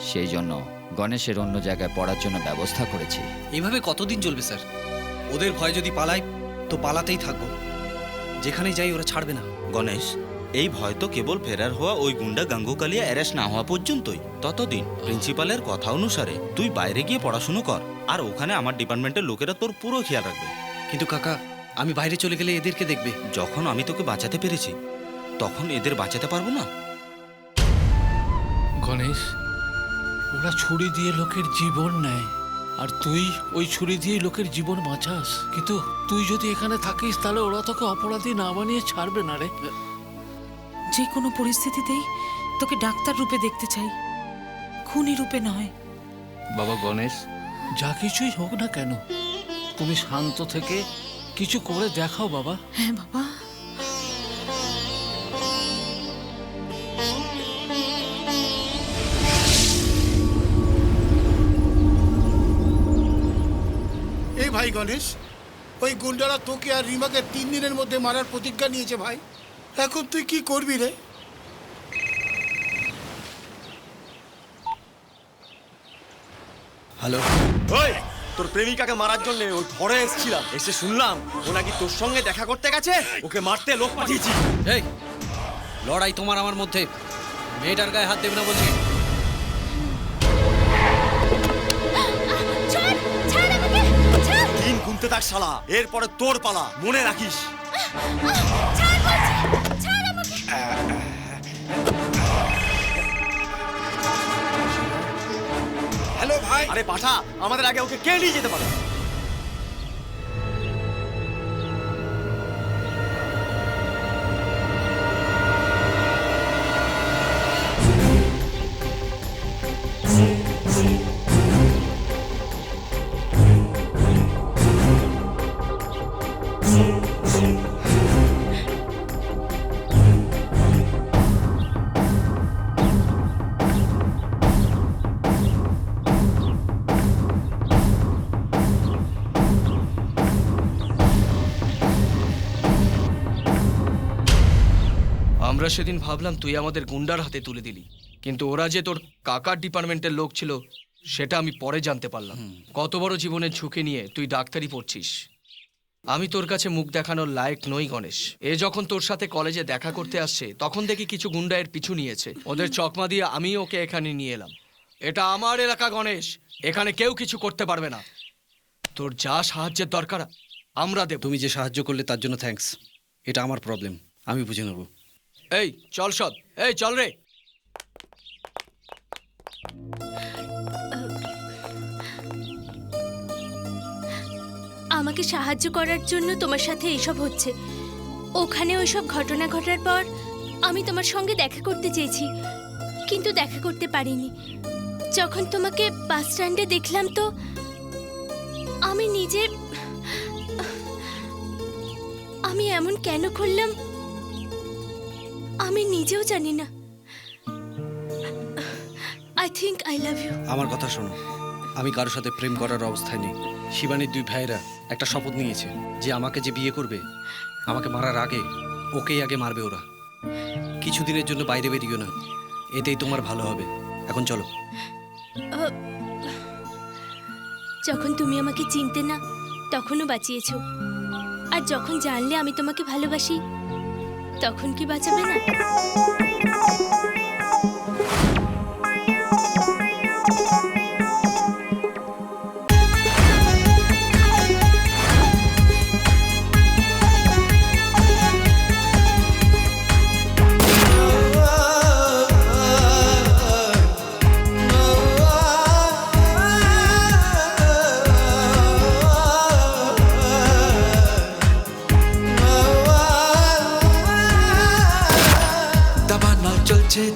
S11: সেই জন্য গণেশের অন্য জায়গায় পড়ার জন্য ব্যবস্থা করেছি।
S7: এইভাবে কতদিন চলবে স্যার? ওদের ভয় যদি পালাই তো পালাতেই থাকবো, যেখানে যাই ওরা ছাড়বে না।
S21: গণেশ, এই ভয় তো কেবল ফেরার হওয়া ওই গুন্ডা গাঙ্গুকালিয়া অ্যারেস্ট না হওয়া পর্যন্তই। ততদিন প্রিন্সিপালের কথা অনুসারে তুই বাইরে গিয়ে পড়াশুনো কর, আর ওখানে আমার ডিপার্টমেন্টের লোকেরা তোর পুরো খেয়াল রাখবে।
S7: কিন্তু কাকা, আমি বাইরে চলে গেলে এদেরকে দেখবে।
S21: যখন আমি তোকে বাঁচাতে পেরেছি তখন এদের বাঁচাতে পারবো না?
S8: গণেশ, ওরা ছুরি দিয়ে লোকের জীবন নেয়, আর তুই ওই ছুরি দিয়ে লোকের জীবন বাঁচাস। কিন্তু তুই যদি এখানে থাকিস তাহলে ওরা তোকে অপরাধী না বানিয়ে ছাড়বে না রে।
S9: যে কোনো পরিস্থিতিতেই তোকে ডাক্তার রূপে দেখতে চাই, খুনি রূপে নয়।
S8: বাবা গণেশ, যা কিছুই হোক না কেন তুমি শান্ত থেকে কিছু করে দেখাও বাবা।
S9: হ্যাঁ বাবা।
S2: এই ভাই গণেশ, ওই গুন্ডারা তোকে আর রিমাকে 3 দিনের মধ্যে মারার প্রতিজ্ঞা নিয়েছে ভাই। এখন তুই কি করবি রে?
S7: হ্যালো।
S10: ওই, তোর প্রেমিকাকে মারার জন্য ওই ঘরে এসেছিলাম, এসে শুনলাম ও নাকি তোর সঙ্গে দেখা করতে গেছে। ওকে মারতে লোক পাঠিয়েছি।
S7: এই, লড়াই তোমার আমার মধ্যে, মেয়েটার গায়ে হাত দেবে না বলছি।
S10: দিন গুনতে থাক শালা, এরপরে তোর পালা, মনে রাখিস। হ্যালো ভাই। আরে পাঠা, আমাদের আগে ওকে কে নিয়ে যেতে পারে?
S5: আমরা সেদিন ভাবলাম তুই আমাদের গুন্ডার হাতে তুলে দিলি, কিন্তু ওরা যে তোর কাকার ডিপার্টমেন্টের লোক ছিল সেটা আমি পরে জানতে পারলাম। কত বড় জীবনের ঝুঁকি নিয়ে তুই ডাক্তারি পড়ছিস। আমি তোর কাছে মুখ দেখানোর লায়ক নই গণেশ। এ যখন তোর সাথে কলেজে দেখা করতে আসছে তখন দেখি কিছু গুন্ডা এর পিছু নিয়েছে, ওদের চকমা দিয়ে আমি ওকে এখানে নিয়ে এলাম। এটা আমার এলাকা গণেশ, এখানে কেউ কিছু করতে পারবে না। তোর যা সাহায্যের দরকার আমরা দেব।
S7: তুমি যে সাহায্য করলে তার জন্য থ্যাঙ্কস, এটা আমার প্রবলেম, আমি বুঝে নেব।
S5: এই চল সব, এই চল রে।
S12: আমাকে সাহায্য করার জন্য তোমার সাথে এসব হচ্ছে। ওখানে ওইসব ঘটনা ঘটার পর আমি তোমার সঙ্গে দেখা করতে চেয়েছি, কিন্তু দেখা করতে পারিনি। যখন তোমাকে বাস স্ট্যান্ডে দেখলাম তো আমি এমন কেন করলাম আমি নিজেও জানি না। I think I love you.
S7: আমার কথা শোনো, আমি কারোর সাথে প্রেম করার অবস্থায় নেই। শিবানীর 2 ভাইয়েরা একটা শপথ নিয়েছে যে আমাকে যে বিয়ে করবে, আমাকে মারার আগে ওকেই আগে মারবে ওরা। কিছুদিনের জন্য বাইরে বেরিও না, এতেই তোমার ভালো হবে। এখন চলো।
S12: যখন তুমি আমাকে চিনতে না তখনও বাঁচিয়েছো, আর যখন জানলে আমি তোমাকে ভালোবাসি তখন কি বাঁচাবে না?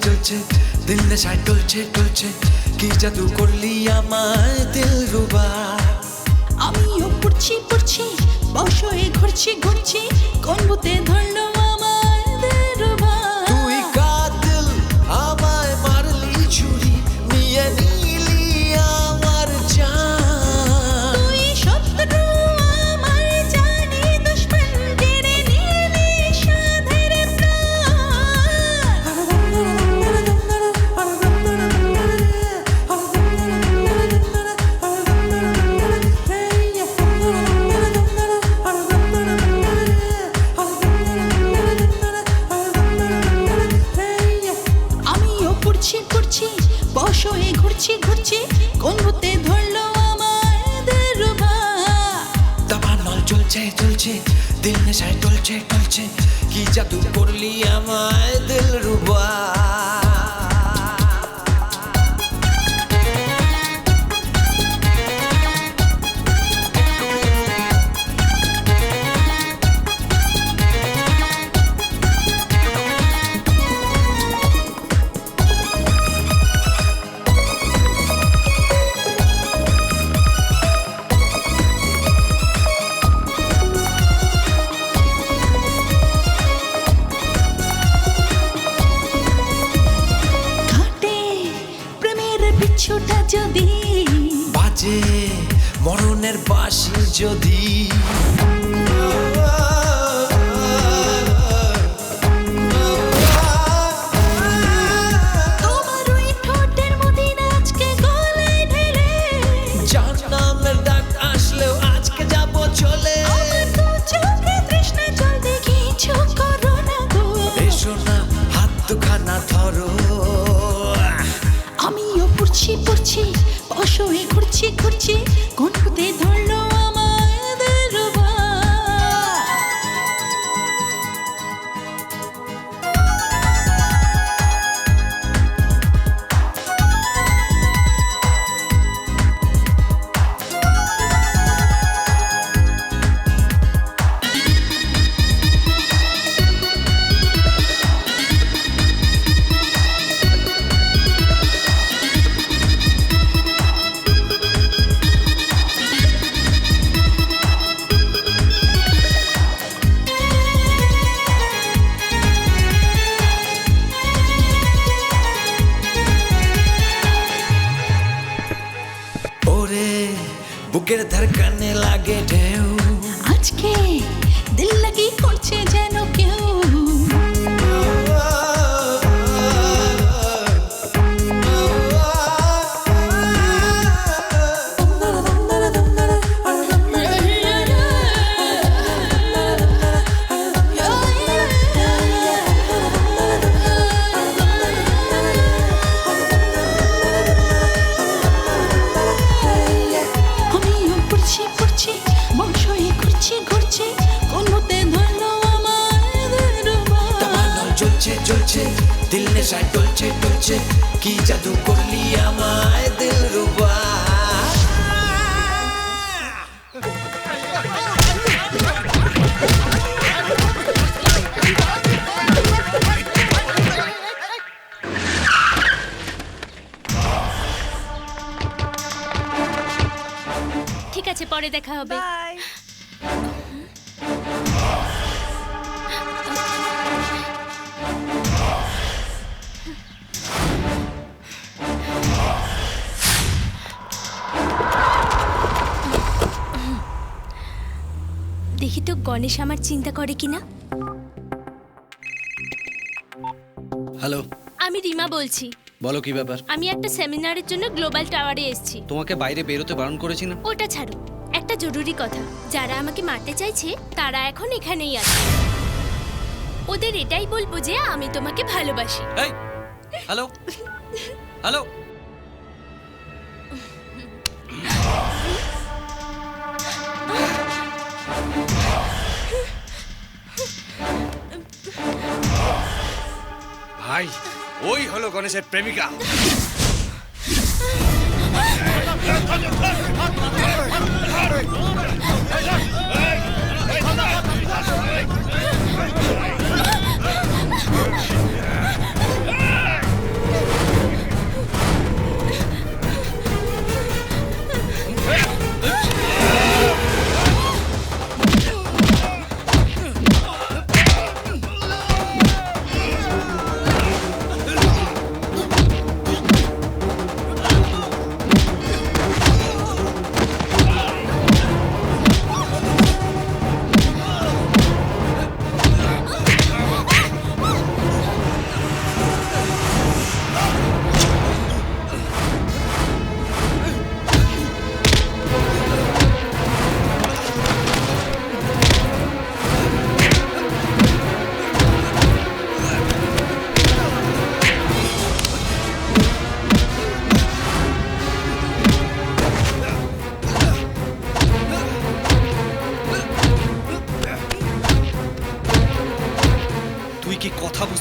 S17: চলছে দিল নেশায় টলছে কি জাদু করলি আমায় দিলরুবা
S3: আমিও পড়ছি পড়ছি বসয়ে ঘুরছি ঘুরছি কোন বুতে ধরলো আমায় দিলরুবা
S17: তুই কাতিল আমায় মারলি ছুরি নিয়ে নিলি আমার জান
S3: তুই শত্রু আমার জানি দুশমন কেড়ে নিলি সাধের আমিও পড়ছি পড়ছি বসয়ে ঘুরছি ঘুরছি কোন বুতে ধরলো আমায় দিলরুবা
S17: দাবানল চলছে চলছে দিল নেশায় টলছে টলছে কি জাদু করলি আমায় দিলরুবা
S3: ঘাটে প্রেমের পিছুটা যদি
S17: বাজে মরণের বাঁশি যদি
S3: তোমার ওই ঠোঁটের মদিন আজকে গলায় ঢেলে
S17: যার নামের ডাক আসলেও আজকে যাব চলে
S3: আমার দু চোখে তৃষ্ণা জলদি কিছু করো না গো
S17: এসো না হাত দুখানা ধরো
S3: আমিও পড়ছি পড়ছি বসয়ে ঘুরছি ঘুরছি কোন বুতে ধরলো আমায় দিলরুবা
S17: ওরে বুকের ধড়কনে লাগে ঢেউ
S3: আজকে দিল লাগি করছে যেন কেউ আমিও পড়ছি পড়ছি বসয়ে ঘুরছি ঘুরছি কোন বুতে ধরলো আমায় দিলরুবা
S17: দাবানল চলছে চলছে দিল নেশায় টলছে টলছে কি জাদু করলি আমায় দিলরুবা
S12: ঠিক আছে, পরে দেখা হবে। দেখি তো গণেশ আমার চিন্তা করে কিনা।
S7: হ্যালো,
S12: আমি রিমা বলছি।
S7: বলো কি ব্যাপার?
S12: আমি একটা সেমিনারের জন্য গ্লোবাল টাওয়ারে এসেছি।
S7: তোমাকে বাইরে বেরোতে বারণ করেছি না?
S12: ওটা ছাড়ো, একটা জরুরি কথা। যারা আমাকে মারতে চাইছে তারা এখন এখানেই আছে। ওদের এটাই বলবো যে আমি তোমাকে ভালোবাসি।
S7: এই হ্যালো হ্যালো,
S4: ভাই, ওই হলো গণেশের প্রেমিকা।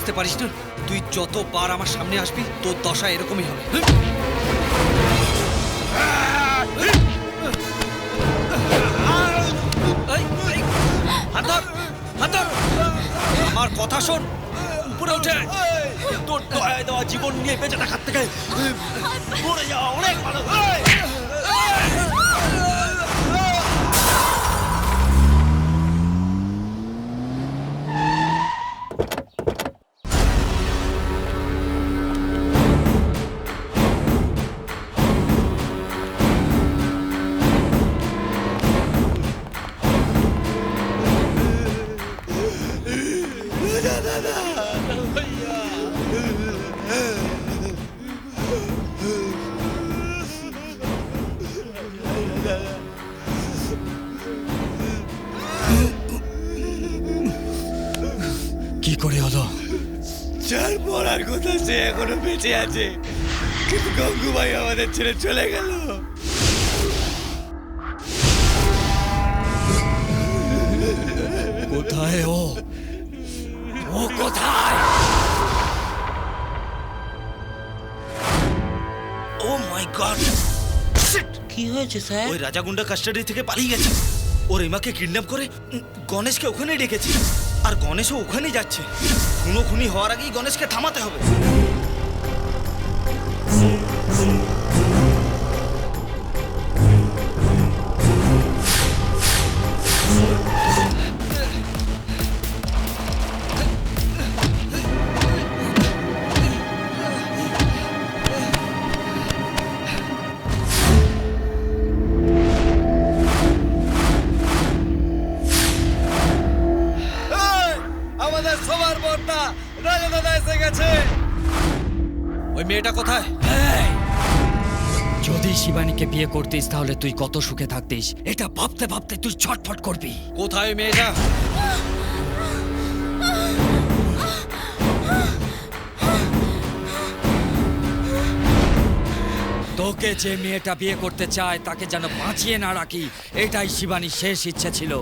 S7: বুঝতে পারিস না? তুই যতবার আমার সামনে আসবি তোর দশা এরকমই হবে। আমার কথা শোন, উপরে উঠে তোর দয়া দেওয়া জীবন নিয়ে বেঁচে থাকার থেকে মরে যাওয়া অনেক ভালো। কি করে হলো?
S10: যার পড়ার কথা সে এখনো বেঁচে আছে, কিন্তু গঙ্গুবাই আমাদের ছেড়ে চলে গেল।
S7: কোথায় ও? ও কোথায়?
S1: ও মাই গড!
S13: কি হয়েছে স্যার?
S1: ওই রাজা গুন্ডা কাস্টাডি থেকে পালিয়ে গেছে। ওর এমাকে কিডন্যাপ করে গণেশকে ওখানে ডেকেছে, আর গণেশও ওখানেই যাচ্ছে। খুনি হওয়ার আগেই গণেশকে থামাতে হবে।
S10: আমাদের সবার বড়টা রাজা দাদা এসে গেছে।
S7: ওই মেয়েটা কোথায়?
S11: যদি শিবানীকে বিয়ে করতিস তাহলে তুই কত সুখে থাকতিস, এটা ভাবতে ভাবতে তুই ছটফট করবি।
S7: কোথায় মেয়েটা?
S11: তোকে যে মেয়েটা বিয়ে করতে চায় তাকে যেন বাঁচিয়ে না রাখি, এটাই শিবানীর শেষ ইচ্ছে ছিল।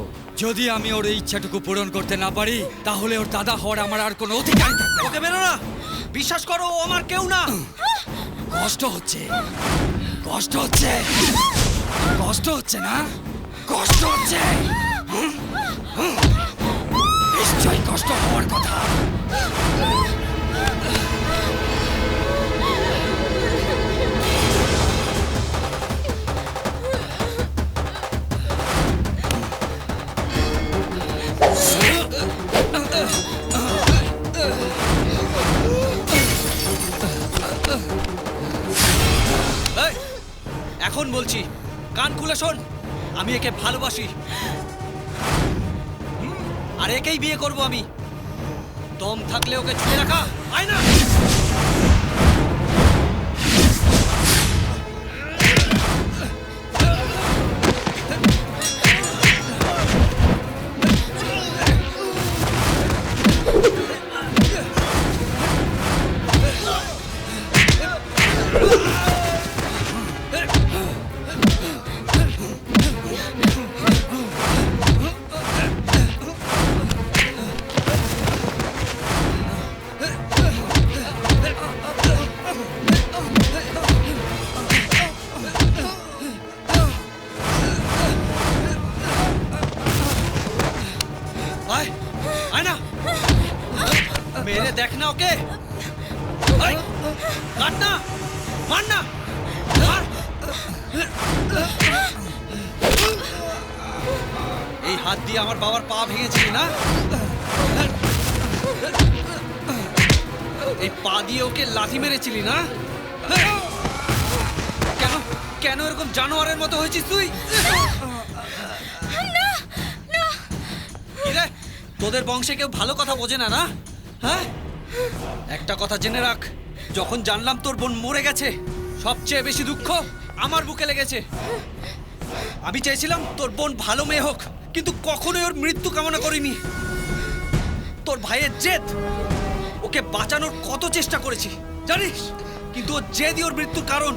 S11: যদি আমি ওর এই ইচ্ছাটুকু পূরণ করতে না পারি তাহলে ওর দাদা হওয়ার আমার আর কোনো অধিকার থাকবে না।
S7: ওকে বেরো না, বিশ্বাস করো ও আমার কেউ না।
S11: কষ্ট হচ্ছে, কষ্ট হচ্ছে, কষ্ট হচ্ছে না? কষ্ট হচ্ছে? নিশ্চয়ই কষ্ট হওয়ার কথা।
S7: এই, এখন বলছি কান খুলে শোন, আমি একে ভালোবাসি আর একেই বিয়ে করব আমি। দম থাকলে ওকে ছুঁয়ে রাখা আয় না। আয় আয় না, মেরে দেখ না ওকে। আয়, কাট না, মার না, মার। এই হাত দিয়ে আমার বাবার পা ভেঙেছিলি না? এই পা দিয়ে ওকে লাথি মেরেছিলি না? কেন কেন এরকম জানোয়ারের মতো হয়েছিস তুই? কি রে, তোদের বংশে কেউ ভালো কথা বোঝে না না? হ্যাঁ, একটা কথা জেনে রাখ, যখন জানলাম তোর বোন মরে গেছে সবচেয়ে বেশি দুঃখ আমার বুকে লেগেছে। আমি চেয়েছিলাম তোর বোন ভালো মেয়ে হোক, কিন্তু কখনোই ওর মৃত্যু কামনা করিনি। তোর ভাইয়ের জেদ, ওকে বাঁচানোর কত চেষ্টা করেছি জানিস, কিন্তু ও জেদই ওর মৃত্যুর কারণ।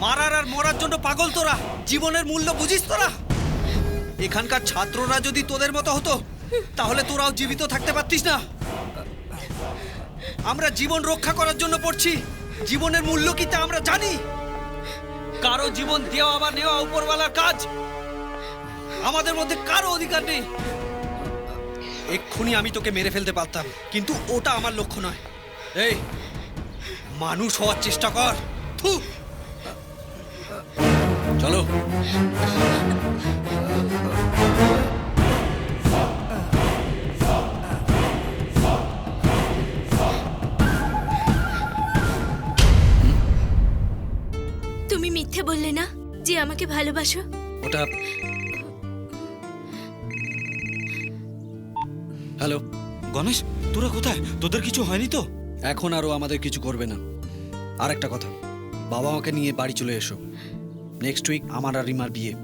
S7: মারার আর মরার জন্য পাগল তোরা, জীবনের মূল্য বুঝিস তোরা? এখানকার ছাত্ররা যদি তোদের মতো হতো তাহলে তোরাও জীবিত থাকতে পারতিস না।
S5: আমরা জীবন রক্ষা করার জন্য পড়ছি। জীবনের মূল্য কি তা আমরা জানি? কারো জীবন দেওয়া বা নেওয়া উপরওয়ালার কাজ। আমাদের মধ্যে কারো অধিকার নেই। এক্ষুনি আমি তোকে মেরে ফেলতে পারতাম, কিন্তু ওটা আমার লক্ষ্য নয়। এই, মানুষ হওয়ার চেষ্টা কর। থু। চলো।
S12: তুমি মিথ্যে বললে না যে আমাকে ভালোবাসো?
S5: ওটা হ্যালো
S21: গণেশ, তোরা কোথায়? তোদের কিছু হয়নি তো?
S5: এখন আরও আমাদের কিছু করবে না। আর একটা কথা, বাবা মাকে নিয়ে বাড়ি চলে এসো। নেক্সট উইক আমার আর রিমার বিয়ে।